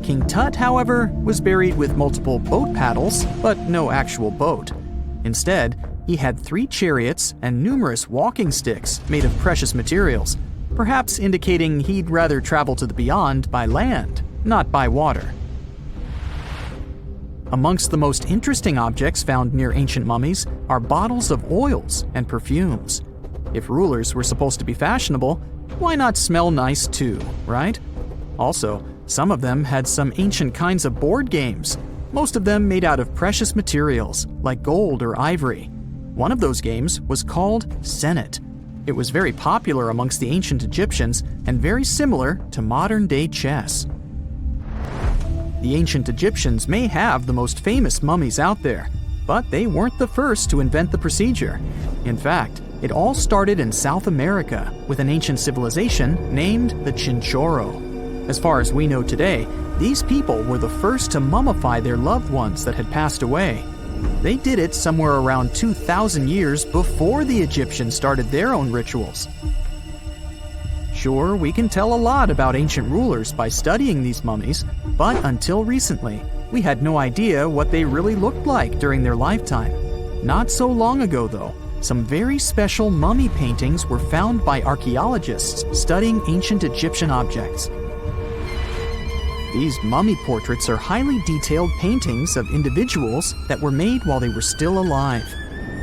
King Tut, however, was buried with multiple boat paddles, but no actual boat. Instead, he had 3 chariots and numerous walking sticks made of precious materials, perhaps indicating he'd rather travel to the beyond by land, not by water. Amongst the most interesting objects found near ancient mummies are bottles of oils and perfumes. If rulers were supposed to be fashionable, why not smell nice too, right? Also, some of them had some ancient kinds of board games, most of them made out of precious materials like gold or ivory. One of those games was called Senet. It was very popular amongst the ancient Egyptians and very similar to modern-day chess. The ancient Egyptians may have the most famous mummies out there, but they weren't the first to invent the procedure. In fact, it all started in South America with an ancient civilization named the Chinchorro. As far as we know today, these people were the first to mummify their loved ones that had passed away. They did it somewhere around 2,000 years before the Egyptians started their own rituals. Sure, we can tell a lot about ancient rulers by studying these mummies, but until recently, we had no idea what they really looked like during their lifetime. Not so long ago, though, some very special mummy paintings were found by archaeologists studying ancient Egyptian objects. These mummy portraits are highly detailed paintings of individuals that were made while they were still alive.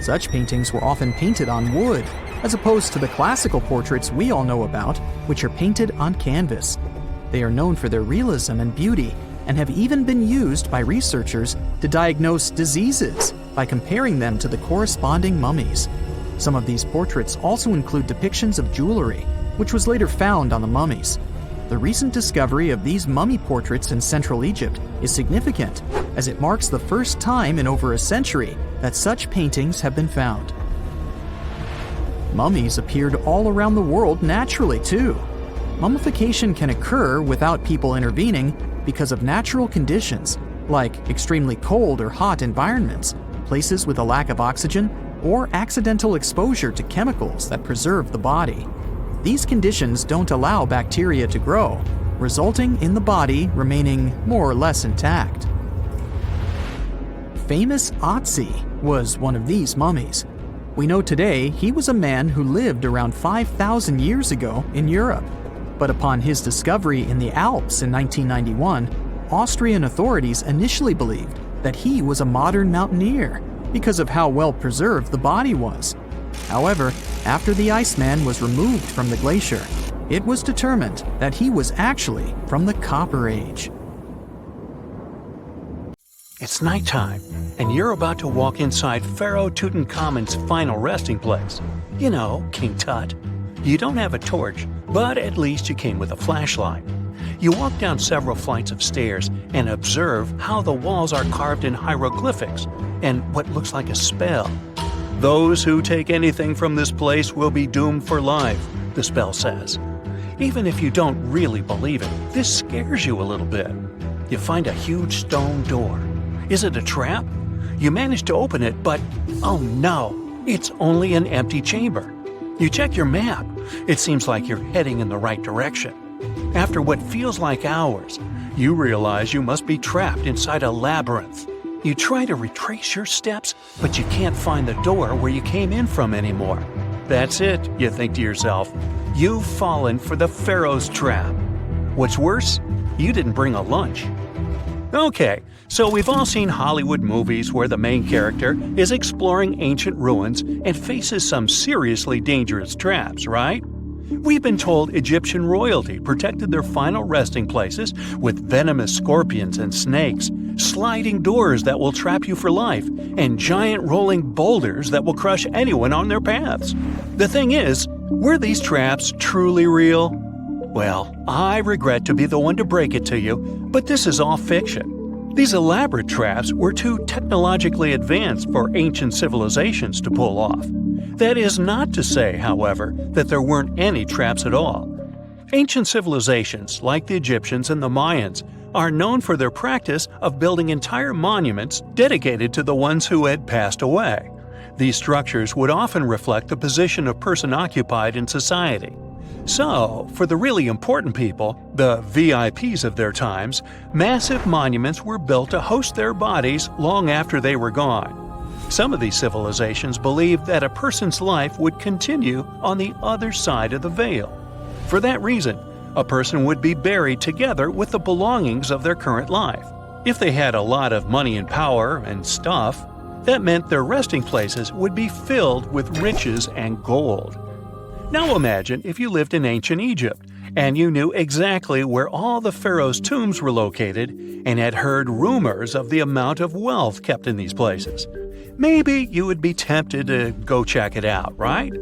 Such paintings were often painted on wood, as opposed to the classical portraits we all know about, which are painted on canvas. They are known for their realism and beauty, and have even been used by researchers to diagnose diseases by comparing them to the corresponding mummies. Some of these portraits also include depictions of jewelry, which was later found on the mummies. The recent discovery of these mummy portraits in Central Egypt is significant, as it marks the first time in over a century that such paintings have been found. Mummies appeared all around the world naturally, too. Mummification can occur without people intervening because of natural conditions, like extremely cold or hot environments, places with a lack of oxygen, or accidental exposure to chemicals that preserve the body. These conditions don't allow bacteria to grow, resulting in the body remaining more or less intact. Famous Otzi was one of these mummies. We know today he was a man who lived around 5,000 years ago in Europe. But upon his discovery in the Alps in 1991, Austrian authorities initially believed that he was a modern mountaineer because of how well preserved the body was. However, after the Iceman was removed from the glacier, it was determined that he was actually from the Copper Age. It's nighttime, and you're about to walk inside Pharaoh Tutankhamun's final resting place. You know, King Tut. You don't have a torch, but at least you came with a flashlight. You walk down several flights of stairs and observe how the walls are carved in hieroglyphics and what looks like a spell. Those who take anything from this place will be doomed for life, the spell says. Even if you don't really believe it, this scares you a little bit. You find a huge stone door. Is it a trap? You manage to open it, but oh no, it's only an empty chamber. You check your map. It seems like you're heading in the right direction. After what feels like hours, you realize you must be trapped inside a labyrinth. You try to retrace your steps, but you can't find the door where you came in from anymore. That's it, you think to yourself. You've fallen for the Pharaoh's trap. What's worse, you didn't bring a lunch. Okay, so we've all seen Hollywood movies where the main character is exploring ancient ruins and faces some seriously dangerous traps, right? We've been told Egyptian royalty protected their final resting places with venomous scorpions and snakes, sliding doors that will trap you for life, and giant rolling boulders that will crush anyone on their paths. The thing is, were these traps truly real? Well, I regret to be the one to break it to you, but this is all fiction. These elaborate traps were too technologically advanced for ancient civilizations to pull off. That is not to say, however, that there weren't any traps at all. Ancient civilizations, like the Egyptians and the Mayans, are known for their practice of building entire monuments dedicated to the ones who had passed away. These structures would often reflect the position of person occupied in society. So, for the really important people, the VIPs of their times, massive monuments were built to host their bodies long after they were gone. Some of these civilizations believed that a person's life would continue on the other side of the veil. For that reason, a person would be buried together with the belongings of their current life. If they had a lot of money and power and stuff, that meant their resting places would be filled with riches and gold. Now imagine if you lived in ancient Egypt and you knew exactly where all the pharaohs' tombs were located and had heard rumors of the amount of wealth kept in these places. Maybe you would be tempted to go check it out, right?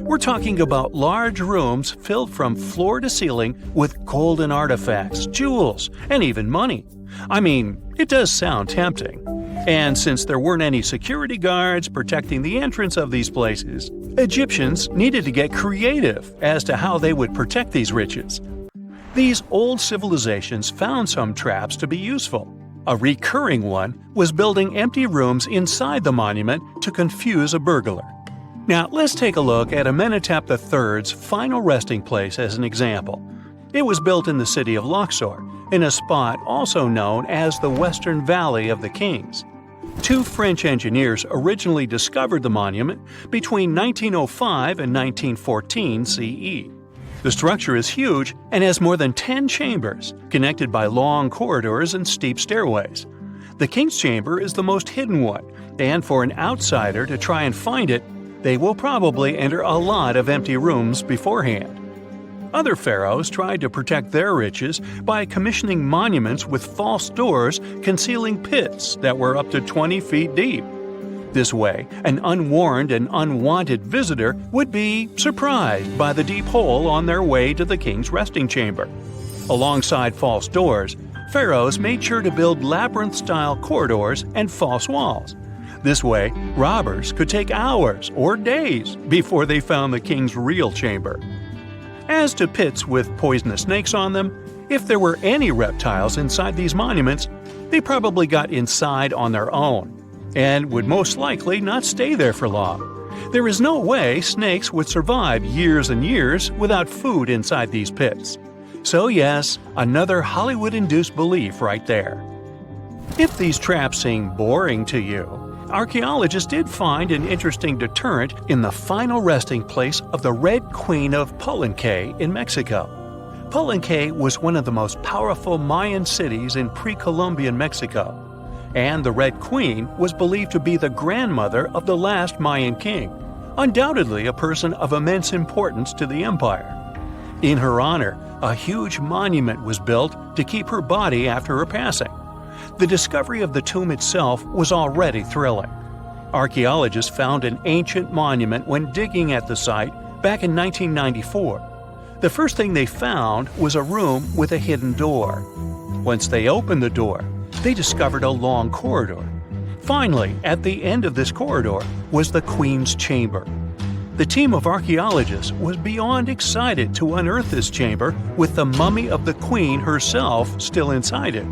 We're talking about large rooms filled from floor to ceiling with golden artifacts, jewels, and even money. I mean, it does sound tempting. And since there weren't any security guards protecting the entrance of these places, Egyptians needed to get creative as to how they would protect these riches. These old civilizations found some traps to be useful. A recurring one was building empty rooms inside the monument to confuse a burglar. Now, let's take a look at Amenhotep III's final resting place as an example. It was built in the city of Luxor, in a spot also known as the Western Valley of the Kings. Two French engineers originally discovered the monument between 1905 and 1914 CE. The structure is huge and has more than 10 chambers, connected by long corridors and steep stairways. The King's Chamber is the most hidden one, and for an outsider to try and find it, they will probably enter a lot of empty rooms beforehand. Other pharaohs tried to protect their riches by commissioning monuments with false doors concealing pits that were up to 20 feet deep. This way, an unwarned and unwanted visitor would be surprised by the deep hole on their way to the king's resting chamber. Alongside false doors, pharaohs made sure to build labyrinth-style corridors and false walls. This way, robbers could take hours or days before they found the king's real chamber. As to pits with poisonous snakes on them, if there were any reptiles inside these monuments, they probably got inside on their own and would most likely not stay there for long. There is no way snakes would survive years and years without food inside these pits. So yes, another Hollywood-induced belief right there. If these traps seem boring to you, archaeologists did find an interesting deterrent in the final resting place of the Red Queen of Palenque in Mexico. Palenque was one of the most powerful Mayan cities in pre-Columbian Mexico, and the Red Queen was believed to be the grandmother of the last Mayan king, undoubtedly a person of immense importance to the empire. In her honor, a huge monument was built to keep her body after her passing. The discovery of the tomb itself was already thrilling. Archaeologists found an ancient monument when digging at the site back in 1994. The first thing they found was a room with a hidden door. Once they opened the door, they discovered a long corridor. Finally, at the end of this corridor was the Queen's chamber. The team of archaeologists was beyond excited to unearth this chamber with the mummy of the Queen herself still inside it.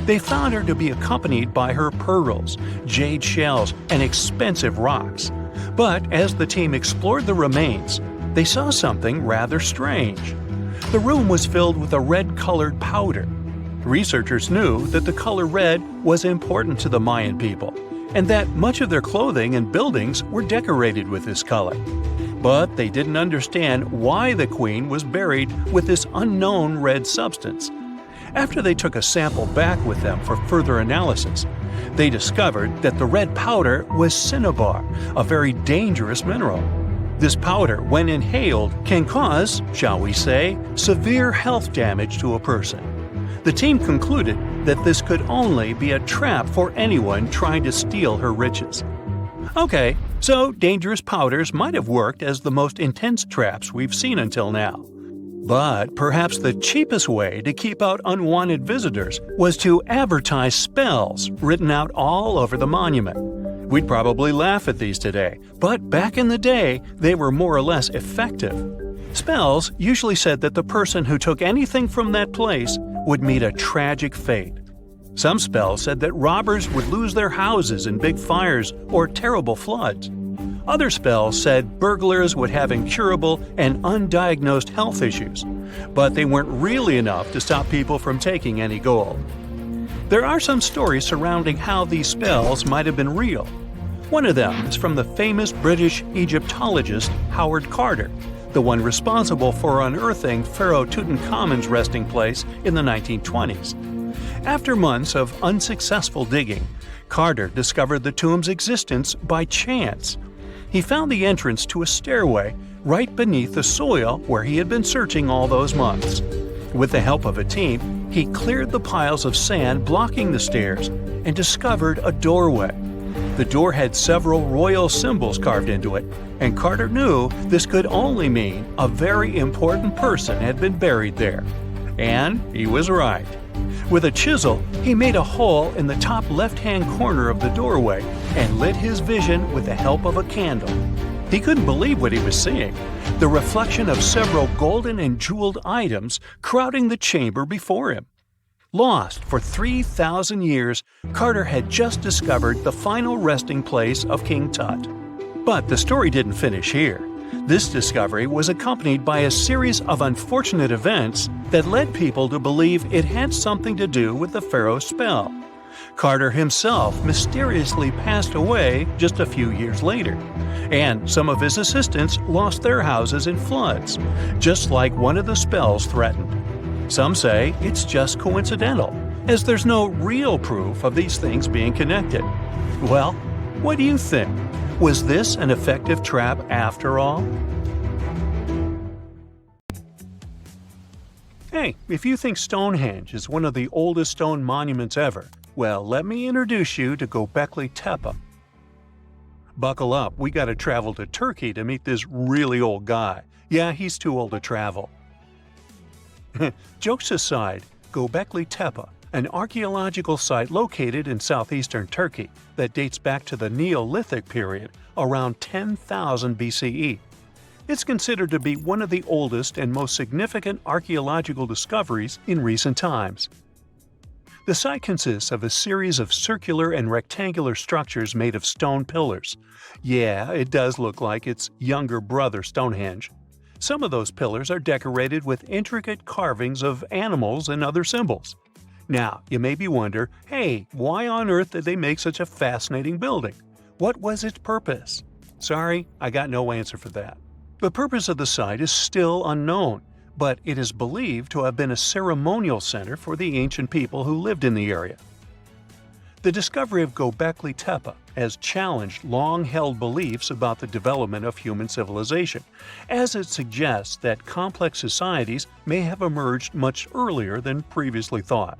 They found her to be accompanied by her pearls, jade shells, and expensive rocks. But as the team explored the remains, they saw something rather strange. The room was filled with a red-colored powder. Researchers knew that the color red was important to the Mayan people, and that much of their clothing and buildings were decorated with this color. But they didn't understand why the queen was buried with this unknown red substance. After they took a sample back with them for further analysis, they discovered that the red powder was cinnabar, a very dangerous mineral. This powder, when inhaled, can cause, shall we say, severe health damage to a person. The team concluded that this could only be a trap for anyone trying to steal her riches. Okay, so dangerous powders might have worked as the most intense traps we've seen until now. But perhaps the cheapest way to keep out unwanted visitors was to advertise spells written out all over the monument. We'd probably laugh at these today, but back in the day, they were more or less effective. Spells usually said that the person who took anything from that place would meet a tragic fate. Some spells said that robbers would lose their houses in big fires or terrible floods. Other spells said burglars would have incurable and undiagnosed health issues, but they weren't really enough to stop people from taking any gold. There are some stories surrounding how these spells might have been real. One of them is from the famous British Egyptologist Howard Carter, the one responsible for unearthing Pharaoh Tutankhamun's resting place in the 1920s. After months of unsuccessful digging, Carter discovered the tomb's existence by chance. He found the entrance to a stairway right beneath the soil where he had been searching all those months. With the help of a team, he cleared the piles of sand blocking the stairs and discovered a doorway. The door had several royal symbols carved into it, and Carter knew this could only mean a very important person had been buried there. And he was right. With a chisel, he made a hole in the top left-hand corner of the doorway and lit his vision with the help of a candle. He couldn't believe what he was seeing, the reflection of several golden and jeweled items crowding the chamber before him. Lost for 3,000 years, Carter had just discovered the final resting place of King Tut. But the story didn't finish here. This discovery was accompanied by a series of unfortunate events that led people to believe it had something to do with the Pharaoh spell. Carter himself mysteriously passed away just a few years later, and some of his assistants lost their houses in floods, just like one of the spells threatened. Some say it's just coincidental, as there's no real proof of these things being connected. Well, what do you think? Was this an effective trap after all? Hey, if you think Stonehenge is one of the oldest stone monuments ever, well, let me introduce you to Göbekli Tepe. Buckle up, we gotta travel to Turkey to meet this really old guy. Yeah, he's too old to travel. Jokes aside, Göbekli Tepe, an archaeological site located in southeastern Turkey that dates back to the Neolithic period around 10,000 BCE. It's considered to be one of the oldest and most significant archaeological discoveries in recent times. The site consists of a series of circular and rectangular structures made of stone pillars. Yeah, it does look like its younger brother Stonehenge. Some of those pillars are decorated with intricate carvings of animals and other symbols. Now, you maybe wonder, hey, why on earth did they make such a fascinating building? What was its purpose? Sorry, I got no answer for that. The purpose of the site is still unknown, but it is believed to have been a ceremonial center for the ancient people who lived in the area. The discovery of Göbekli Tepe has challenged long-held beliefs about the development of human civilization, as it suggests that complex societies may have emerged much earlier than previously thought.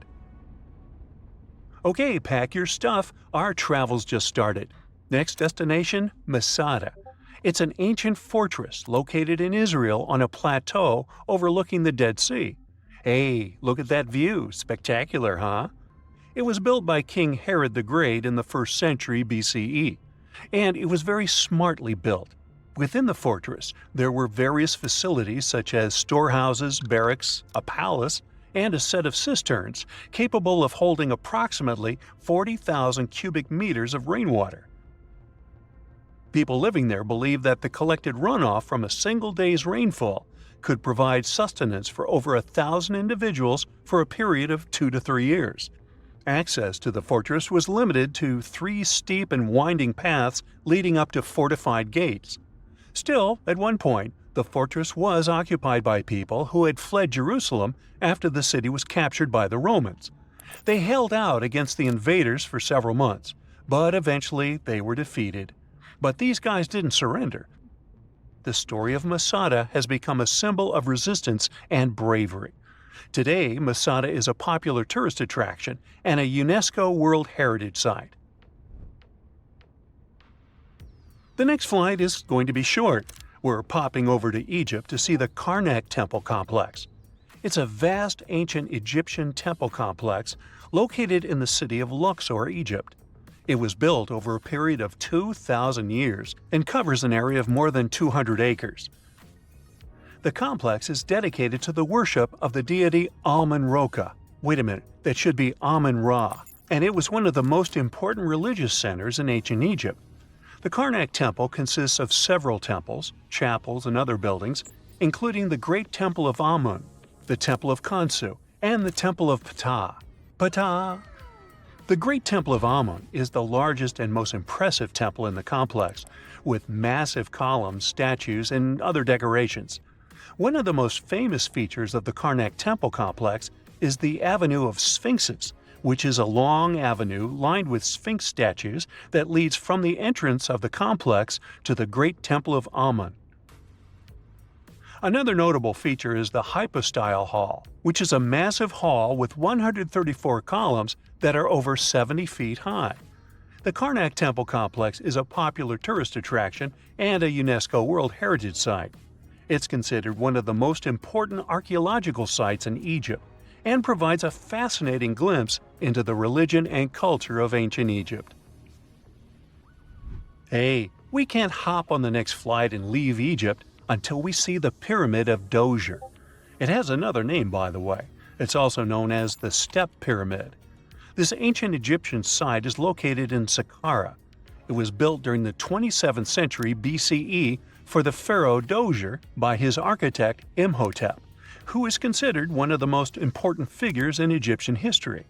Okay, pack your stuff, our travel's just started. Next destination, Masada. It's an ancient fortress located in Israel on a plateau overlooking the Dead Sea. Hey, look at that view, spectacular, huh? It was built by King Herod the Great in the 1st century BCE, and it was very smartly built. Within the fortress, there were various facilities such as storehouses, barracks, a palace, and a set of cisterns capable of holding approximately 40,000 cubic meters of rainwater. People living there believed that the collected runoff from a single day's rainfall could provide sustenance for over 1,000 individuals for a period of 2 to 3 years. Access to the fortress was limited to 3 steep and winding paths leading up to fortified gates. Still, at one point, the fortress was occupied by people who had fled Jerusalem after the city was captured by the Romans. They held out against the invaders for several months, but eventually they were defeated. But these guys didn't surrender. The story of Masada has become a symbol of resistance and bravery. Today, Masada is a popular tourist attraction and a UNESCO World Heritage Site. The next flight is going to be short. We're popping over to Egypt to see the Karnak Temple Complex. It's a vast ancient Egyptian temple complex located in the city of Luxor, Egypt. It was built over a period of 2,000 years and covers an area of more than 200 acres. The complex is dedicated to the worship of the deity Amun-Ra. Wait a minute, that should be Amun-Ra, and it was one of the most important religious centers in ancient Egypt. The Karnak Temple consists of several temples, chapels, and other buildings, including the Great Temple of Amun, the Temple of Khonsu, and the Temple of Ptah. Ptah! The Great Temple of Amun is the largest and most impressive temple in the complex, with massive columns, statues, and other decorations. One of the most famous features of the Karnak Temple complex is the Avenue of Sphinxes, which is a long avenue lined with Sphinx statues that leads from the entrance of the complex to the Great Temple of Amun. Another notable feature is the Hypostyle Hall, which is a massive hall with 134 columns that are over 70 feet high. The Karnak Temple Complex is a popular tourist attraction and a UNESCO World Heritage Site. It's considered one of the most important archaeological sites in Egypt and provides a fascinating glimpse into the religion and culture of ancient Egypt. Hey, we can't hop on the next flight and leave Egypt until we see the Pyramid of Djoser. It has another name, by the way. It's also known as the Step Pyramid. This ancient Egyptian site is located in Saqqara. It was built during the 27th century BCE for the pharaoh Djoser by his architect Imhotep, who is considered one of the most important figures in Egyptian history.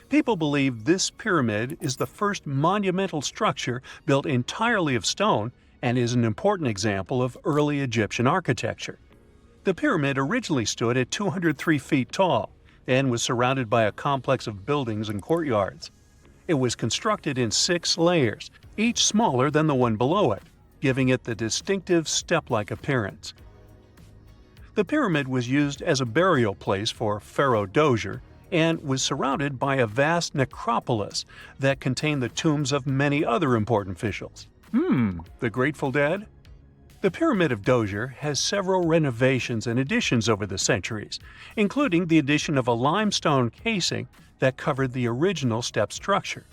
People believe this pyramid is the first monumental structure built entirely of stone and is an important example of early Egyptian architecture. The pyramid originally stood at 203 feet tall and was surrounded by a complex of buildings and courtyards. It was constructed in 6 layers, each smaller than the one below it, giving it the distinctive step-like appearance. The pyramid was used as a burial place for Pharaoh Djoser and was surrounded by a vast necropolis that contained the tombs of many other important officials. The Grateful Dead? The Pyramid of Djoser has several renovations and additions over the centuries, including the addition of a limestone casing that covered the original step structure.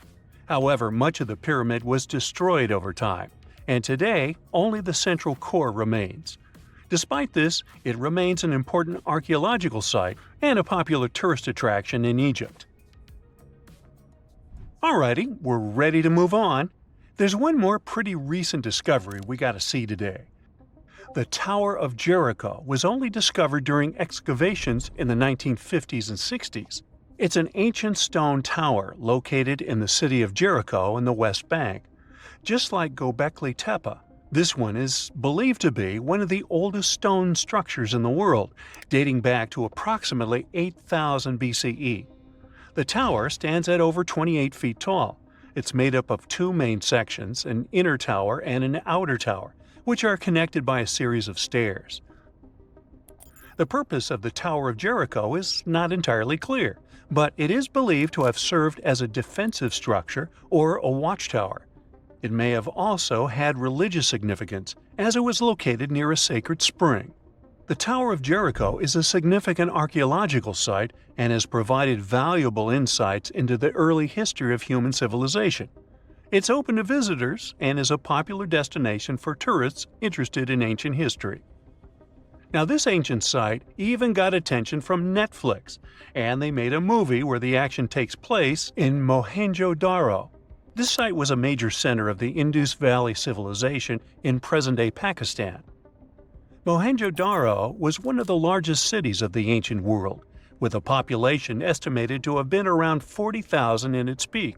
However, much of the pyramid was destroyed over time, and today only the central core remains. Despite this, it remains an important archaeological site and a popular tourist attraction in Egypt. Alrighty, we're ready to move on. There's one more pretty recent discovery we gotta see today. The Tower of Jericho was only discovered during excavations in the 1950s and 60s. It's an ancient stone tower located in the city of Jericho in the West Bank. Just like Göbekli Tepe, this one is believed to be one of the oldest stone structures in the world, dating back to approximately 8000 BCE. The tower stands at over 28 feet tall. It's made up of 2 main sections, an inner tower and an outer tower, which are connected by a series of stairs. The purpose of the Tower of Jericho is not entirely clear, but it is believed to have served as a defensive structure or a watchtower. It may have also had religious significance, as it was located near a sacred spring. The Tower of Jericho is a significant archaeological site and has provided valuable insights into the early history of human civilization. It's open to visitors and is a popular destination for tourists interested in ancient history. Now, this ancient site even got attention from Netflix, and they made a movie where the action takes place in Mohenjo-Daro. This site was a major center of the Indus Valley civilization in present-day Pakistan. Mohenjo-Daro was one of the largest cities of the ancient world, with a population estimated to have been around 40,000 in its peak.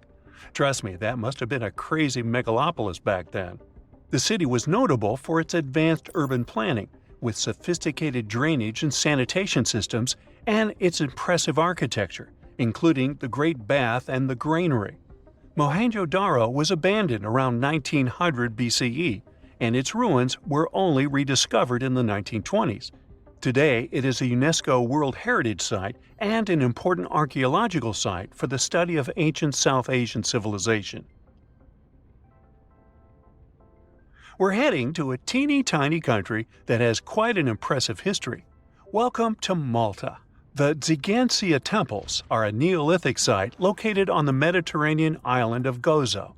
Trust me, that must have been a crazy megalopolis back then. The city was notable for its advanced urban planning, with sophisticated drainage and sanitation systems, and its impressive architecture, including the Great Bath and the Granary. Mohenjo-Daro was abandoned around 1900 BCE, and its ruins were only rediscovered in the 1920s. Today, it is a UNESCO World Heritage Site and an important archaeological site for the study of ancient South Asian civilization. We're heading to a teeny-tiny country that has quite an impressive history. Welcome to Malta. The Tzigantsia Temples are a Neolithic site located on the Mediterranean island of Gozo.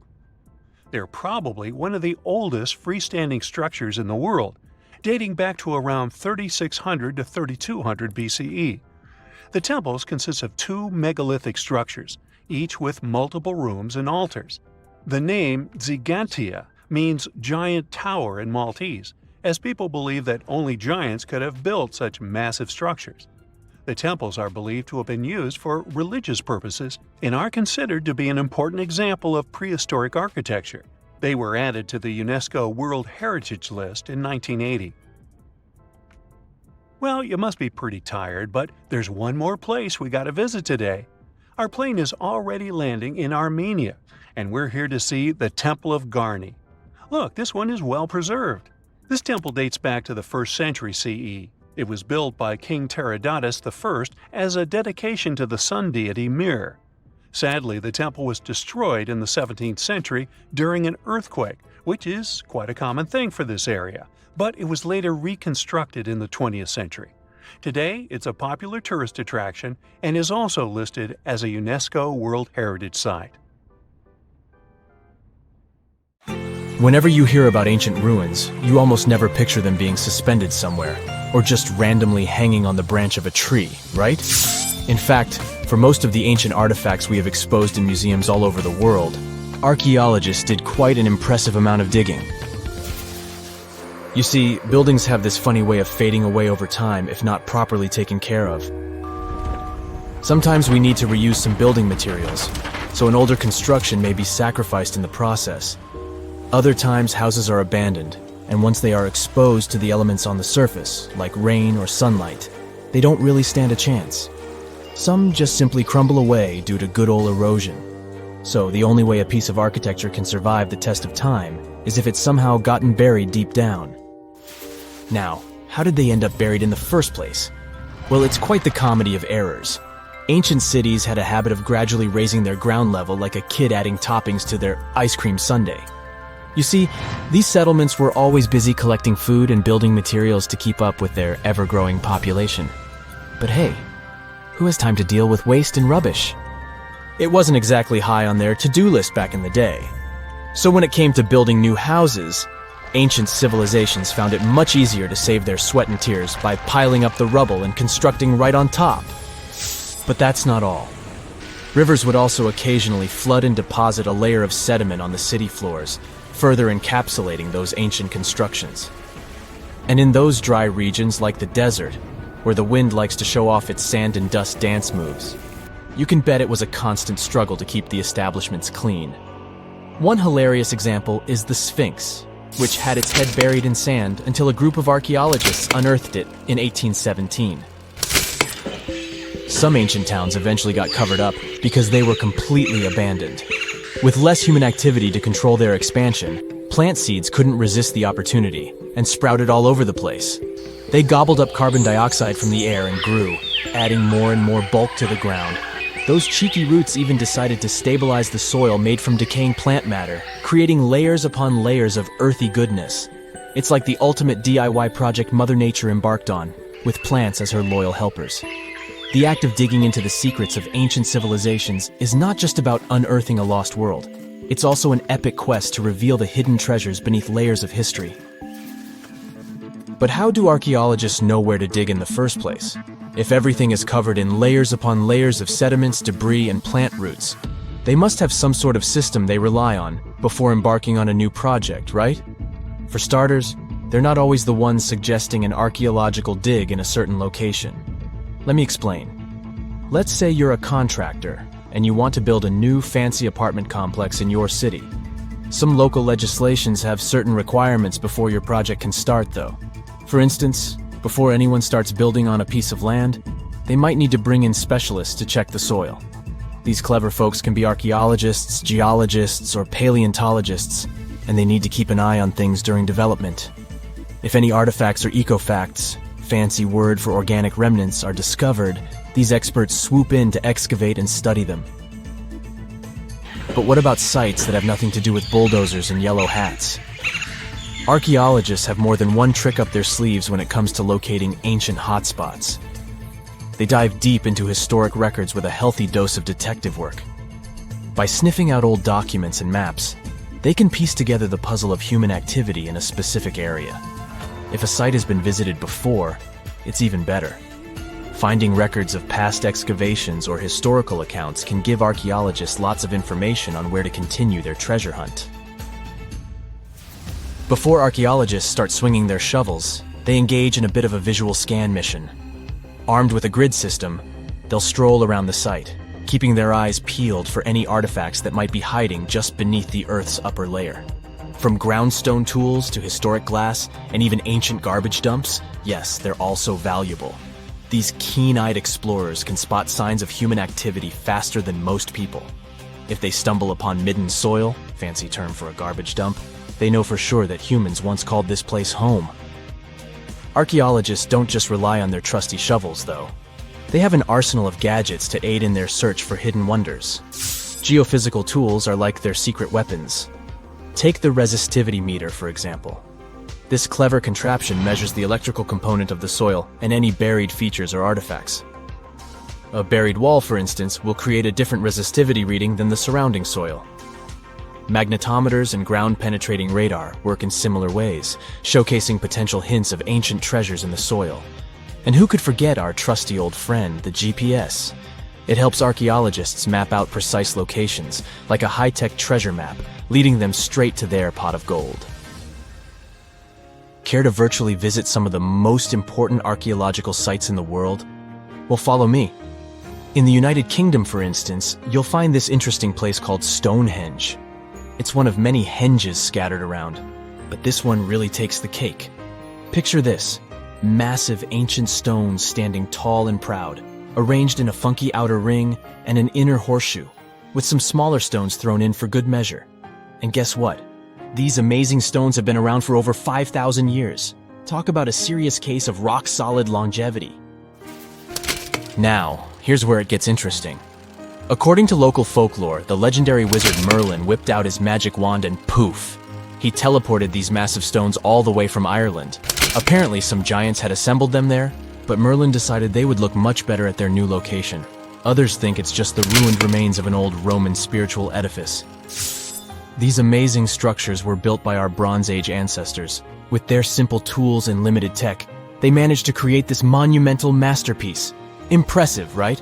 They're probably one of the oldest freestanding structures in the world, dating back to around 3600 to 3200 BCE. The temples consist of 2 megalithic structures, each with multiple rooms and altars. The name Tzigantsia means giant tower in Maltese, as people believe that only giants could have built such massive structures. The temples are believed to have been used for religious purposes and are considered to be an important example of prehistoric architecture. They were added to the UNESCO World Heritage List in 1980. Well, you must be pretty tired, but there's one more place we gotta visit today. Our plane is already landing in Armenia, and we're here to see the Temple of Garni. Look, this one is well preserved. This temple dates back to the 1st century CE. It was built by King Tiridates I as a dedication to the sun deity Mir. Sadly, the temple was destroyed in the 17th century during an earthquake, which is quite a common thing for this area, but it was later reconstructed in the 20th century. Today, it's a popular tourist attraction and is also listed as a UNESCO World Heritage Site. Whenever you hear about ancient ruins, you almost never picture them being suspended somewhere, or just randomly hanging on the branch of a tree, right? In fact, for most of the ancient artifacts we have exposed in museums all over the world, archaeologists did quite an impressive amount of digging. You see, buildings have this funny way of fading away over time if not properly taken care of. Sometimes we need to reuse some building materials, so an older construction may be sacrificed in the process. Other times, houses are abandoned, and once they are exposed to the elements on the surface, like rain or sunlight, they don't really stand a chance. Some just simply crumble away due to good old erosion. So the only way a piece of architecture can survive the test of time is if it's somehow gotten buried deep down. Now, how did they end up buried in the first place? Well, it's quite the comedy of errors. Ancient cities had a habit of gradually raising their ground level like a kid adding toppings to their ice cream sundae. You see, these settlements were always busy collecting food and building materials to keep up with their ever-growing population. But hey, who has time to deal with waste and rubbish? It wasn't exactly high on their to-do list back in the day. So when it came to building new houses, ancient civilizations found it much easier to save their sweat and tears by piling up the rubble and constructing right on top. But that's not all. Rivers would also occasionally flood and deposit a layer of sediment on the city floors, further encapsulating those ancient constructions. And in those dry regions like the desert, where the wind likes to show off its sand and dust dance moves, you can bet it was a constant struggle to keep the establishments clean. One hilarious example is the Sphinx, which had its head buried in sand until a group of archaeologists unearthed it in 1817. Some ancient towns eventually got covered up because they were completely abandoned. With less human activity to control their expansion, plant seeds couldn't resist the opportunity and sprouted all over the place. They gobbled up carbon dioxide from the air and grew, adding more and more bulk to the ground. Those cheeky roots even decided to stabilize the soil made from decaying plant matter, creating layers upon layers of earthy goodness. It's like the ultimate DIY project Mother Nature embarked on, with plants as her loyal helpers. The act of digging into the secrets of ancient civilizations is not just about unearthing a lost world. It's also an epic quest to reveal the hidden treasures beneath layers of history. But how do archaeologists know where to dig in the first place? If everything is covered in layers upon layers of sediments, debris, and plant roots, they must have some sort of system they rely on before embarking on a new project, right? For starters, they're not always the ones suggesting an archaeological dig in a certain location. Let me explain. Let's say you're a contractor and you want to build a new fancy apartment complex in your city. Some local legislations have certain requirements before your project can start, though. For instance, before anyone starts building on a piece of land, they might need to bring in specialists to check the soil. These clever folks can be archaeologists, geologists, or paleontologists, and they need to keep an eye on things during development. If any artifacts or ecofacts, fancy word for organic remnants, are discovered, these experts swoop in to excavate and study them. But what about sites that have nothing to do with bulldozers and yellow hats? Archaeologists have more than one trick up their sleeves when it comes to locating ancient hotspots. They dive deep into historic records with a healthy dose of detective work. By sniffing out old documents and maps, they can piece together the puzzle of human activity in a specific area. If a site has been visited before, it's even better. Finding records of past excavations or historical accounts can give archaeologists lots of information on where to continue their treasure hunt. Before archaeologists start swinging their shovels, they engage in a bit of a visual scan mission. Armed with a grid system, they'll stroll around the site, keeping their eyes peeled for any artifacts that might be hiding just beneath the Earth's upper layer. From groundstone tools to historic glass and even ancient garbage dumps, yes, they're also valuable. These keen-eyed explorers can spot signs of human activity faster than most people. If they stumble upon midden soil, fancy term for a garbage dump, they know for sure that humans once called this place home. Archaeologists don't just rely on their trusty shovels, though. They have an arsenal of gadgets to aid in their search for hidden wonders. Geophysical tools are like their secret weapons. Take the resistivity meter, for example. This clever contraption measures the electrical component of the soil and any buried features or artifacts. A buried wall, for instance, will create a different resistivity reading than the surrounding soil. Magnetometers and ground-penetrating radar work in similar ways, showcasing potential hints of ancient treasures in the soil. And who could forget our trusty old friend, the GPS? It helps archaeologists map out precise locations, like a high-tech treasure map, leading them straight to their pot of gold. Care to virtually visit some of the most important archaeological sites in the world? Well, follow me. In the United Kingdom, for instance, you'll find this interesting place called Stonehenge. It's one of many henges scattered around, but this one really takes the cake. Picture this: massive ancient stones standing tall and proud, arranged in a funky outer ring and an inner horseshoe, with some smaller stones thrown in for good measure. And guess what? These amazing stones have been around for over 5,000 years. Talk about a serious case of rock-solid longevity. Now, here's where it gets interesting. According to local folklore, the legendary wizard Merlin whipped out his magic wand and poof! He teleported these massive stones all the way from Ireland. Apparently, some giants had assembled them there, but Merlin decided they would look much better at their new location. Others think it's just the ruined remains of an old Roman spiritual edifice. These amazing structures were built by our Bronze Age ancestors. With their simple tools and limited tech, they managed to create this monumental masterpiece. Impressive, right?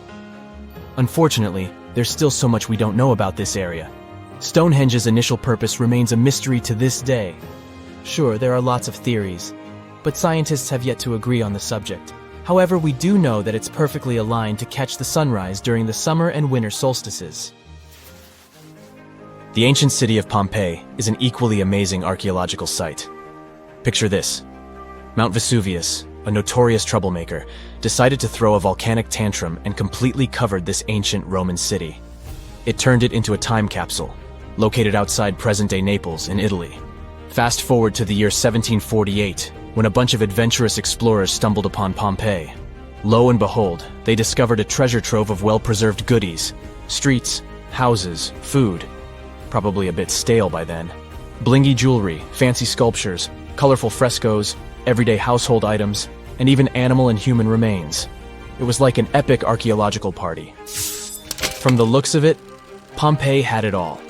Unfortunately, there's still so much we don't know about this area. Stonehenge's initial purpose remains a mystery to this day. Sure, there are lots of theories, but scientists have yet to agree on the subject. However, we do know that it's perfectly aligned to catch the sunrise during the summer and winter solstices. The ancient city of Pompeii is an equally amazing archaeological site. Picture this: Mount Vesuvius, a notorious troublemaker, decided to throw a volcanic tantrum and completely covered this ancient Roman city. It turned it into a time capsule, located outside present-day Naples in Italy. Fast forward to the year 1748, when a bunch of adventurous explorers stumbled upon Pompeii. Lo and behold, they discovered a treasure trove of well-preserved goodies: streets, houses, food. Probably a bit stale by then. Blingy jewelry, fancy sculptures, colorful frescoes, everyday household items, and even animal and human remains. It was like an epic archaeological party. From the looks of it, Pompeii had it all.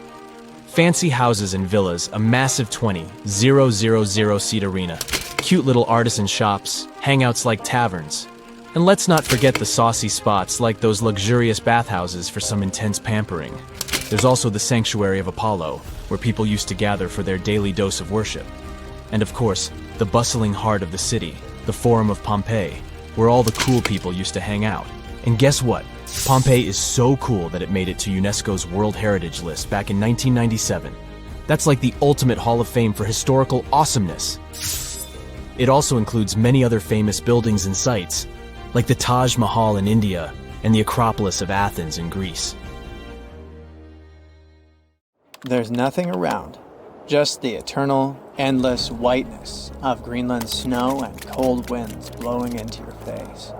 Fancy houses and villas, a massive 20,000-seat arena, cute little artisan shops, hangouts like taverns. And let's not forget the saucy spots like those luxurious bathhouses for some intense pampering. There's also the sanctuary of Apollo, where people used to gather for their daily dose of worship. And of course, the bustling heart of the city, the Forum of Pompeii, where all the cool people used to hang out. And guess what? Pompeii is so cool that it made it to UNESCO's World Heritage List back in 1997. That's like the ultimate Hall of Fame for historical awesomeness. It also includes many other famous buildings and sites, like the Taj Mahal in India and the Acropolis of Athens in Greece. There's nothing around, just the eternal, endless whiteness of Greenland's snow and cold winds blowing into your face.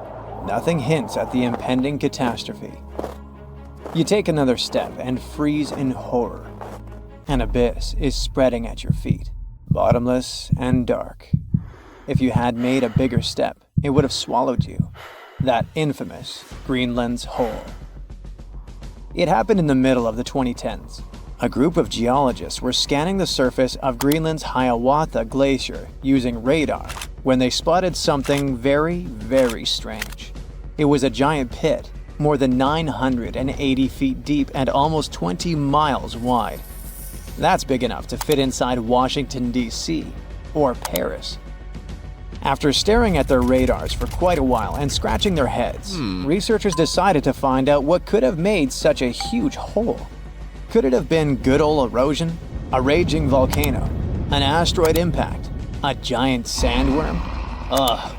Nothing hints at the impending catastrophe. You take another step and freeze in horror. An abyss is spreading at your feet, bottomless and dark. If you had made a bigger step, it would have swallowed you. That infamous Greenland's hole. It happened in the middle of the 2010s. A group of geologists were scanning the surface of Greenland's Hiawatha Glacier using radar when they spotted something very, very strange. It was a giant pit, more than 980 feet deep and almost 20 miles wide. That's big enough to fit inside Washington, D.C. or Paris. After staring at their radars for quite a while and scratching their heads, researchers decided to find out what could have made such a huge hole. Could it have been good old erosion, a raging volcano, an asteroid impact, a giant sandworm? Ugh,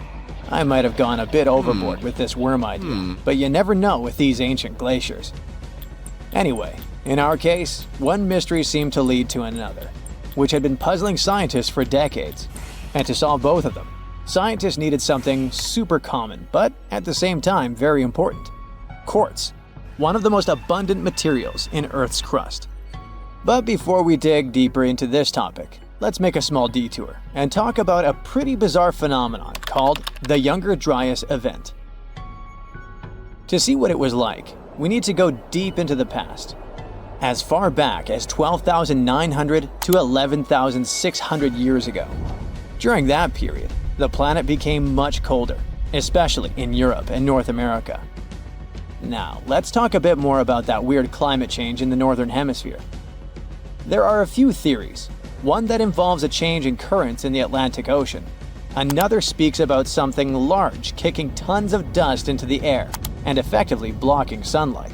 I might have gone a bit overboard with this worm idea, but you never know with these ancient glaciers. Anyway, in our case, one mystery seemed to lead to another, which had been puzzling scientists for decades. And to solve both of them, scientists needed something super common, but at the same time very important: quartz, one of the most abundant materials in Earth's crust. But before we dig deeper into this topic, let's make a small detour and talk about a pretty bizarre phenomenon called the Younger Dryas event. To see what it was like, we need to go deep into the past, as far back as 12,900 to 11,600 years ago. During that period, the planet became much colder, especially in Europe and North America. Now, let's talk a bit more about that weird climate change in the Northern Hemisphere. There are a few theories. One that involves a change in currents in the Atlantic Ocean. Another speaks about something large kicking tons of dust into the air and effectively blocking sunlight.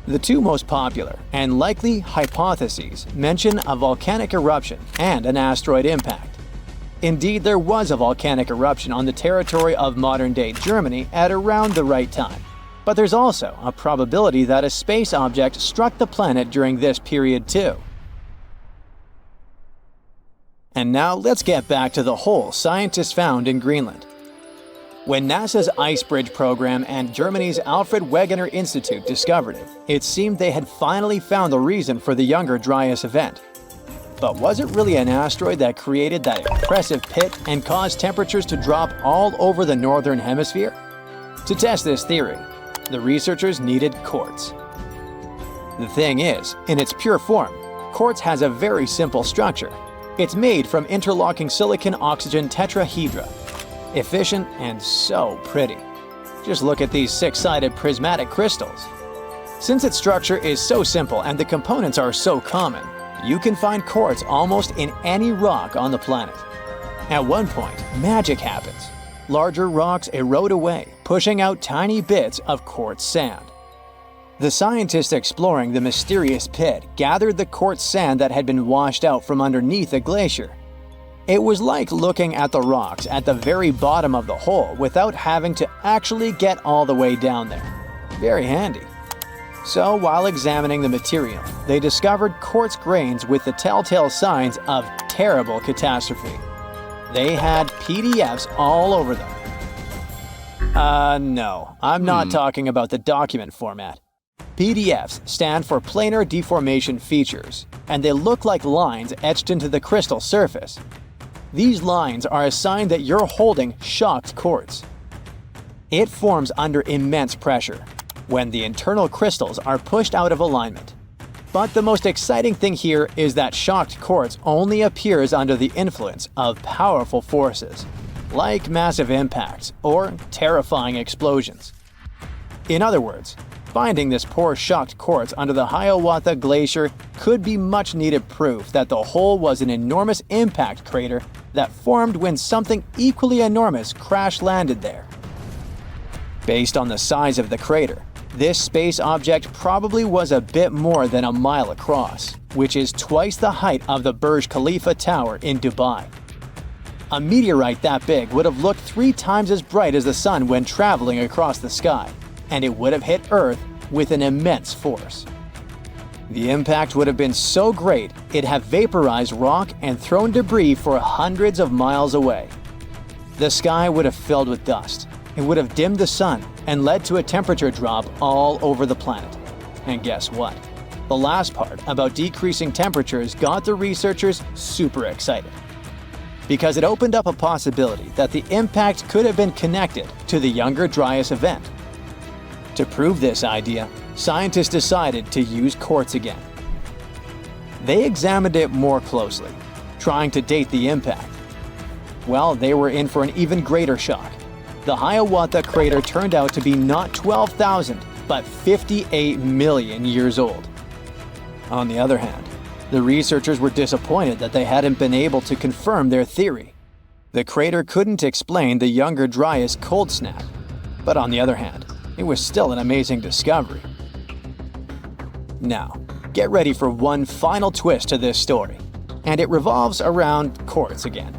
The two most popular and likely hypotheses mention a volcanic eruption and an asteroid impact. Indeed, there was a volcanic eruption on the territory of modern-day Germany at around the right time. But there's also a probability that a space object struck the planet during this period too. And now let's get back to the hole scientists found in Greenland. When NASA's Ice Bridge program and Germany's Alfred Wegener Institute discovered it, it seemed they had finally found the reason for the Younger Dryas event. But was it really an asteroid that created that impressive pit and caused temperatures to drop all over the Northern Hemisphere? To test this theory, the researchers needed quartz. The thing is, in its pure form, quartz has a very simple structure. It's made from interlocking silicon-oxygen tetrahedra. Efficient and so pretty. Just look at these six-sided prismatic crystals. Since its structure is so simple and the components are so common, you can find quartz almost in any rock on the planet. At one point, magic happens. Larger rocks erode away, pushing out tiny bits of quartz sand. The scientists exploring the mysterious pit gathered the quartz sand that had been washed out from underneath a glacier. It was like looking at the rocks at the very bottom of the hole without having to actually get all the way down there. Very handy. So while examining the material, they discovered quartz grains with the telltale signs of terrible catastrophe. They had PDFs all over them. No, I'm not talking about the document format. PDFs stand for planar deformation features, and they look like lines etched into the crystal surface. These lines are a sign that you're holding shocked quartz. It forms under immense pressure, when the internal crystals are pushed out of alignment. But the most exciting thing here is that shocked quartz only appears under the influence of powerful forces, like massive impacts or terrifying explosions. In other words, finding this poor shocked quartz under the Hiawatha Glacier could be much needed proof that the hole was an enormous impact crater that formed when something equally enormous crash-landed there. Based on the size of the crater, this space object probably was a bit more than a mile across, which is twice the height of the Burj Khalifa Tower in Dubai. A meteorite that big would have looked 3 times as bright as the sun when traveling across the sky, and it would have hit Earth with an immense force. The impact would have been so great it'd have vaporized rock and thrown debris for hundreds of miles away. The sky would have filled with dust. It would have dimmed the sun and led to a temperature drop all over the planet. And guess what? The last part about decreasing temperatures got the researchers super excited, because it opened up a possibility that the impact could have been connected to the Younger Dryas event. To prove this idea, scientists decided to use quartz again. They examined it more closely, trying to date the impact. Well, they were in for an even greater shock. The Hiawatha crater turned out to be not 12,000, but 58 million years old. On the other hand, the researchers were disappointed that they hadn't been able to confirm their theory. The crater couldn't explain the Younger Dryas cold snap, but on the other hand, it was still an amazing discovery. Now, get ready for one final twist to this story, and it revolves around quartz again.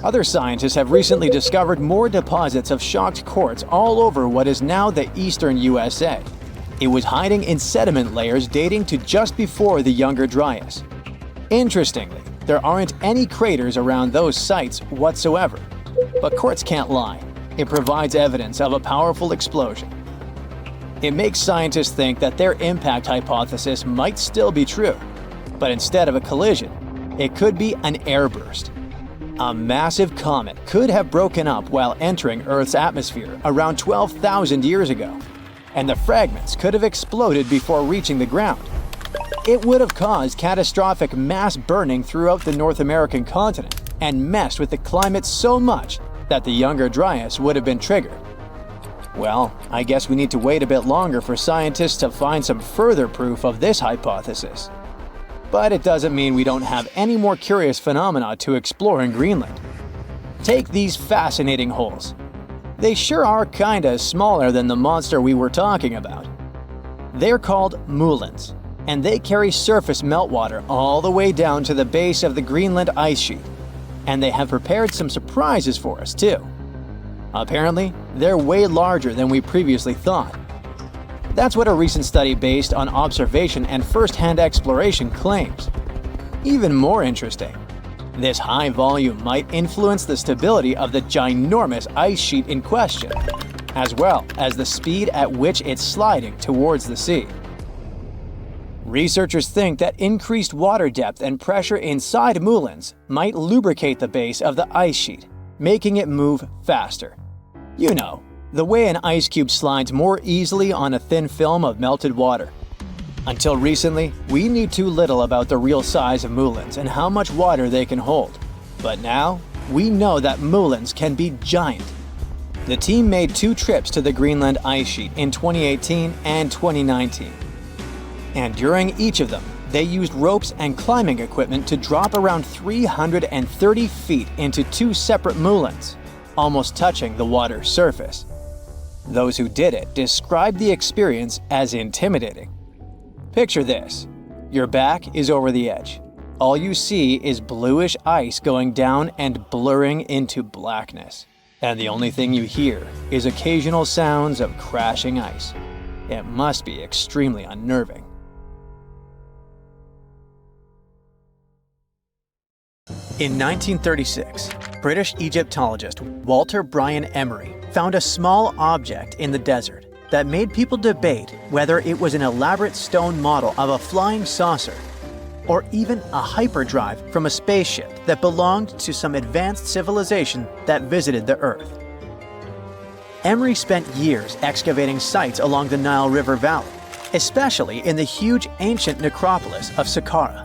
Other scientists have recently discovered more deposits of shocked quartz all over what is now the eastern USA. It was hiding in sediment layers dating to just before the Younger Dryas. Interestingly, there aren't any craters around those sites whatsoever, But quartz can't lie. It provides evidence of a powerful explosion. It makes scientists think that their impact hypothesis might still be true, but instead of a collision, it could be an airburst. A massive comet could have broken up while entering Earth's atmosphere around 12,000 years ago, and the fragments could have exploded before reaching the ground. It would have caused catastrophic mass burning throughout the North American continent and messed with the climate so much that the Younger Dryas would have been triggered. Well, I guess we need to wait a bit longer for scientists to find some further proof of this hypothesis. But it doesn't mean we don't have any more curious phenomena to explore in Greenland. Take these fascinating holes. They sure are kinda smaller than the monster we were talking about. They're called moulins, and they carry surface meltwater all the way down to the base of the Greenland ice sheet. And they have prepared some surprises for us too. Apparently, they're way larger than we previously thought. That's what a recent study based on observation and first-hand exploration claims. Even more interesting, this high volume might influence the stability of the ginormous ice sheet in question, as well as the speed at which it's sliding towards the sea. Researchers think that increased water depth and pressure inside moulins might lubricate the base of the ice sheet, making it move faster. You know, the way an ice cube slides more easily on a thin film of melted water. Until recently, we knew too little about the real size of moulins and how much water they can hold. But now, we know that moulins can be giant. The team made 2 trips to the Greenland ice sheet in 2018 and 2019. And during each of them, they used ropes and climbing equipment to drop around 330 feet into 2 separate moulins, almost touching the water's surface. Those who did it described the experience as intimidating. Picture this. Your back is over the edge. All you see is bluish ice going down and blurring into blackness. And the only thing you hear is occasional sounds of crashing ice. It must be extremely unnerving. In 1936, British Egyptologist Walter Brian Emery found a small object in the desert that made people debate whether it was an elaborate stone model of a flying saucer or even a hyperdrive from a spaceship that belonged to some advanced civilization that visited the Earth. Emery spent years excavating sites along the Nile River Valley, especially in the huge ancient necropolis of Saqqara.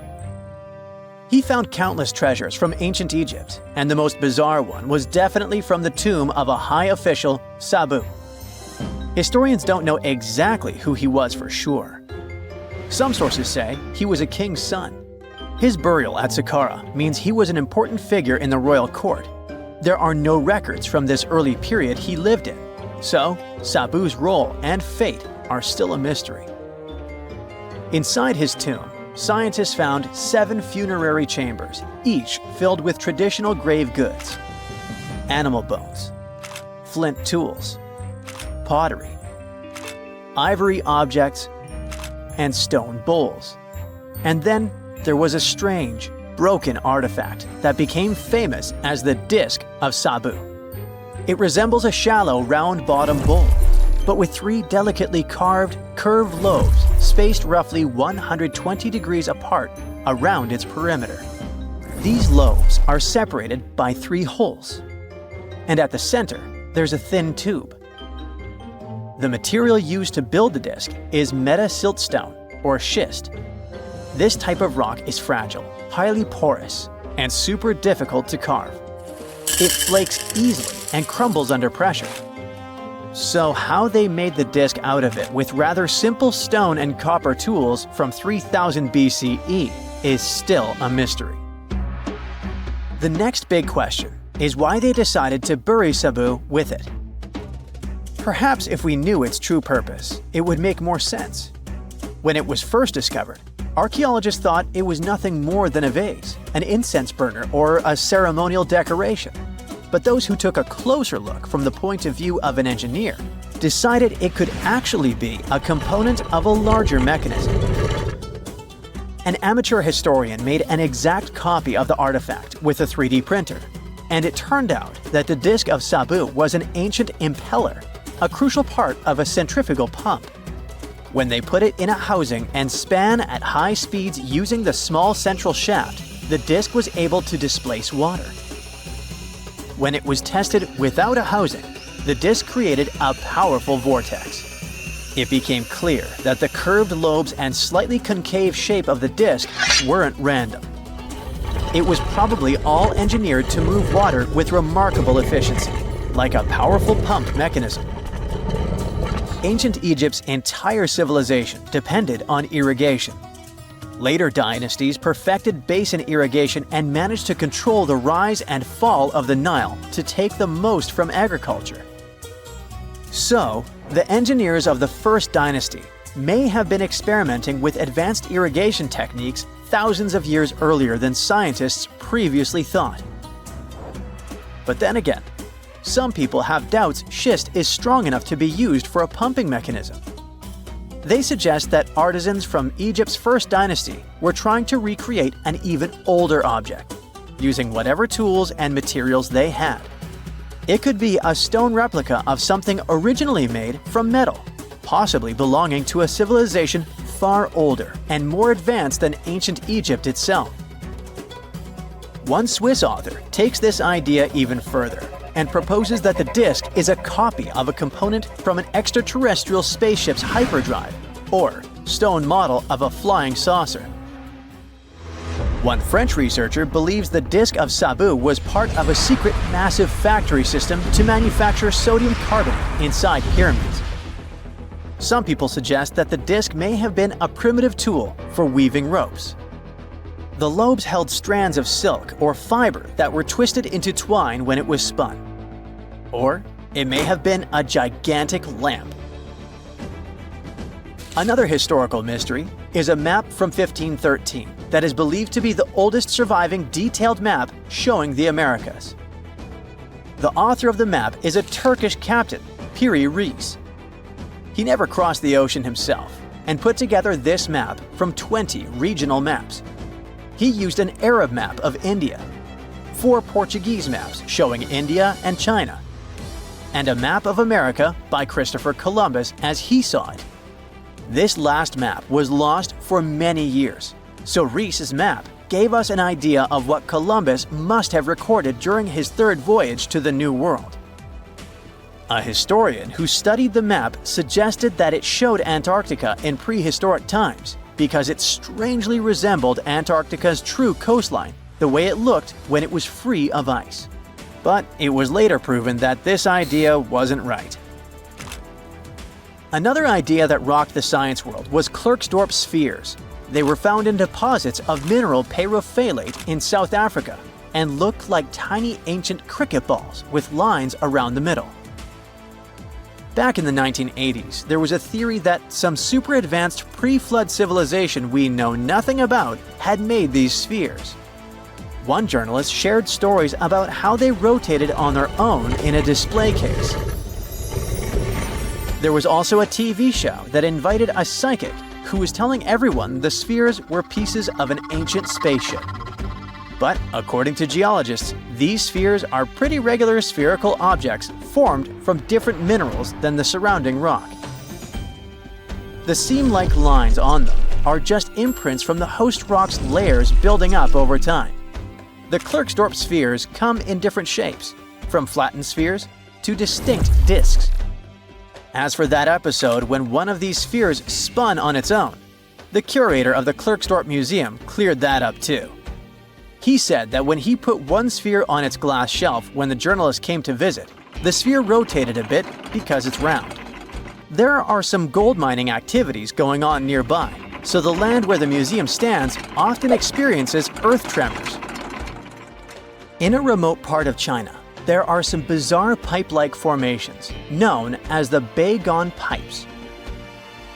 He found countless treasures from ancient Egypt, and the most bizarre one was definitely from the tomb of a high official, Sabu. Historians don't know exactly who he was for sure. Some sources say he was a king's son. His burial at Saqqara means he was an important figure in the royal court. There are no records from this early period he lived in, so Sabu's role and fate are still a mystery. Inside his tomb, scientists found 7 funerary chambers, each filled with traditional grave goods: animal bones, flint tools, pottery, ivory objects, and stone bowls. And then there was a strange, broken artifact that became famous as the Disc of Sabu. It resembles a shallow, round-bottomed bowl, but with 3 delicately carved, curved lobes spaced roughly 120 degrees apart around its perimeter. These lobes are separated by 3 holes, and at the center, there's a thin tube. The material used to build the disc is meta-siltstone, or schist. This type of rock is fragile, highly porous, and super difficult to carve. It flakes easily and crumbles under pressure. So how they made the disc out of it with rather simple stone and copper tools from 3000 BCE is still a mystery. The next big question is why they decided to bury Sabu with it. Perhaps if we knew its true purpose, it would make more sense. When it was first discovered, archaeologists thought it was nothing more than a vase, an incense burner, or a ceremonial decoration. But those who took a closer look from the point of view of an engineer decided it could actually be a component of a larger mechanism. An amateur historian made an exact copy of the artifact with a 3D printer, and it turned out that the disc of Sabu was an ancient impeller, a crucial part of a centrifugal pump. When they put it in a housing and span at high speeds using the small central shaft, the disc was able to displace water. When it was tested without a housing, the disc created a powerful vortex. It became clear that the curved lobes and slightly concave shape of the disc weren't random. It was probably all engineered to move water with remarkable efficiency, like a powerful pump mechanism. Ancient Egypt's entire civilization depended on irrigation. Later dynasties perfected basin irrigation and managed to control the rise and fall of the Nile to take the most from agriculture. So, the engineers of the first dynasty may have been experimenting with advanced irrigation techniques thousands of years earlier than scientists previously thought. But then again, some people have doubts schist is strong enough to be used for a pumping mechanism. They suggest that artisans from Egypt's first dynasty were trying to recreate an even older object, using whatever tools and materials they had. It could be a stone replica of something originally made from metal, possibly belonging to a civilization far older and more advanced than ancient Egypt itself. One Swiss author takes this idea even further and proposes that the disc is a copy of a component from an extraterrestrial spaceship's hyperdrive, or stone model of a flying saucer. One French researcher believes the disc of Sabu was part of a secret massive factory system to manufacture sodium carbonate inside pyramids. Some people suggest that the disc may have been a primitive tool for weaving ropes. The lobes held strands of silk or fiber that were twisted into twine when it was spun. Or it may have been a gigantic lamp. Another historical mystery is a map from 1513 that is believed to be the oldest surviving detailed map showing the Americas. The author of the map is a Turkish captain, Piri Reis. He never crossed the ocean himself and put together this map from 20 regional maps. He used an Arab map of India, 4 Portuguese maps showing India and China, and a map of America by Christopher Columbus as he saw it. This last map was lost for many years, so Reis's map gave us an idea of what Columbus must have recorded during his third voyage to the New World. A historian who studied the map suggested that it showed Antarctica in prehistoric times because it strangely resembled Antarctica's true coastline, the way it looked when it was free of ice. But it was later proven that this idea wasn't right. Another idea that rocked the science world was Klerksdorp spheres. They were found in deposits of mineral pyrophthalate in South Africa and looked like tiny ancient cricket balls with lines around the middle. Back in the 1980s, there was a theory that some super advanced pre-flood civilization we know nothing about had made these spheres. One journalist shared stories about how they rotated on their own in a display case. There was also a TV show that invited a psychic who was telling everyone the spheres were pieces of an ancient spaceship. But according to geologists, these spheres are pretty regular spherical objects formed from different minerals than the surrounding rock. The seam-like lines on them are just imprints from the host rock's layers building up over time. The Klerksdorp spheres come in different shapes, from flattened spheres to distinct discs. As for that episode when one of these spheres spun on its own, the curator of the Klerksdorp Museum cleared that up too. He said that when he put one sphere on its glass shelf when the journalist came to visit, the sphere rotated a bit because it's round. There are some gold mining activities going on nearby, so the land where the museum stands often experiences earth tremors. In a remote part of China, there are some bizarre pipe-like formations known as the Beigon Pipes.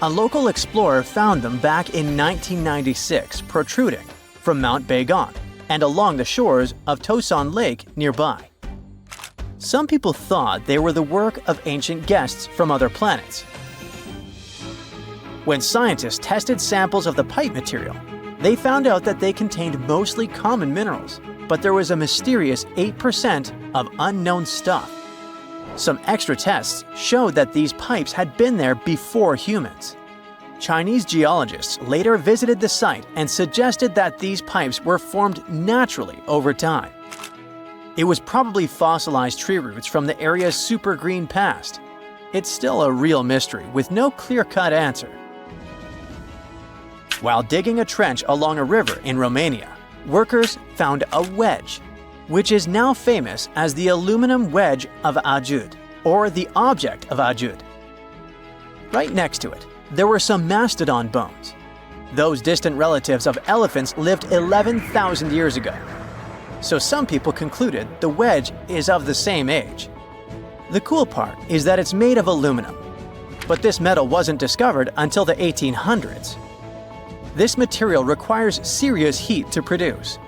A local explorer found them back in 1996 protruding from Mount Beigon and along the shores of Tosan Lake nearby. Some people thought they were the work of ancient guests from other planets. When scientists tested samples of the pipe material, they found out that they contained mostly common minerals, but there was a mysterious 8% of unknown stuff. Some extra tests showed that these pipes had been there before humans. Chinese geologists later visited the site and suggested that these pipes were formed naturally over time. It was probably fossilized tree roots from the area's super green past. It's still a real mystery with no clear-cut answer. While digging a trench along a river in Romania, workers found a wedge, which is now famous as the aluminum wedge of Ajud, or the object of Ajud. Right next to it, there were some mastodon bones. Those distant relatives of elephants lived 11,000 years ago. So some people concluded the wedge is of the same age. The cool part is that it's made of aluminum, but this metal wasn't discovered until the 1800s. This material requires serious heat to produce.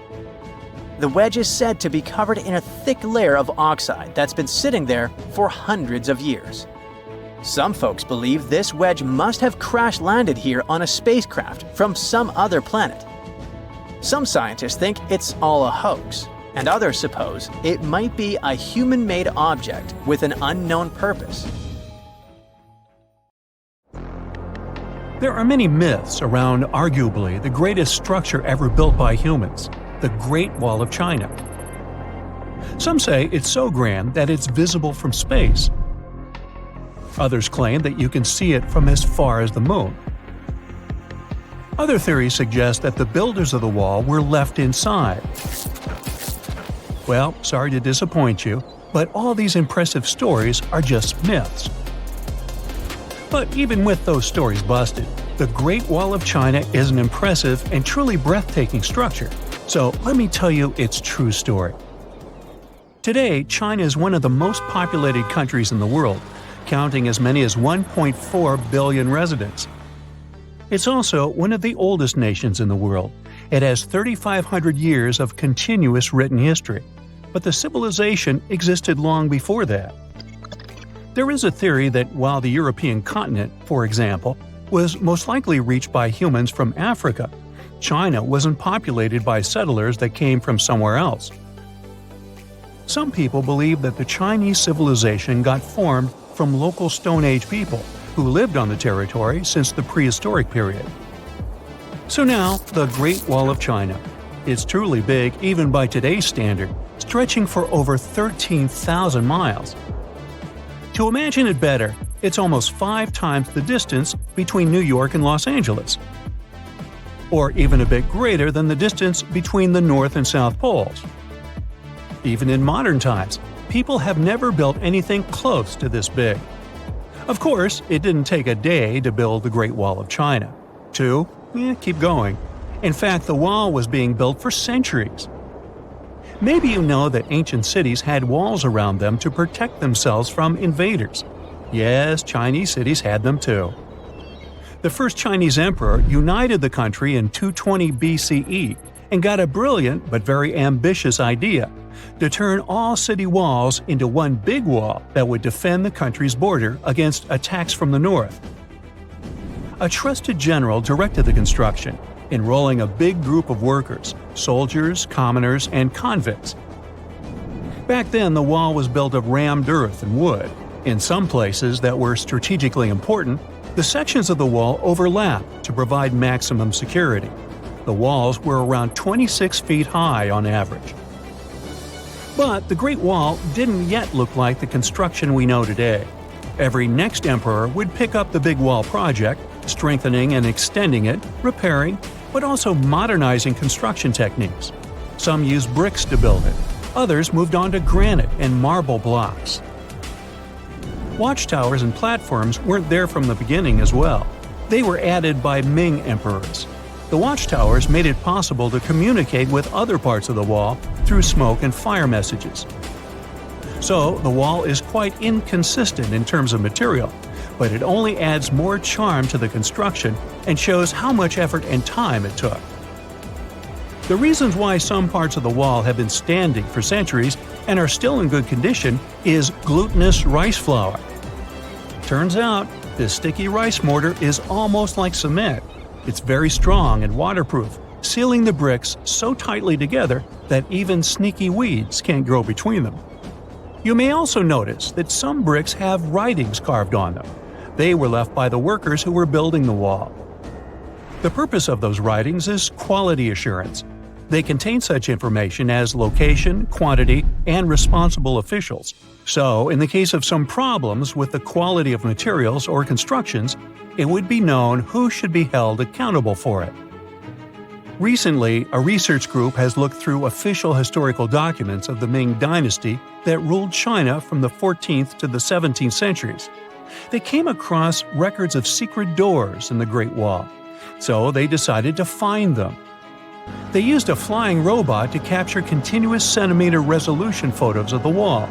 The wedge is said to be covered in a thick layer of oxide that's been sitting there for hundreds of years. Some folks believe this wedge must have crash-landed here on a spacecraft from some other planet. Some scientists think it's all a hoax, and others suppose it might be a human-made object with an unknown purpose. There are many myths around arguably the greatest structure ever built by humans, the Great Wall of China. Some say it's so grand that it's visible from space. Others claim that you can see it from as far as the moon. Other theories suggest that the builders of the wall were left inside. Well, sorry to disappoint you, but all these impressive stories are just myths. But even with those stories busted, the Great Wall of China is an impressive and truly breathtaking structure. So let me tell you its true story. Today, China is one of the most populated countries in the world, counting as many as 1.4 billion residents. It's also one of the oldest nations in the world. It has 3,500 years of continuous written history, but the civilization existed long before that. There is a theory that while the European continent, for example, was most likely reached by humans from Africa, China wasn't populated by settlers that came from somewhere else. Some people believe that the Chinese civilization got formed from local Stone Age people who lived on the territory since the prehistoric period. So now, the Great Wall of China. It's truly big even by today's standard, stretching for over 13,000 miles. To imagine it better, it's almost 5 times the distance between New York and Los Angeles. Or even a bit greater than the distance between the North and South Poles. Even in modern times, people have never built anything close to this big. Of course, it didn't take a day to build the Great Wall of China. 2? Keep going. In fact, the wall was being built for centuries. Maybe you know that ancient cities had walls around them to protect themselves from invaders. Yes, Chinese cities had them too. The first Chinese emperor united the country in 220 BCE and got a brilliant but very ambitious idea to turn all city walls into one big wall that would defend the country's border against attacks from the north. A trusted general directed the construction, enrolling a big group of workers, soldiers, commoners, and convicts. Back then, the wall was built of rammed earth and wood. In some places that were strategically important, the sections of the wall overlapped to provide maximum security. The walls were around 26 feet high on average. But the Great Wall didn't yet look like the construction we know today. Every next emperor would pick up the big wall project, strengthening and extending it, repairing, but also modernizing construction techniques. Some used bricks to build it. Others moved on to granite and marble blocks. Watchtowers and platforms weren't there from the beginning as well. They were added by Ming emperors. The watchtowers made it possible to communicate with other parts of the wall through smoke and fire messages. So, the wall is quite inconsistent in terms of material, but it only adds more charm to the construction and shows how much effort and time it took. The reasons why some parts of the wall have been standing for centuries and are still in good condition is glutinous rice flour. Turns out, this sticky rice mortar is almost like cement. It's very strong and waterproof, sealing the bricks so tightly together that even sneaky weeds can't grow between them. You may also notice that some bricks have writings carved on them. They were left by the workers who were building the wall. The purpose of those writings is quality assurance. They contain such information as location, quantity, and responsible officials. So, in the case of some problems with the quality of materials or constructions, it would be known who should be held accountable for it. Recently, a research group has looked through official historical documents of the Ming Dynasty that ruled China from the 14th to the 17th centuries. They came across records of secret doors in the Great Wall, so they decided to find them. They used a flying robot to capture continuous centimeter resolution photos of the wall.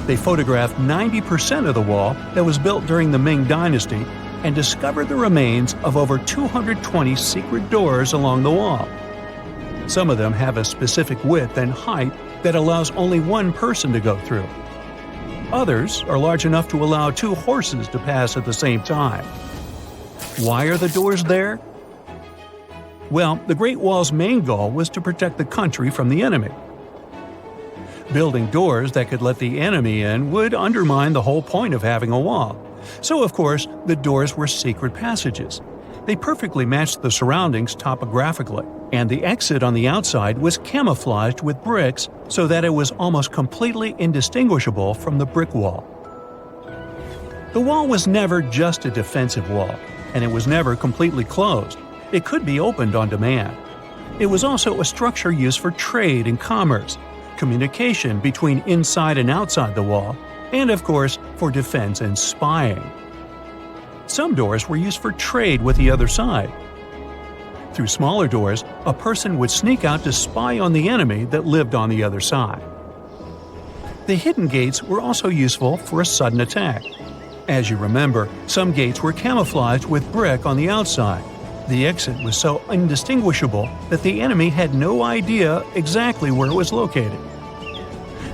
They photographed 90% of the wall that was built during the Ming Dynasty and discovered the remains of over 220 secret doors along the wall. Some of them have a specific width and height that allows only one person to go through. Others are large enough to allow 2 horses to pass at the same time. Why are the doors there? Well, the Great Wall's main goal was to protect the country from the enemy. Building doors that could let the enemy in would undermine the whole point of having a wall. So, of course, the doors were secret passages. They perfectly matched the surroundings topographically, and the exit on the outside was camouflaged with bricks so that it was almost completely indistinguishable from the brick wall. The wall was never just a defensive wall, and it was never completely closed. It could be opened on demand. It was also a structure used for trade and commerce, communication between inside and outside the wall, and of course, for defense and spying. Some doors were used for trade with the other side. Through smaller doors, a person would sneak out to spy on the enemy that lived on the other side. The hidden gates were also useful for a sudden attack. As you remember, some gates were camouflaged with brick on the outside. The exit was so indistinguishable that the enemy had no idea exactly where it was located.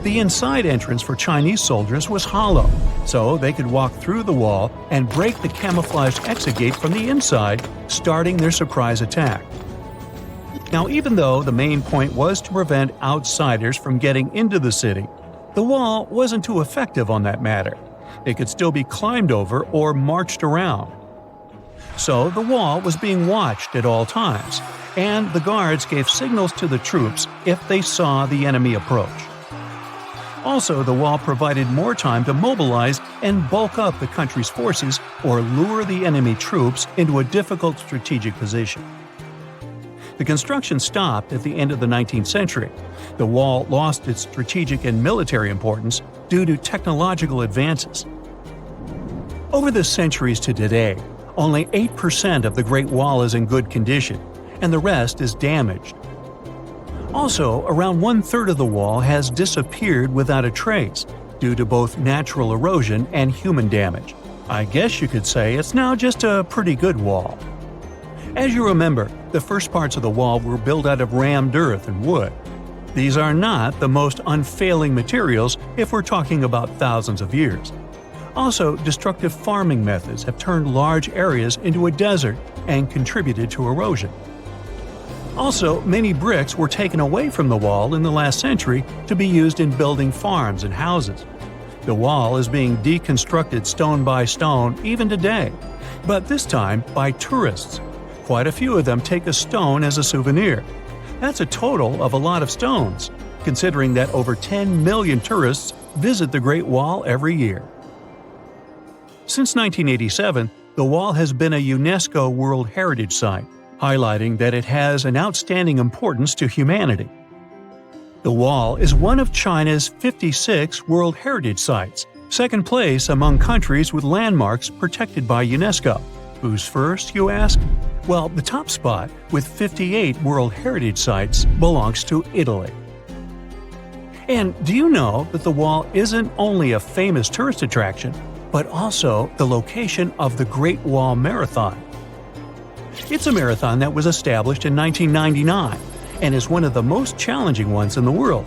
The inside entrance for Chinese soldiers was hollow, so they could walk through the wall and break the camouflaged exit gate from the inside, starting their surprise attack. Now, even though the main point was to prevent outsiders from getting into the city, the wall wasn't too effective on that matter. It could still be climbed over or marched around. So the wall was being watched at all times, and the guards gave signals to the troops if they saw the enemy approach. Also, the wall provided more time to mobilize and bulk up the country's forces or lure the enemy troops into a difficult strategic position. The construction stopped at the end of the 19th century. The wall lost its strategic and military importance due to technological advances. Over the centuries to today, only 8% of the Great Wall is in good condition, and the rest is damaged. Also, around 1/3 of the wall has disappeared without a trace, due to both natural erosion and human damage. I guess you could say it's now just a pretty good wall. As you remember, the first parts of the wall were built out of rammed earth and wood. These are not the most unfailing materials if we're talking about thousands of years. Also, destructive farming methods have turned large areas into a desert and contributed to erosion. Also, many bricks were taken away from the wall in the last century to be used in building farms and houses. The wall is being deconstructed stone by stone even today, but this time by tourists. Quite a few of them take a stone as a souvenir. That's a total of a lot of stones, considering that over 10 million tourists visit the Great Wall every year. Since 1987, the wall has been a UNESCO World Heritage Site, highlighting that it has an outstanding importance to humanity. The wall is one of China's 56 World Heritage Sites, second place among countries with landmarks protected by UNESCO. Who's first, you ask? Well, the top spot, with 58 World Heritage Sites, belongs to Italy. And do you know that the wall isn't only a famous tourist attraction, but also the location of the Great Wall Marathon? It's a marathon that was established in 1999 and is one of the most challenging ones in the world.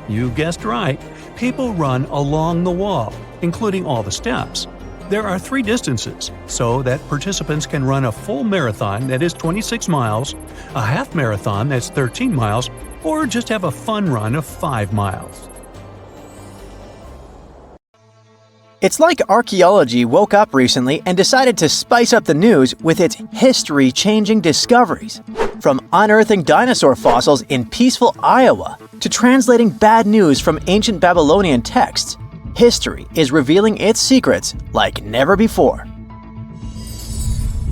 You guessed right, people run along the wall, including all the steps. There are 3 distances, so that participants can run a full marathon that is 26 miles, a half marathon that's 13 miles, or just have a fun run of 5 miles. It's like archaeology woke up recently and decided to spice up the news with its history-changing discoveries. From unearthing dinosaur fossils in peaceful Iowa to translating bad news from ancient Babylonian texts, history is revealing its secrets like never before.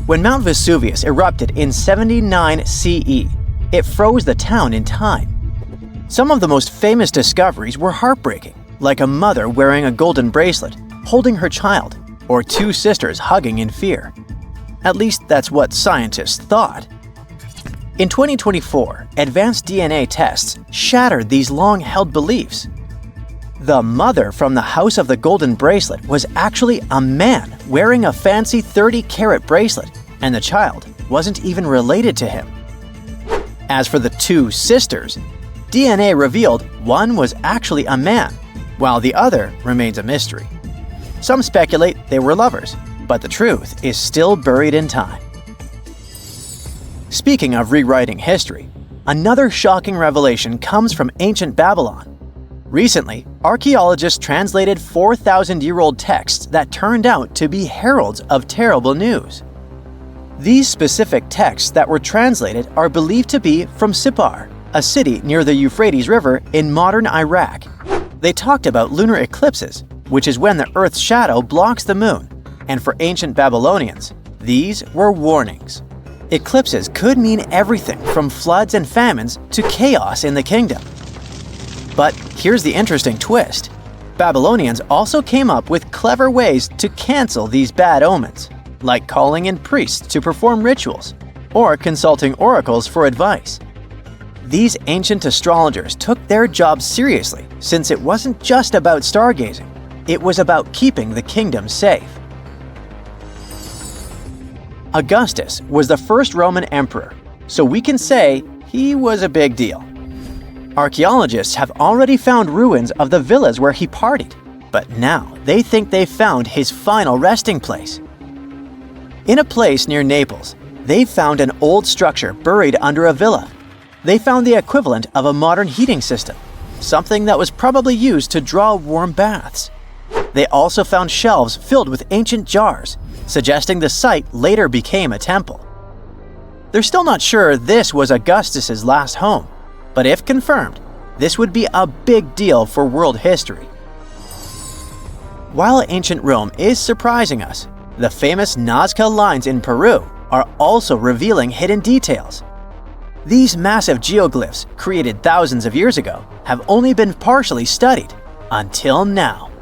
When Mount Vesuvius erupted in 79 CE, it froze the town in time. Some of the most famous discoveries were heartbreaking, like a mother wearing a golden bracelet, holding her child, or 2 sisters hugging in fear. At least that's what scientists thought. In 2024, advanced DNA tests shattered these long-held beliefs. The mother from the House of the Golden Bracelet was actually a man wearing a fancy 30-carat bracelet, and the child wasn't even related to him. As for the 2 sisters, DNA revealed one was actually a man, while the other remains a mystery. Some speculate they were lovers, but the truth is still buried in time. Speaking of rewriting history, another shocking revelation comes from ancient Babylon. Recently, archaeologists translated 4,000-year-old texts that turned out to be heralds of terrible news. These specific texts that were translated are believed to be from Sippar, a city near the Euphrates River in modern Iraq. They talked about lunar eclipses, which is when the Earth's shadow blocks the moon, and for ancient Babylonians, these were warnings. Eclipses could mean everything from floods and famines to chaos in the kingdom. But here's the interesting twist. Babylonians also came up with clever ways to cancel these bad omens, like calling in priests to perform rituals, or consulting oracles for advice. These ancient astrologers took their job seriously, since it wasn't just about stargazing, it was about keeping the kingdom safe. Augustus was the first Roman emperor, so we can say he was a big deal. Archaeologists have already found ruins of the villas where he partied, but now they think they've found his final resting place. In a place near Naples, they found an old structure buried under a villa. They found the equivalent of a modern heating system, something that was probably used to draw warm baths. They also found shelves filled with ancient jars, suggesting the site later became a temple. They're still not sure this was Augustus's last home, but if confirmed, this would be a big deal for world history. While ancient Rome is surprising us, the famous Nazca lines in Peru are also revealing hidden details. These massive geoglyphs, created thousands of years ago, have only been partially studied, until now.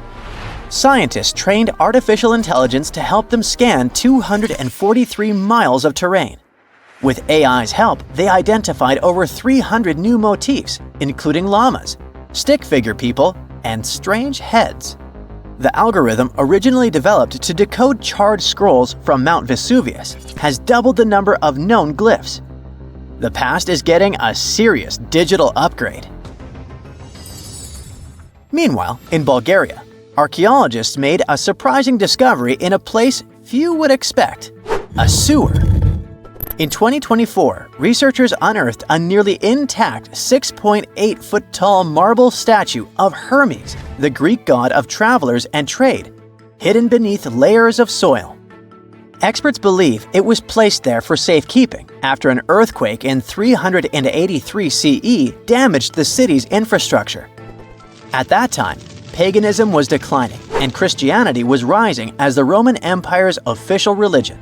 Scientists trained artificial intelligence to help them scan 243 miles of terrain. With AI's help, they identified over 300 new motifs, including llamas, stick figure people, and strange heads. The algorithm, originally developed to decode charred scrolls from Mount Vesuvius, has doubled the number of known glyphs. The past is getting a serious digital upgrade. Meanwhile, in Bulgaria, archaeologists made a surprising discovery in a place few would expect: a sewer. In 2024, researchers unearthed a nearly intact 6.8-foot-tall marble statue of Hermes, the Greek god of travelers and trade, hidden beneath layers of soil. Experts believe it was placed there for safekeeping after an earthquake in 383 CE damaged the city's infrastructure. At that time, paganism was declining and Christianity was rising as the Roman Empire's official religion.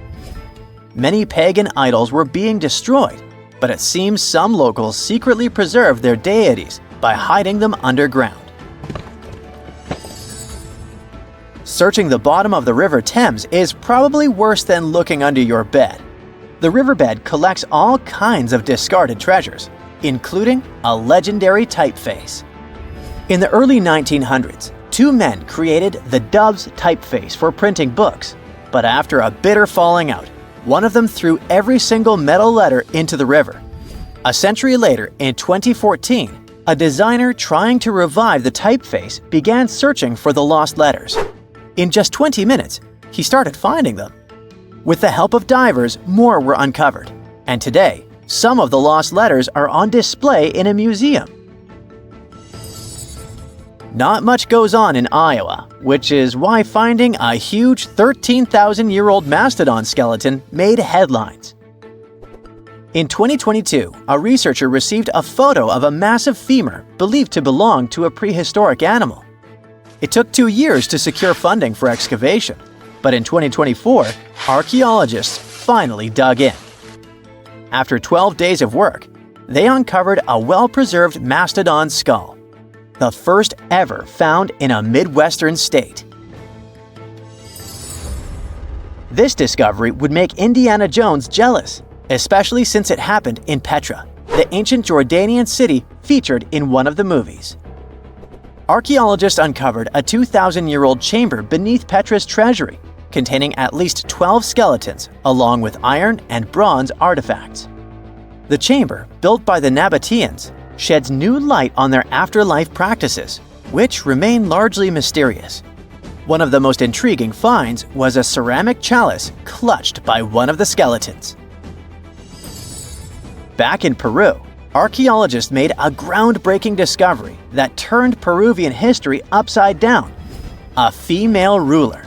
Many pagan idols were being destroyed, but it seems some locals secretly preserved their deities by hiding them underground. Searching the bottom of the River Thames is probably worse than looking under your bed. The riverbed collects all kinds of discarded treasures, including a legendary typeface. In the early 1900s, 2 men created the Dove's typeface for printing books, but after a bitter falling out, one of them threw every single metal letter into the river. A century later, in 2014, a designer trying to revive the typeface began searching for the lost letters. In just 20 minutes, he started finding them. With the help of divers, more were uncovered, and today, some of the lost letters are on display in a museum. Not much goes on in Iowa, which is why finding a huge 13,000-year-old mastodon skeleton made headlines. In 2022, a researcher received a photo of a massive femur believed to belong to a prehistoric animal. It took 2 years to secure funding for excavation, but in 2024, archaeologists finally dug in. After 12 days of work, they uncovered a well-preserved mastodon skull, the first ever found in a Midwestern state. This discovery would make Indiana Jones jealous, especially since it happened in Petra, the ancient Jordanian city featured in one of the movies. Archaeologists uncovered a 2,000-year-old chamber beneath Petra's treasury, containing at least 12 skeletons, along with iron and bronze artifacts. The chamber, built by the Nabateans, sheds new light on their afterlife practices, which remain largely mysterious. One of the most intriguing finds was a ceramic chalice clutched by one of the skeletons. Back in Peru, archaeologists made a groundbreaking discovery that turned Peruvian history upside down: a female ruler.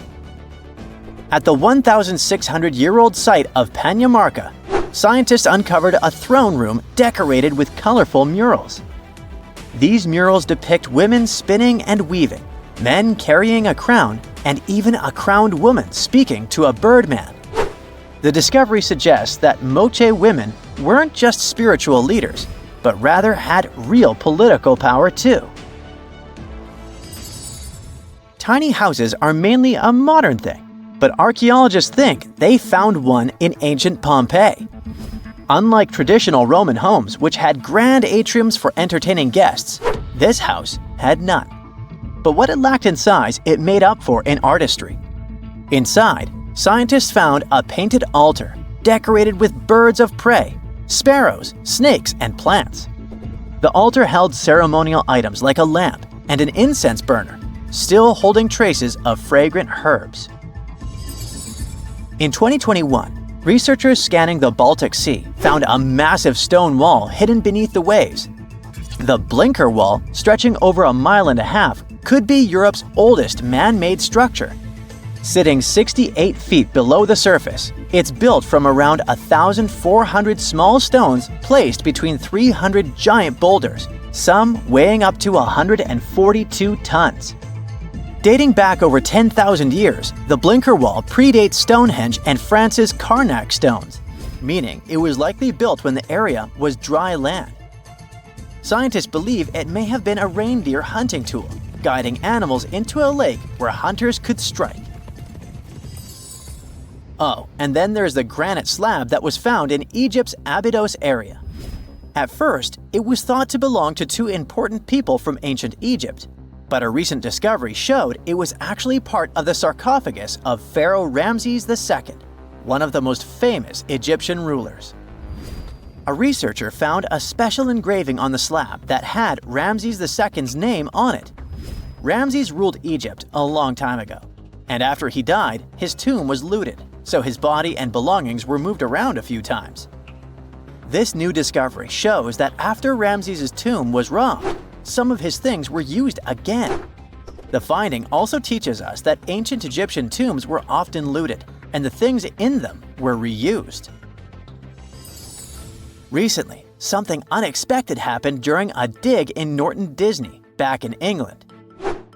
At the 1,600-year-old site of Pañamarca, scientists uncovered a throne room decorated with colorful murals. These murals depict women spinning and weaving, men carrying a crown, and even a crowned woman speaking to a birdman. The discovery suggests that Moche women weren't just spiritual leaders, but rather had real political power too. Tiny houses are mainly a modern thing, but archaeologists think they found one in ancient Pompeii. Unlike traditional Roman homes, which had grand atriums for entertaining guests, this house had none. But what it lacked in size, it made up for in artistry. Inside, scientists found a painted altar decorated with birds of prey, sparrows, snakes, and plants. The altar held ceremonial items like a lamp and an incense burner, still holding traces of fragrant herbs. In 2021, researchers scanning the Baltic Sea found a massive stone wall hidden beneath the waves. The Blinker Wall, stretching over 1.5 miles, could be Europe's oldest man-made structure. Sitting 68 feet below the surface, it's built from around 1,400 small stones placed between 300 giant boulders, some weighing up to 142 tons. Dating back over 10,000 years, the Blinker Wall predates Stonehenge and France's Karnak stones, meaning it was likely built when the area was dry land. Scientists believe it may have been a reindeer hunting tool, guiding animals into a lake where hunters could strike. Oh, and then there's the granite slab that was found in Egypt's Abydos area. At first, it was thought to belong to 2 important people from ancient Egypt, but a recent discovery showed it was actually part of the sarcophagus of Pharaoh Ramses II, one of the most famous Egyptian rulers. A researcher found a special engraving on the slab that had Ramses II's name on it. Ramses ruled Egypt a long time ago, and after he died, his tomb was looted, so his body and belongings were moved around a few times. This new discovery shows that after Ramses' tomb was robbed, some of his things were used again. The finding also teaches us that ancient Egyptian tombs were often looted, and the things in them were reused. Recently, something unexpected happened during a dig in Norton Disney, back in England.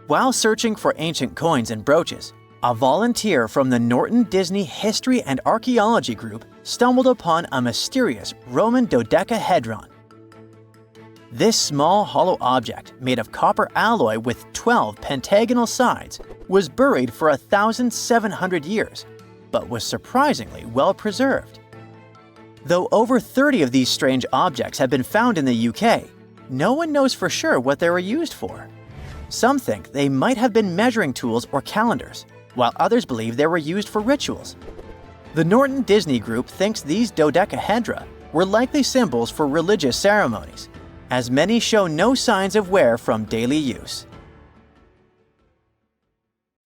While searching for ancient coins and brooches, a volunteer from the Norton Disney History and Archaeology Group stumbled upon a mysterious Roman dodecahedron. This small hollow object, made of copper alloy with 12 pentagonal sides, was buried for 1,700 years, but was surprisingly well preserved. Though over 30 of these strange objects have been found in the UK, no one knows for sure what they were used for. Some think they might have been measuring tools or calendars, while others believe they were used for rituals. The Norton Disney Group thinks these dodecahedra were likely symbols for religious ceremonies, as many show no signs of wear from daily use.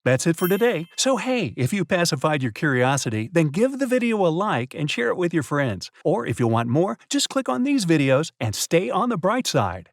That's it for today. So hey, if you pacified your curiosity, then give the video a like and share it with your friends. Or if you want more, just click on these videos and stay on the bright side.